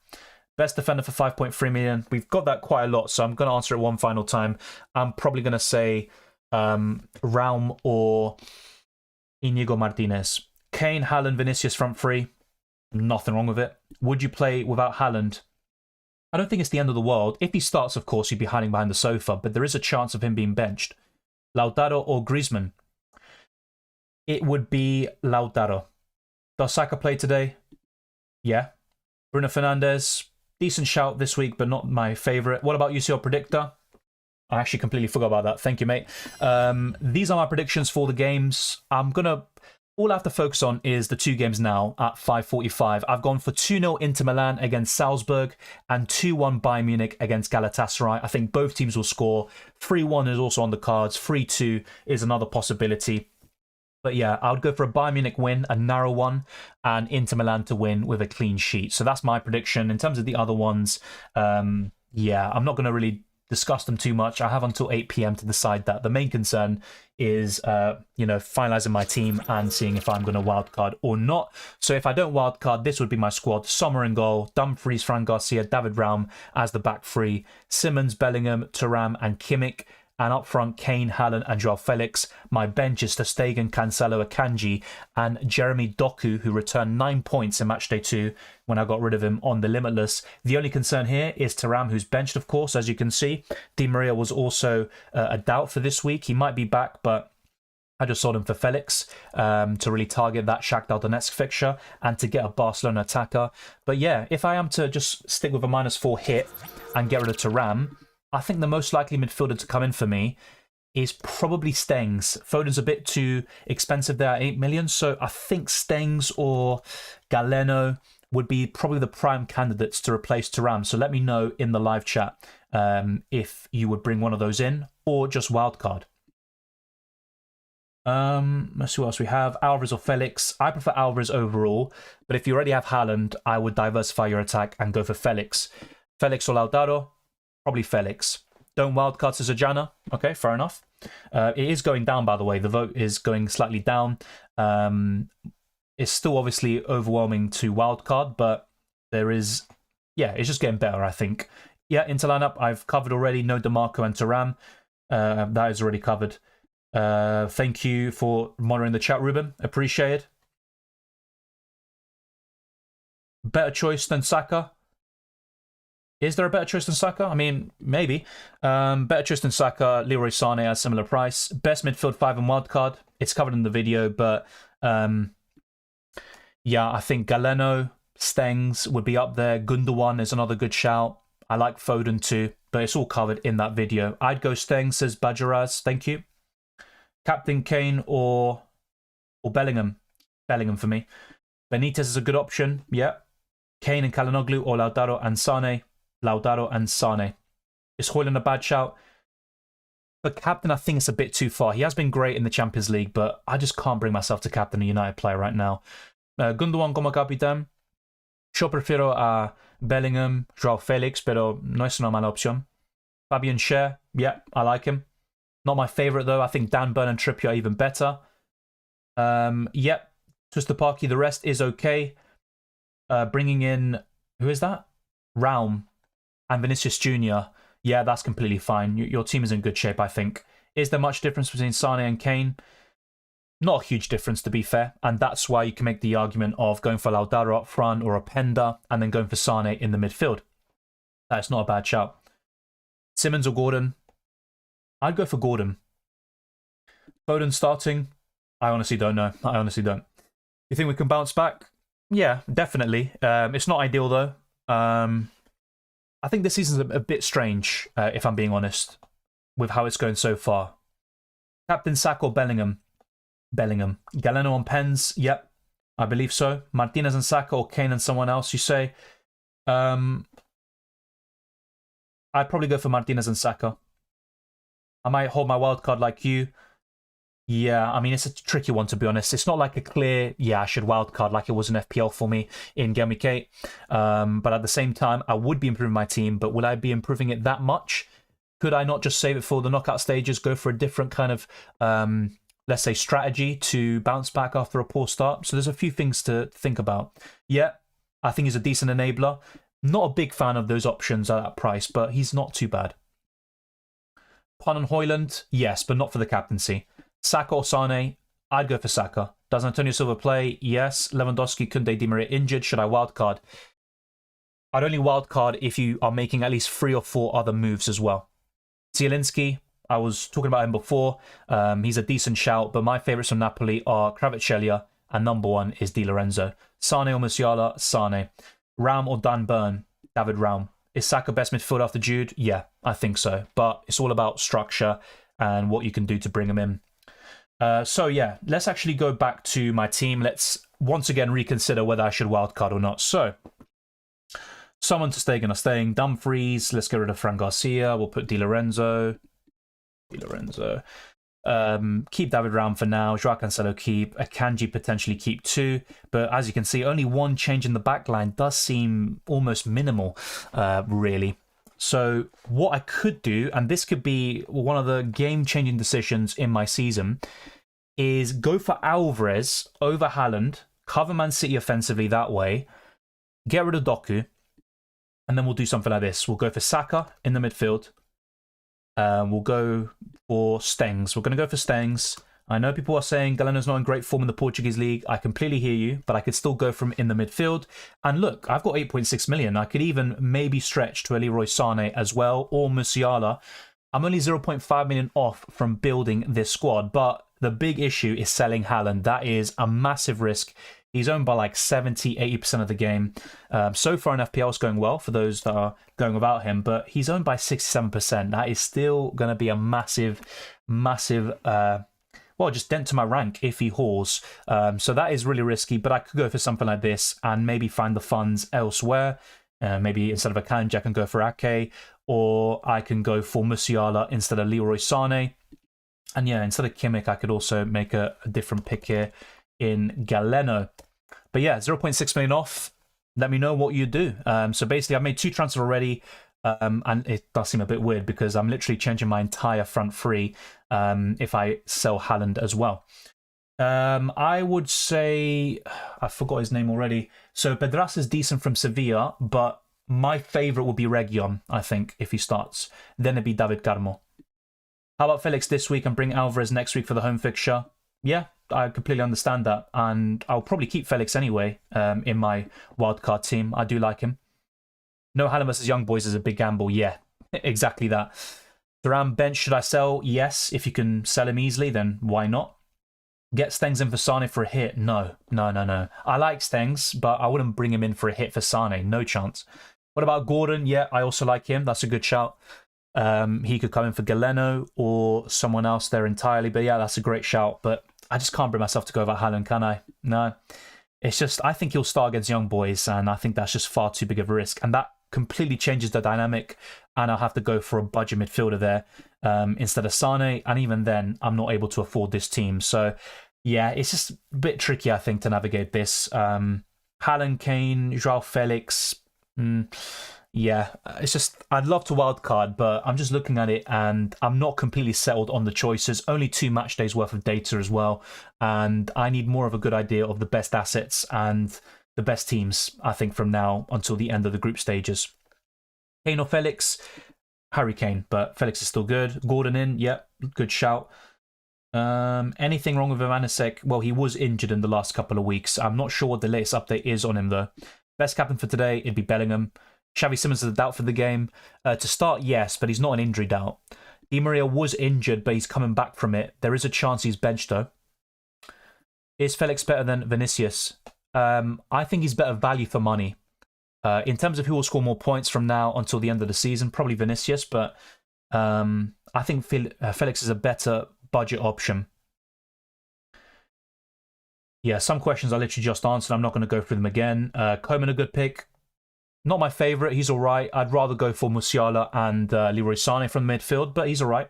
Best defender for 5.3 million. We've got that quite a lot, so I'm going to answer it one final time. I'm probably going to say Raum or Inigo Martinez. Kane, Haaland, Vinicius front three. Nothing wrong with it. Would you play without Haaland? I don't think it's the end of the world. If he starts, of course, he'd be hiding behind the sofa, but there is a chance of him being benched. Lautaro or Griezmann? It would be Lautaro. Does Saka play today? Yeah. Bruno Fernandes, decent shout this week, but not my favourite. What about UCL Predictor? I actually completely forgot about that. Thank you, mate. These are my predictions for the games. All I have to focus on is the 2 games now at 5:45. I've gone for 2-0 Inter Milan against Salzburg and 2-1 Bayern Munich against Galatasaray. I think both teams will score. 3-1 is also on the cards. 3-2 is another possibility. But yeah, I would go for a Bayern Munich win, a narrow one, and Inter Milan to win with a clean sheet. So that's my prediction. In terms of the other ones, yeah, I'm not going to really discuss them too much. I have until 8 p.m. to decide that. The main concern is, finalizing my team and seeing if I'm going to wildcard or not. So if I don't wildcard, this would be my squad. Sommer in goal, Dumfries, Fran Garcia, David Raum as the back three, Simmons, Bellingham, Thuram and Kimmich. And up front, Kane, Haaland and Joao Felix. My bench is ter Stegen, Cancelo, Akanji and Jeremy Doku, who returned 9 points in matchday 2 when I got rid of him on the Limitless. The only concern here is Thuram, who's benched, of course, as you can see. Di Maria was also a doubt for this week. He might be back, but I just sold him for Felix to really target that Shakhtar Donetsk fixture and to get a Barcelona attacker. But yeah, if I am to just stick with a -4 hit and get rid of Thuram, I think the most likely midfielder to come in for me is probably Stengs. Foden's a bit too expensive there at 8 million, so I think Stengs or Galeno would be probably the prime candidates to replace Thuram. So let me know in the live chat if you would bring one of those in or just Wildcard. Let's see what else we have. Alvarez or Felix. I prefer Alvarez overall, but if you already have Haaland, I would diversify your attack and go for Felix. Felix or Lautaro? Probably Felix. Don't wildcard Sazajana. Okay, fair enough. It is going down, by the way. The vote is going slightly down. It's still obviously overwhelming to wildcard, but there is... Yeah, it's just getting better, I think. Yeah, into lineup, I've covered already. No DeMarco and Thuram. That is already covered. Thank you for monitoring the chat, Ruben. Appreciate it. Better choice than Saka? Is there a better choice than Saka? I mean, maybe. Better choice than Saka, Leroy Sané at a similar price. Best midfield 5 and wildcard. It's covered in the video, but yeah, I think Galeno, Stengs would be up there. Gundogan is another good shout. I like Foden too, but it's all covered in that video. I'd go Stengs, says Bajaraz. Thank you. Captain Kane or Bellingham. Bellingham for me. Benitez is a good option. Yeah. Kane and Kalinoglu or Lautaro and Sane. Lautaro and Sane. Is Højlund a bad shout? For captain, I think it's a bit too far. He has been great in the Champions League, but I just can't bring myself to captain a United player right now. Gundogan como capitán. Yo prefiero a Bellingham, Joao Felix, pero no es una mala opción. Fabian Schär, yeah, I like him. Not my favourite though. I think Dan Burn and Trippier are even better. Yep, Tustaparki, the rest is okay. Bringing in, who is that? Raum and Vinicius Jr. Yeah, that's completely fine. Your team is in good shape, I think. Is there much difference between Sane and Kane? Not a huge difference, to be fair. And that's why you can make the argument of going for Lautaro up front or Openda and then going for Sane in the midfield. That's not a bad shout. Simmons or Gordon? I'd go for Gordon. Foden starting? I honestly don't know. I honestly don't. You think we can bounce back? Yeah, definitely. It's not ideal, though. I think this season's a bit strange, if I'm being honest, with how it's going so far. Captain Saka or Bellingham? Bellingham. Galeno on pens? Yep, I believe so. Martinez and Saka or Kane and someone else, you say? I'd probably go for Martinez and Saka. I might hold my wild card like you. Yeah, I mean, it's a tricky one, to be honest. It's not like a clear, yeah, I should wildcard like it was an FPL for me in Game Week 8. But at the same time, I would be improving my team, but will I be improving it that much? Could I not just save it for the knockout stages, go for a different kind of, let's say, strategy to bounce back after a poor start? So there's a few things to think about. Yeah, I think he's a decent enabler. Not a big fan of those options at that price, but he's not too bad. Pun on Højlund? Yes, but not for the captaincy. Saka or Sane? I'd go for Saka. Does Antonio Silva play? Yes. Lewandowski, Koundé, Di Maria injured. Should I wildcard? I'd only wildcard if you are making at least 3 or 4 other moves as well. Zielinski, I was talking about him before. He's a decent shout, but my favourites from Napoli are Kvaratskhelia, and number 1 is Di Lorenzo. Sane or Musiala? Sane. Raum or Dan Burn? David Raum. Is Saka best midfield after Jude? Yeah, I think so. But it's all about structure and what you can do to bring him in. So yeah, let's actually go back to my team. Let's once again reconsider whether I should wildcard or not. So, someone to stay are staying. Dumfries, let's get rid of Fran Garcia. We'll put Di Lorenzo. Keep David Raum for now. Joao Cancelo keep. Akanji potentially keep 2. But as you can see, only 1 change in the backline does seem almost minimal, really. So what I could do, and this could be one of the game-changing decisions in my season, is go for Alvarez over Haaland, cover Man City offensively that way, get rid of Doku, and then we'll do something like this. We'll go for Saka in the midfield, We'll go for Stengs. We're going to go for Stengs. I know people are saying Galeno's not in great form in the Portuguese league. I completely hear you, but I could still go from in the midfield. And look, I've got 8.6 million. I could even maybe stretch to a Leroy Sané as well, or Musiala. I'm only 0.5 million off from building this squad, but the big issue is selling Haaland. That is a massive risk. He's owned by like 70, 80% of the game. So far in FPL, it's going well for those that are going without him, but he's owned by 67%. That is still going to be a massive, well, just dent to my rank if he hauls. So that is really risky, but I could go for something like this and maybe find the funds elsewhere. Maybe instead of Akanji, I can go for Ake, or I can go for Musiala instead of Leroy Sané. And yeah, instead of Kimmich, I could also make a different pick here in Galeno. But yeah, 0.6 million off. Let me know what you do. So basically, I've made 2 transfers already. And it does seem a bit weird because I'm literally changing my entire front three if I sell Haaland as well. I would say, I forgot his name already. So Pedras is decent from Sevilla, but my favourite would be Reguilon, I think, if he starts. Then it'd be David Carmo. How about Felix this week and bring Alvarez next week for the home fixture? Yeah, I completely understand that. And I'll probably keep Felix anyway in my wildcard team. I do like him. No Haaland versus Young Boys is a big gamble. Yeah, exactly that. Thuram bench, should I sell? Yes. If you can sell him easily, then why not? Get Stengs in for Sane for a hit? No. I like Stengs, but I wouldn't bring him in for a hit for Sane. No chance. What about Gordon? Yeah, I also like him. That's a good shout. He could come in for Galeno or someone else there entirely. But yeah, that's a great shout. But I just can't bring myself to go over Haaland, can I? No. It's just, I think he'll start against Young Boys, and I think that's just far too big of a risk. And that completely changes the dynamic, and I'll have to go for a budget midfielder there instead of Sane. And even then, I'm not able to afford this team. So yeah, it's just a bit tricky, I think, to navigate this. Haaland, Kane, Joao Felix. Yeah, it's just, I'd love to wildcard, but I'm just looking at it and I'm not completely settled on the choices. Only 2 match days worth of data as well. And I need more of a good idea of the best assets and the best teams, I think, from now until the end of the group stages. Kane or Felix? Harry Kane, but Felix is still good. Gordon in, yep, good shout. Anything wrong with Ivanisek? Well, he was injured in the last couple of weeks. I'm not sure what the latest update is on him, though. Best captain for today, it'd be Bellingham. Xavi Simons is a doubt for the game. To start, yes, but he's not an injury doubt. Di Maria was injured, but he's coming back from it. There is a chance he's benched, though. Is Felix better than Vinicius? I think he's better value for money. In terms of who will score more points from now until the end of the season, probably Vinicius, but I think Felix is a better budget option. Yeah, some questions I literally just answered. I'm not going to go through them again. Koeman, a good pick. Not my favourite. He's all right. I'd rather go for Musiala and Leroy Sané from the midfield, but he's all right.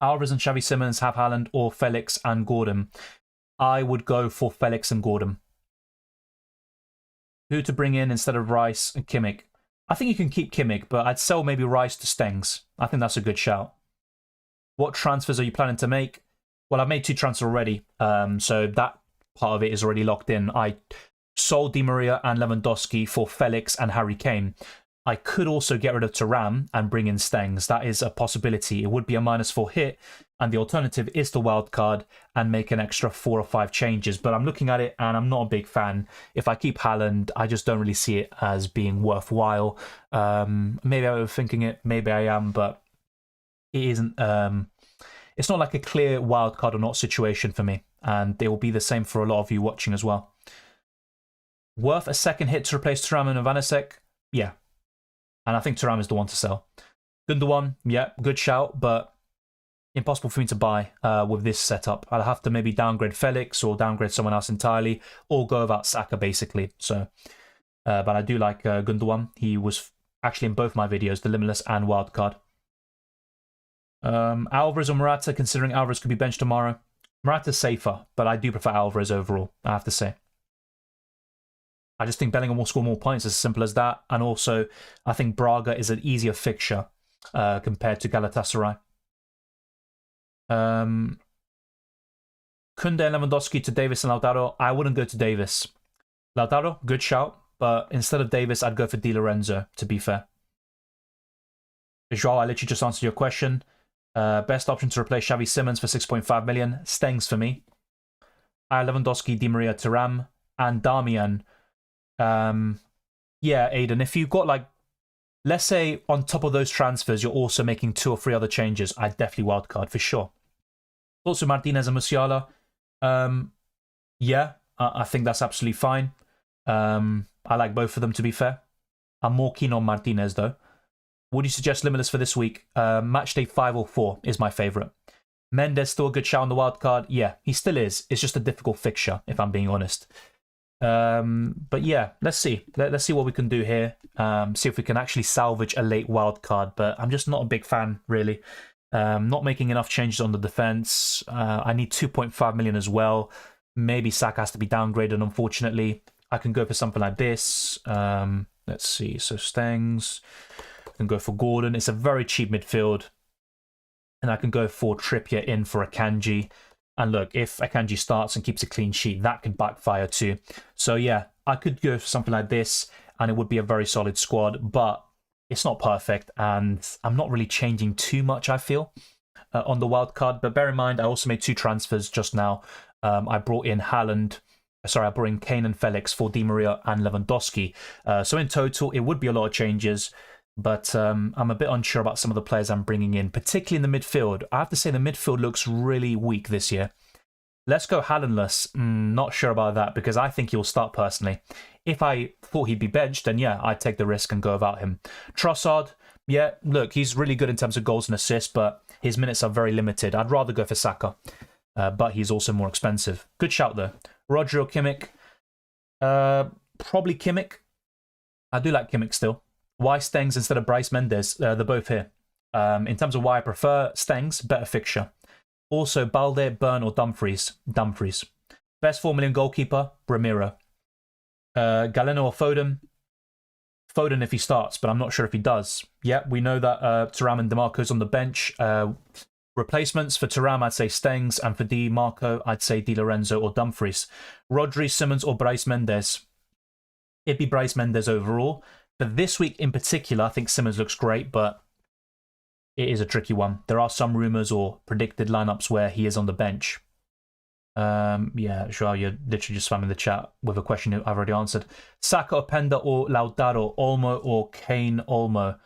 Alvarez and Xavi Simons have Haaland or Felix and Gordon. I would go for Felix and Gordon. Who to bring in instead of Rice and Kimmich? I think you can keep Kimmich, but I'd sell maybe Rice to Stengs. I think that's a good shout. What transfers are you planning to make? Well, I've made 2 transfers already, so that part of it is already locked in. I sold Di Maria and Lewandowski for Felix and Harry Kane. I could also get rid of Thuram and bring in Stengs. That is a possibility. It would be a -4 hit, and the alternative is to wildcard and make an extra 4 or 5 changes. But I'm looking at it and I'm not a big fan. If I keep Haaland, I just don't really see it as being worthwhile. Maybe I'm overthinking it, maybe I am, but it isn't. It's not like a clear wildcard or not situation for me, and it will be the same for a lot of you watching as well. Worth a second hit to replace Thuram and Ivanisek? Yeah. And I think Thuram is the one to sell. Gundogan, yeah, good shout, but impossible for me to buy with this setup. I'll have to maybe downgrade Felix or downgrade someone else entirely, or go about Saka, basically. So, but I do like Gundogan. He was actually in both my videos, the Limitless and Wildcard. Alvarez or Morata, considering Alvarez could be benched tomorrow. Morata's safer, but I do prefer Alvarez overall, I have to say. I just think Bellingham will score more points, as simple as that. And also, I think Braga is an easier fixture compared to Galatasaray. Kunde and Lewandowski to Davis and Lautaro. I wouldn't go to Davis. Lautaro, good shout. But instead of Davis, I'd go for Di Lorenzo, to be fair. Joao, I literally just answered your question. Best option to replace Xavi Simons for 6.5 million. Stengs for me. Lewandowski, Di Maria, Thuram, and Darmian. Yeah, Aiden, if you've got like, let's say on top of those transfers, you're also making 2 or 3 other changes, I'd definitely wildcard for sure. Also Martinez and Musiala. Yeah, I think that's absolutely fine. I like both of them, to be fair. I'm more keen on Martinez, though. Would you suggest Limitless for this week? Matchday 5 or 4 is my favourite. Mendes still a good shout on the wild card. Yeah, he still is. It's just a difficult fixture, if I'm being honest. But yeah, let's see. Let's see what we can do here. See if we can actually salvage a late wild card. But I'm just not a big fan, really. Not making enough changes on the defence. I need 2.5 million as well. Maybe Saka has to be downgraded, unfortunately. I can go for something like this. Let's see. So Stengs. I can go for Gordon. It's a very cheap midfield. And I can go for Trippier in for Akanji. And look, if Akanji starts and keeps a clean sheet, that could backfire too. So yeah, I could go for something like this, and it would be a very solid squad. But it's not perfect, and I'm not really changing too much, I feel, on the wild card. But bear in mind, I also made 2 transfers just now. I brought in Haaland. Sorry, I brought in Kane and Felix for Di Maria and Lewandowski. So in total, it would be a lot of changes. But I'm a bit unsure about some of the players I'm bringing in, particularly in the midfield. I have to say the midfield looks really weak this year. Let's go Haalandless. Not sure about that because I think he'll start personally. If I thought he'd be benched, then yeah, I'd take the risk and go without him. Trossard, yeah, look, he's really good in terms of goals and assists, but his minutes are very limited. I'd rather go for Saka, but he's also more expensive. Good shout though. Rodri or Kimmich? Probably Kimmich. I do like Kimmich still. Why Stengs instead of Bryce Mendes? They're both here. In terms of why I prefer Stengs, better fixture. Also, Balde, Burn, or Dumfries. Dumfries. Best 4 million goalkeeper, Ramiro. Galeno or Foden? Foden if he starts, but I'm not sure if he does. Yeah, we know that Thuram and DeMarco's on the bench. Replacements for Thuram, I'd say Stengs, and for Di Marco, I'd say Di Lorenzo or Dumfries. Rodri, Simmons, or Bryce Mendes? It'd be Bryce Mendes overall. For this week in particular, I think Simmons looks great, but it is a tricky one. There are some rumours or predicted lineups where he is on the bench. Yeah, Joao, you're literally just spamming the chat with a question I've already answered. Saka, Openda, or Lautaro, Olmo, or Kane, Olmo.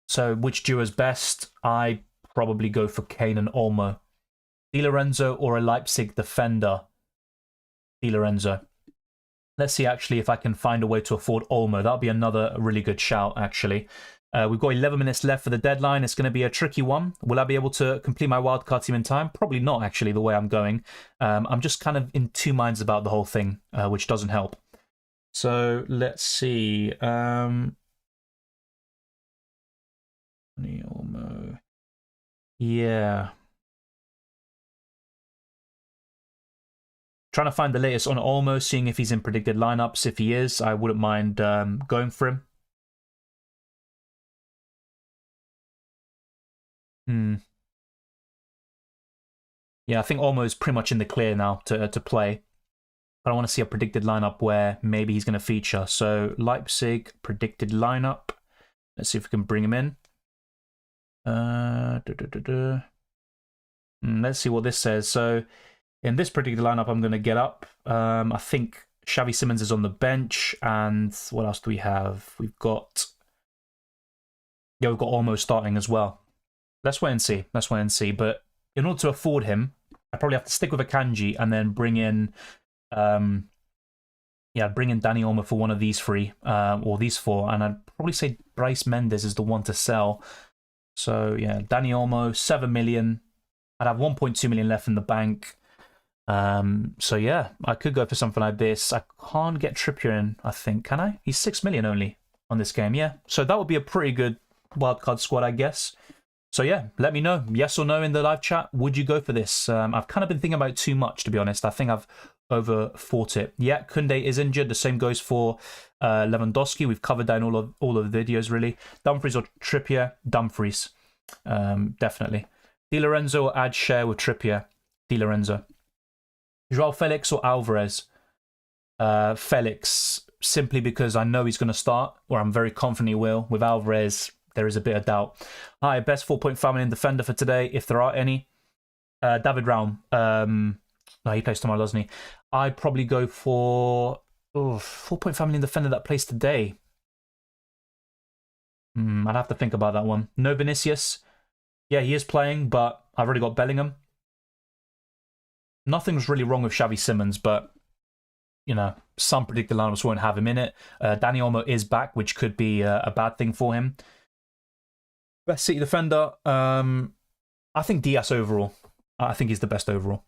So which duo is best? I probably go for Kane and Olmo. Di Lorenzo or a Leipzig defender? Di Lorenzo. Let's see, actually, if I can find a way to afford Olmo. That'll be another really good shout, actually. We've got 11 minutes left for the deadline. It's going to be a tricky one. Will I be able to complete my wildcard team in time? Probably not, actually, the way I'm going. I'm just kind of in 2 minds about the whole thing, which doesn't help. So, let's see. Olmo. Yeah. Trying to find the latest on Olmo, seeing if he's in predicted lineups. If he is, I wouldn't mind going for him. Yeah, I think Olmo is pretty much in the clear now to play. But I want to see a predicted lineup where maybe he's going to feature. So Leipzig, predicted lineup. Let's see if we can bring him in. Let's see what this says. So in this predicted lineup, I'm going to get up. I think Xavi Simons is on the bench. And what else do we have? We've got Olmo starting as well. Let's wait and see. Let's wait and see. But in order to afford him, I probably have to stick with Akanji and then bring in Dani Olmo for one of these 3 or these 4. And I'd probably say Bryce Mendes is the one to sell. So yeah, Dani Olmo, 7 million. I'd have 1.2 million left in the bank. So yeah, I could go for something like this. I can't get Trippier in, I think. Can I? He's 6 million only on this game. Yeah. So that would be a pretty good wildcard squad, I guess. So yeah, let me know, yes or no in the live chat. Would you go for this? I've kind of been thinking about it too much, to be honest. I think I've overthought it. Yeah, Koundé is injured. The same goes for Lewandowski. We've covered that in all of the videos, really. Dumfries or Trippier? Dumfries, definitely. Di Lorenzo or add share with Trippier? Di Lorenzo. Joao Felix or Alvarez? Felix. simply because I know he's going to start, or I'm very confident he will. With Alvarez, there is a bit of doubt. Hi, best 4.5 million defender for today, if there are any. David Raum. No, he plays tomorrow, doesn't he? I'd probably go for 4.5 million defender that plays today. I'd have to think about that one. No Vinicius. Yeah, he is playing, but I've already got Bellingham. Nothing's really wrong with Xavi Simons, but, you know, some predicted lineups won't have him in it. Dani Olmo is back, which could be a bad thing for him. Best City defender, I think Diaz overall. I think he's the best overall.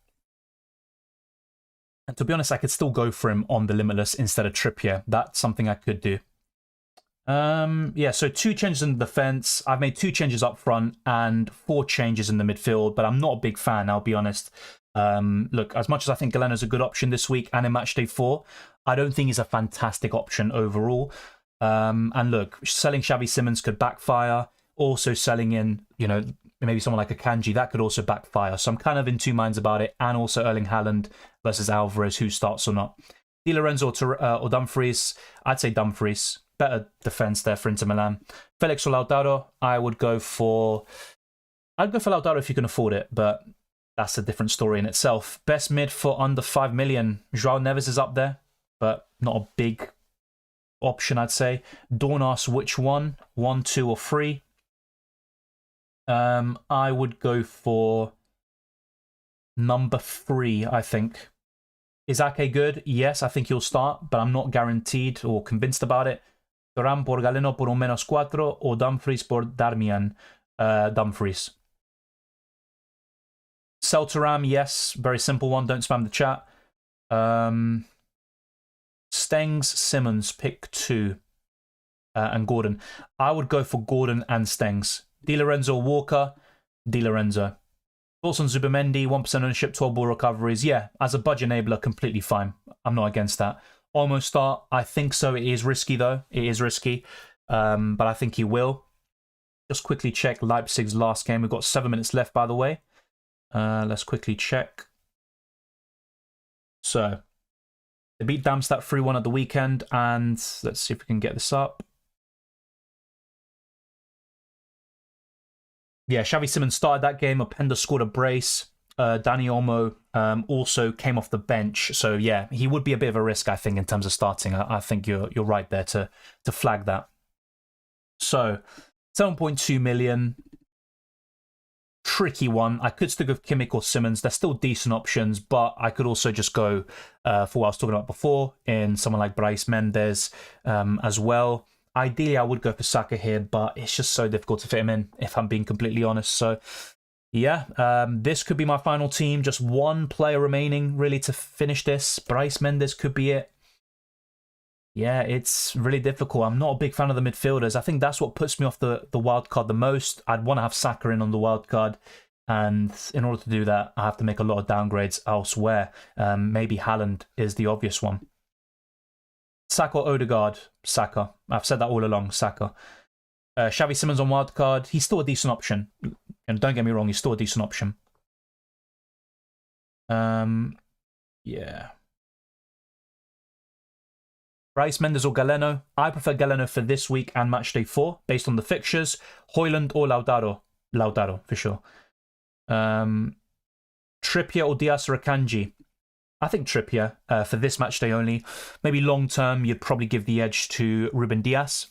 And to be honest, I could still go for him on the Limitless instead of Trippier. That's something I could do. Yeah, so 2 changes in the defense. I've made 2 changes up front and 4 changes in the midfield, but I'm not a big fan, I'll be honest. Look, as much as I think Galeno's a good option this week and in Matchday 4, I don't think he's a fantastic option overall. And look, selling Xavi Simons could backfire. Also selling in, you know, maybe someone like a Kanji, that could also backfire. So I'm kind of in 2 minds about it. And also Erling Haaland versus Alvarez, who starts or not. Di Lorenzo or Dumfries, I'd say Dumfries. Better defense there for Inter Milan. Felix or Lautaro, I'd go for Lautaro if you can afford it, but that's a different story in itself. Best mid for under 5 million. João Neves is up there, but not a big option, I'd say. Dawn asks which one, 1, 2, or 3. I would go for number 3, I think. Is Ake good? Yes, I think he'll start, but I'm not guaranteed or convinced about it. Thuram por Galeno por un -4 or Dumfries por Darmian. Dumfries. Sell Thuram, yes. Very simple one. Don't spam the chat. Stengs, Simmons, pick 2. And Gordon. I would go for Gordon and Stengs. Di Lorenzo, Walker, Di Lorenzo. Thoughts on Zubimendi, 1% ownership, 12 ball recoveries. Yeah, as a budget enabler, completely fine. I'm not against that. Almost start. I think so. It is risky, though. It is risky. But I think he will. Just quickly check Leipzig's last game. We've got 7 minutes left, by the way. Let's quickly check. So, they beat Darmstadt 3-1 at the weekend. And let's see if we can get this up. Yeah, Xavi Simons started that game. Openda scored a brace. Dani Olmo also came off the bench. So, yeah, he would be a bit of a risk, I think, in terms of starting. I think you're right there to flag that. So, 7.2 million. Tricky one. I could stick with Kimmich or Simons. They're still decent options, but I could also just go for what I was talking about before in someone like Brais Mendes as well. Ideally, I would go for Saka here, but it's just so difficult to fit him in, if I'm being completely honest. So, yeah, this could be my final team. Just 1 player remaining, really, to finish this. Brais Mendes could be it. Yeah, it's really difficult. I'm not a big fan of the midfielders. I think that's what puts me off the wildcard the most. I'd want to have Saka in on the wildcard. And in order to do that, I have to make a lot of downgrades elsewhere. Maybe Haaland is the obvious one. Saka or Odegaard? Saka. I've said that all along, Saka. Xavi Simons on wildcard. He's still a decent option. And don't get me wrong, he's still a decent option. Yeah. Brais Mendes or Galeno? I prefer Galeno for this week and Matchday 4, based on the fixtures. Højlund or Lautaro? Lautaro, for sure. Trippier or Diaz or Akanji? I think Trippier for this match day only. Maybe long term, you'd probably give the edge to Ruben Diaz.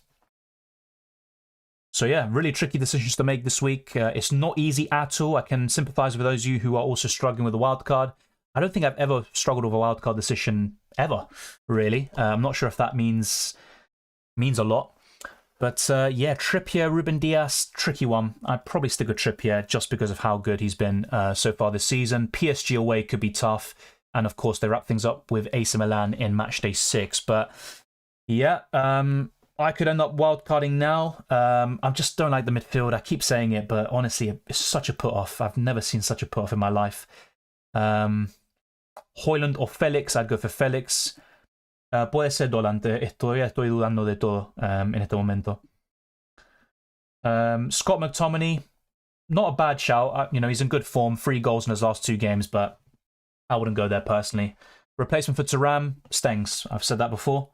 So yeah, really tricky decisions to make this week. It's not easy at all. I can sympathise with those of you who are also struggling with the wildcard. I don't think I've ever struggled with a wildcard decision ever, really. I'm not sure if that means a lot. But yeah, Trippier, Ruben Diaz, tricky one. I'd probably stick with Trippier just because of how good he's been so far this season. PSG away could be tough. And of course, they wrap things up with AC Milan in Matchday 6. But yeah, I could end up wildcarding now. I just don't like the midfield. I keep saying it, but honestly, it's such a put-off. I've never seen such a put-off in my life. Højlund or Felix, I'd go for Felix. Puede ser Dolante. Todavía estoy dudando de todo en este momento. Scott McTominay, not a bad shout. You know, he's in good form. 3 goals in his last 2 games, but I wouldn't go there personally. Replacement for Thuram, Stengs. I've said that before.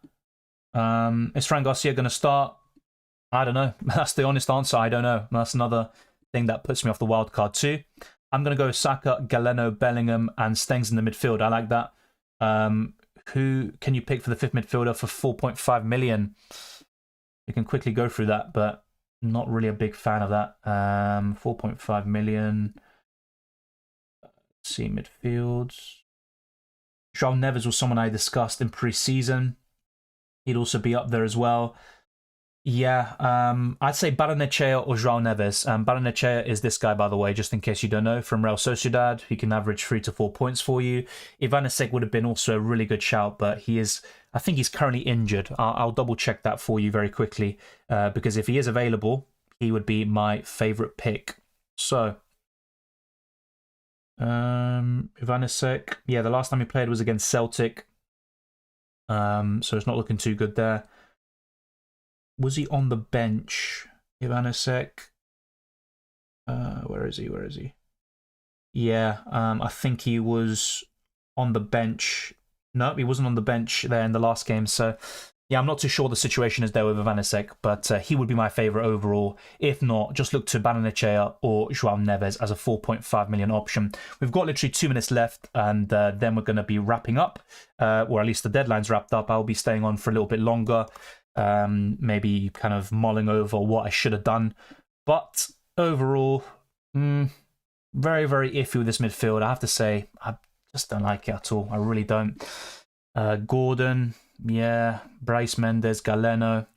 Is Fran Garcia going to start? I don't know. That's the honest answer. I don't know. That's another thing that puts me off the wild card too. I'm going to go Saka, Galeno, Bellingham, and Stengs in the midfield. I like that. Who can you pick for the fifth midfielder for 4.5 million? You can quickly go through that, but not really a big fan of that. 4.5 million. Let's see, midfields. João Neves was someone I discussed in pre-season. He'd also be up there as well. Yeah, I'd say Barrenechea or João Neves. Barrenechea is this guy, by the way, just in case you don't know, from Real Sociedad. He can average 3 to 4 points for you. Ivanišek would have been also a really good shout, but I think he's currently injured. I'll double check that for you very quickly, because if he is available, he would be my favourite pick. So, Ivanišek, yeah, the last time he played was against Celtic, so it's not looking too good there. Was he on the bench? Ivanišek. Where is he? Where is he? Yeah, I think he was on the bench. No, he wasn't on the bench there in the last game. So, yeah, I'm not too sure the situation is there with Ivanišek, but he would be my favourite overall. If not, just look to Barrenechea or João Neves as a 4.5 million option. We've got literally 2 minutes left, and then we're going to be wrapping up, or at least the deadline's wrapped up. I'll be staying on for a little bit longer. Maybe kind of mulling over what I should have done, but overall, very, very iffy with this midfield. I have to say, I just don't like it at all. I really don't. Gordon, yeah, Bryce Mendes, Galeno.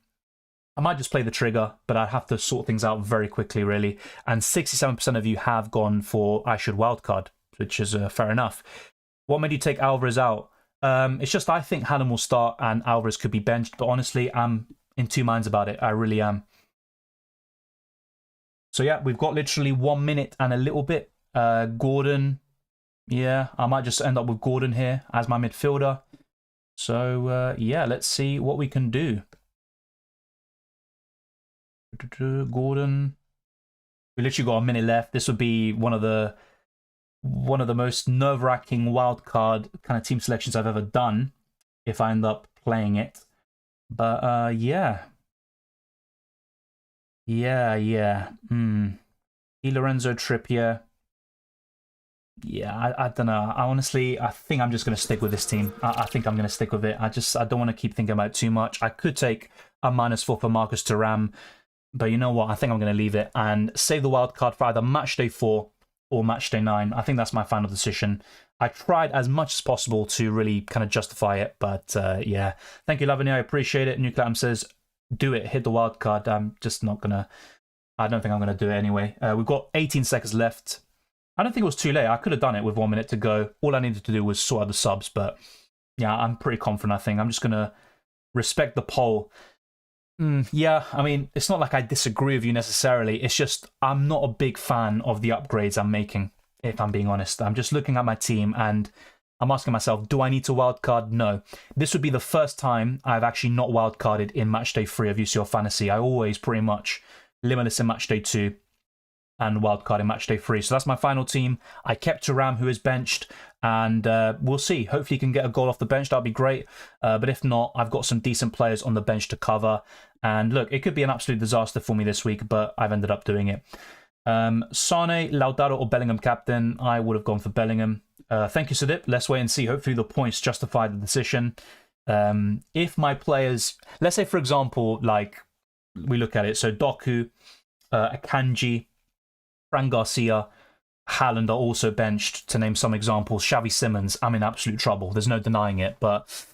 I might just play the trigger, but I'd have to sort things out very quickly, really. And 67% of you have gone for I should wildcard, which is fair enough. What made you take Alvarez out? It's just I think Haaland will start and Alvarez could be benched, but honestly, I'm in two minds about it. I really am. So yeah, we've got literally 1 minute and a little bit. Gordon, yeah, I might just end up with Gordon here as my midfielder. So yeah, let's see what we can do. Gordon, we literally got a minute left. This would be one of the most nerve-wracking wildcard kind of team selections I've ever done if I end up playing it. But yeah. Di Lorenzo, Trippier. Yeah, I don't know. I think I'm just going to stick with this team. I think I'm going to stick with it. I don't want to keep thinking about it too much. I could take a -4 for Marcus Thuram, but you know what? I think I'm going to leave it and save the wild card for either Matchday 4 or Matchday 9. I think that's my final decision. I tried as much as possible to really kind of justify it, but yeah. Thank you, Lavany. I appreciate it. Nucleum says, do it. Hit the wild card. I'm just not going to... I don't think I'm going to do it anyway. We've got 18 seconds left. I don't think it was too late. I could have done it with 1 minute to go. All I needed to do was sort out the subs, but yeah, I'm pretty confident, I think. I'm just going to respect the poll. Yeah, I mean, it's not like I disagree with you necessarily. It's just I'm not a big fan of the upgrades I'm making, if I'm being honest. I'm just looking at my team and I'm asking myself, do I need to wildcard? No. This would be the first time I've actually not wildcarded in Matchday 3 of UCL Fantasy. I always pretty much Limitless in Matchday 2 and wildcard in Matchday 3. So that's my final team. I kept Thuram, who is benched, and we'll see. Hopefully he can get a goal off the bench. That'd be great. But if not, I've got some decent players on the bench to cover. And look, it could be an absolute disaster for me this week, but I've ended up doing it. Sane, Lautaro or Bellingham captain? I would have gone for Bellingham. Thank you, Sadip. Let's wait and see. Hopefully the points justify the decision. If my players... Let's say, for example, like we look at it. So Doku, Akanji, Fran Garcia, Haaland are also benched, to name some examples. Xavi Simons, I'm in absolute trouble. There's no denying it. But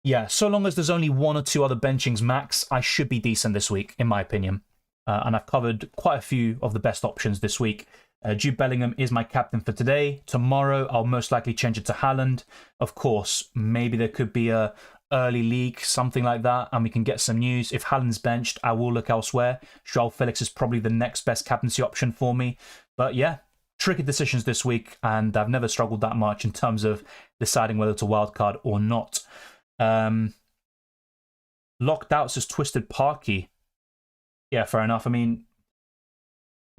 yeah, so long as there's only 1 or 2 other benchings max, I should be decent this week, in my opinion. And I've covered quite a few of the best options this week. Jude Bellingham is my captain for today. Tomorrow, I'll most likely change it to Haaland. Of course, maybe there could be a early leak, something like that, and we can get some news. If Haaland's benched, I will look elsewhere. João Felix is probably the next best captaincy option for me. But yeah, tricky decisions this week, and I've never struggled that much in terms of deciding whether to wildcard or not. Locked out says Twisted Parky. Yeah, fair enough. I mean,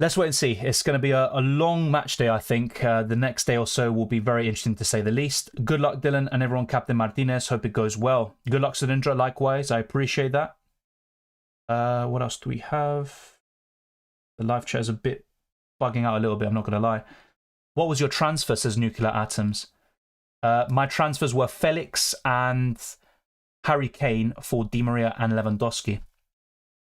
Let's wait and see. It's going to be a long match day, I think. The next day or so will be very interesting, to say the least. Good luck, Dylan, and everyone. Captain Martinez. Hope it goes well. Good luck, Sudindra. Likewise, I appreciate that. What else do we have? The live chat is a bit bugging out a little bit, I'm not going to lie. What was your transfer, says Nuclear Atoms? My transfers were Felix and Harry Kane for Di Maria and Lewandowski.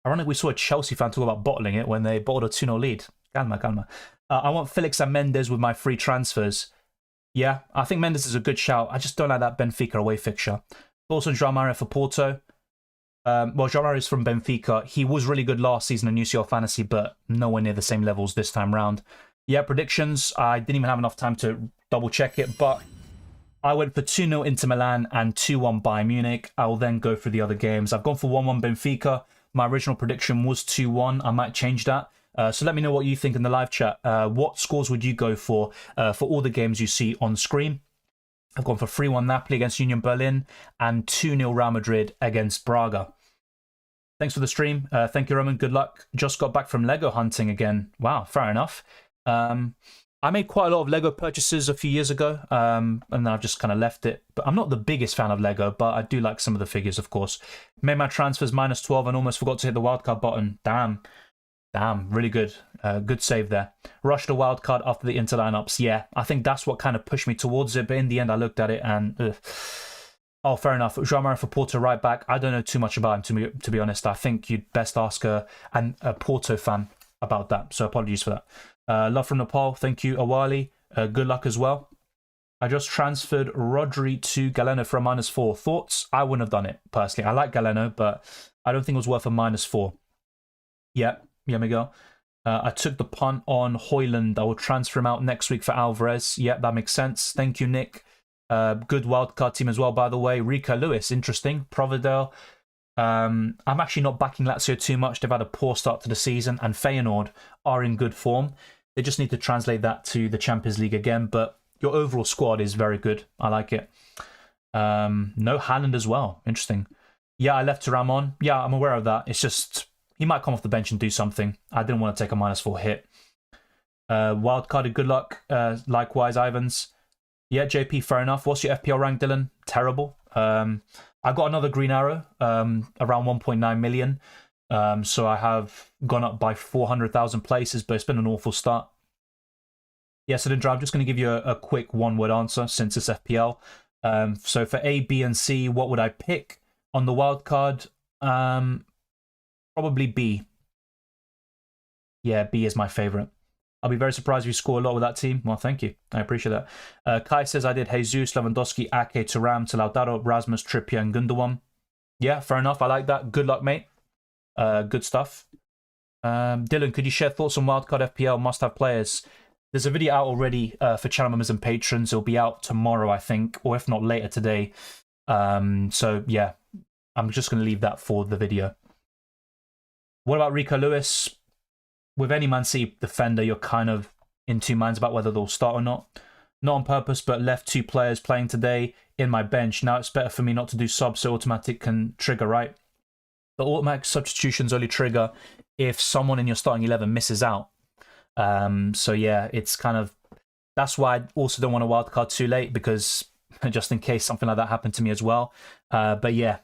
Ironic, we saw a Chelsea fan talk about bottling it when they bottled a 2-0 lead. Calma. I want Felix and Mendes with my free transfers. Yeah, I think Mendes is a good shout. I just don't like that Benfica away fixture. Also, João Mario for Porto. Well, João Mario is from Benfica. He was really good last season in UCL Fantasy, but nowhere near the same levels this time round. Yeah, predictions. I didn't even have enough time to double check it, but I went for 2-0 Inter Milan and 2-1 Bayern Munich. I will then go through the other games. I've gone for 1-1 Benfica. My original prediction was 2-1. I might change that. So let me know what you think in the live chat. What scores would you go for all the games you see on screen? I've gone for 3-1 Napoli against Union Berlin and 2-0 Real Madrid against Braga. Thanks for the stream. Thank you, Roman. Good luck. Just got back from Lego hunting again. Wow, fair enough. I made quite a lot of Lego purchases a few years ago, and then I've just kind of left it. But I'm not the biggest fan of Lego, but I do like some of the figures, of course. Made my transfers -12 and almost forgot to hit the wildcard button. Damn, really good. Good save there. Rushed the wildcard after the Inter lineups. Yeah, I think that's what kind of pushed me towards it, but in the end I looked at it and... Oh, fair enough. João Mario for Porto right back. I don't know too much about him, to be honest. I think you'd best ask a Porto fan about that, so apologies for that. Love from Nepal. Thank you, Awali. Good luck as well. I just transferred Rodri to Galeno for a -4. Thoughts? I wouldn't have done it, personally. I like Galeno, but I don't think it was worth a -4. Yeah, Miguel. I took the punt on Højlund. I will transfer him out next week for Alvarez. Yeah, that makes sense. Thank you, Nick. Good wildcard team as well, by the way. Rico Lewis, interesting. Providel. I'm actually not backing Lazio too much. They've had a poor start to the season, and Feyenoord are in good form. They just need to translate that to the Champions League again, but your overall squad is very good. I like it. No Haaland as well. Interesting. Yeah, I left Thuram on. Yeah, I'm aware of that. It's just, he might come off the bench and do something. I didn't want to take a -4 hit. Wildcarded, good luck. Likewise, Ivans. Yeah, JP, fair enough. What's your FPL rank, Dylan? Terrible. I got another green arrow, around 1.9 million. So I have gone up by 400,000 places, but it's been an awful start. Yeah, so I'm just going to give you a quick one-word answer since it's FPL. So for A, B, and C, what would I pick on the wildcard? Probably B. Yeah, B is my favourite. I'll be very surprised if you score a lot with that team. Well, thank you. I appreciate that. Kai says I did Jesus, Lewandowski, Ake, Thuram, Lautaro, Rasmus, Trippier, and Gundogan. Yeah, fair enough. I like that. Good luck, mate. Good stuff. Dylan, could you share thoughts on Wildcard FPL must-have players? There's a video out already for channel members and patrons. It'll be out tomorrow, I think, or if not later today. So, yeah, I'm just going to leave that for the video. What about Rico Lewis? With any Man City defender, you're kind of in two minds about whether they'll start or not. Not on purpose, but left two players playing today in my bench. Now it's better for me not to do subs, so automatic can trigger, right? But automatic substitutions only trigger if someone in your starting 11 misses out. So yeah, it's kind of... That's why I also don't want a wildcard too late, because just in case something like that happened to me as well. But yeah,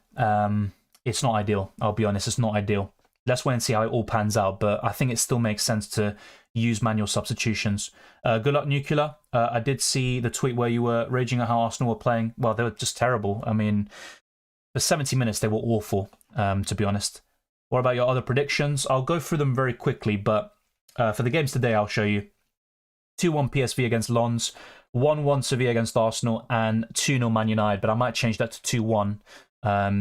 it's not ideal. I'll be honest, it's not ideal. Let's wait and see how it all pans out, but I think it still makes sense to use manual substitutions. Good luck, Nuclear. I did see the tweet where you were raging at how Arsenal were playing. Well, they were just terrible. I mean, for 70 minutes, they were awful, to be honest. What about your other predictions? I'll go through them very quickly, but for the games today, I'll show you. 2-1 PSV against Lens, 1-1 Sevilla against Arsenal, and 2-0 Man United, but I might change that to 2-1.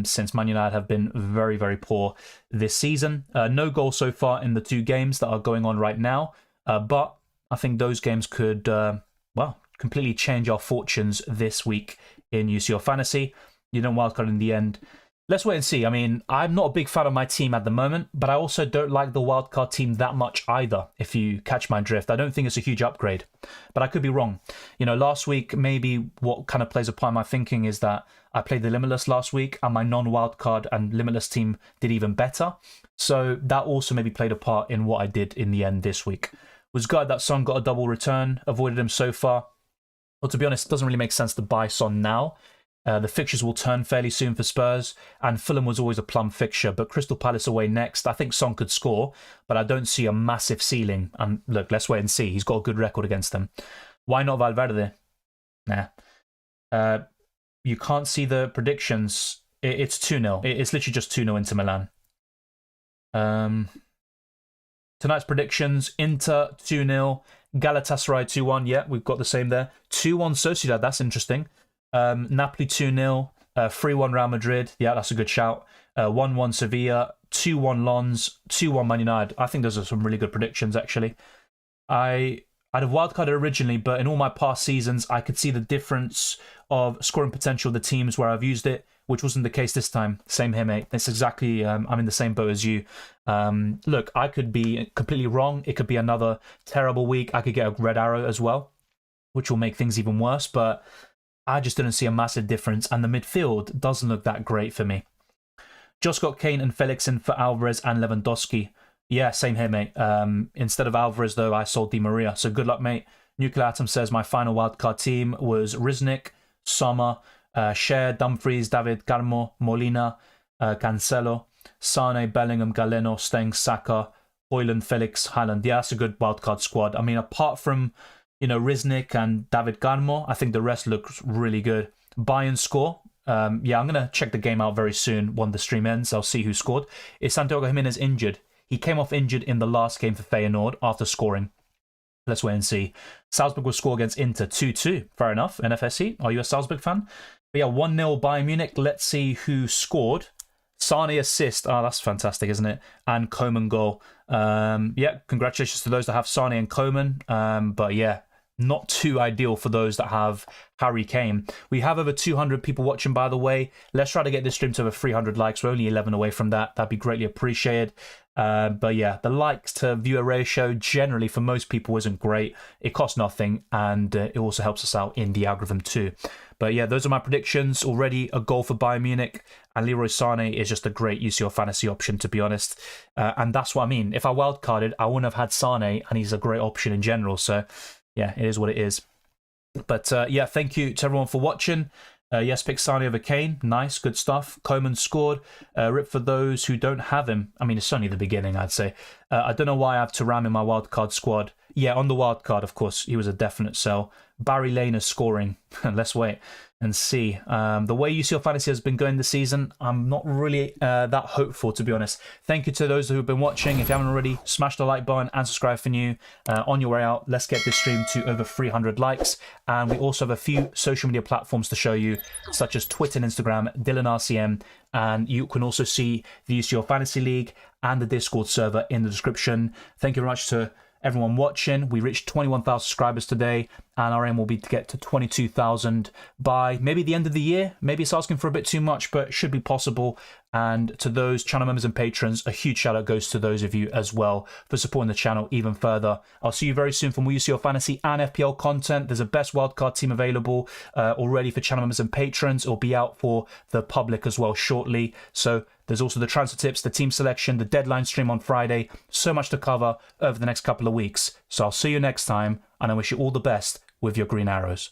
Since Man United have been very, very poor this season. No goal so far in the two games that are going on right now, but I think those games could, well, completely change our fortunes this week in UCL Fantasy. You don't wildcard in the end. Let's wait and see. I mean, I'm not a big fan of my team at the moment, but I also don't like the wildcard team that much either, if you catch my drift. I don't think it's a huge upgrade, but I could be wrong. You know, last week, maybe what kind of plays a part in my thinking is that I played the Limitless last week, and my non-wildcard and Limitless team did even better. So that also maybe played a part in what I did in the end this week. Was glad that Son got a double return, avoided him so far. Well, to be honest, it doesn't really make sense to buy Son now. The fixtures will turn fairly soon for Spurs, and Fulham was always a plum fixture, but Crystal Palace away next. I think Son could score, but I don't see a massive ceiling. And look, let's wait and see. He's got a good record against them. Why not Valverde? Nah. You can't see the predictions. It's 2-0. It's literally just 2-0 into Milan. Tonight's predictions, Inter 2-0, Galatasaray 2-1. Yeah, we've got the same there. 2-1 Sociedad, that's interesting. Napoli 2-0, 3-1 Real Madrid. Yeah, that's a good shout. 1-1 Sevilla, 2-1 Lens, 2-1 Man United. I think those are some really good predictions, actually. I'd have wildcarded originally, but in all my past seasons, I could see the difference of scoring potential of the teams where I've used it, which wasn't the case this time. Same here, mate. It's exactly, I'm in the same boat as you. Look, I could be completely wrong. It could be another terrible week. I could get a red arrow as well, which will make things even worse, but I just didn't see a massive difference, and the midfield doesn't look that great for me. Just got Kane and Felix in for Alvarez and Lewandowski. Yeah, same here, mate. Instead of Alvarez, though, I sold Di Maria. So good luck, mate. Nuclear Atom says my final wildcard team was Riznik, Sommer, Cher, Dumfries, David, Garmo, Molina, Cancelo, Sane, Bellingham, Galeno, Stengs, Saka, Hoyland, Felix, Haaland. Yeah, that's a good wildcard squad. I mean, apart from, you know, Riznik and David Garmo, I think the rest looks really good. Bayern score. Yeah, I'm going to check the game out very soon when the stream ends. I'll see who scored. Is Santiago Jimenez injured? He came off injured in the last game for Feyenoord after scoring. Let's wait and see. Salzburg will score against Inter 2-2. Fair enough. NFSC. Are you a Salzburg fan? But yeah, 1-0 Bayern Munich. Let's see who scored. Sane assist. Oh, that's fantastic, isn't it? And Coman goal. Yeah, congratulations to those that have Sane and Coman. But yeah, not too ideal for those that have Harry Kane. We have over 200 people watching, by the way. Let's try to get this stream to over 300 likes. We're only 11 away from that. That'd be greatly appreciated. But yeah, the likes to viewer ratio generally for most people isn't great. It costs nothing, and it also helps us out in the algorithm too. But yeah, those are my predictions. Already a goal for Bayern Munich, and Leroy Sané is just a great UCL fantasy option, to be honest. And that's what I mean. If I wildcarded, I wouldn't have had Sané, and he's a great option in general. So yeah, it is what it is. But yeah, thank you to everyone for watching. Yes, pick Sané over Kane. Nice, good stuff. Coman scored. Rip for those who don't have him. I mean, it's only the beginning, I'd say. I don't know why I have Thuram in my wildcard squad. Yeah, on the wildcard, of course, he was a definite sell. Barry Lane is scoring. Let's wait and see. The way UCL Fantasy has been going this season, I'm not really that hopeful, to be honest. Thank you to those who have been watching. If you haven't already, smash the like button and subscribe for new. On your way out, let's get this stream to over 300 likes. And we also have a few social media platforms to show you, such as Twitter and Instagram, DylanRCM. And you can also see the UCL Fantasy League and the Discord server in the description. Thank you very much to everyone watching. We reached 21,000 subscribers today, and our aim will be to get to 22,000 by maybe the end of the year. Maybe it's asking for a bit too much, but it should be possible. And to those channel members and patrons, a huge shout out goes to those of you as well for supporting the channel even further. I'll see you very soon for more UCL Fantasy and FPL content. There's a best wildcard team available already for channel members and patrons. It'll be out for the public as well shortly. So there's also the transfer tips, the team selection, the deadline stream on Friday. So much to cover over the next couple of weeks. So I'll see you next time, and I wish you all the best with your green arrows.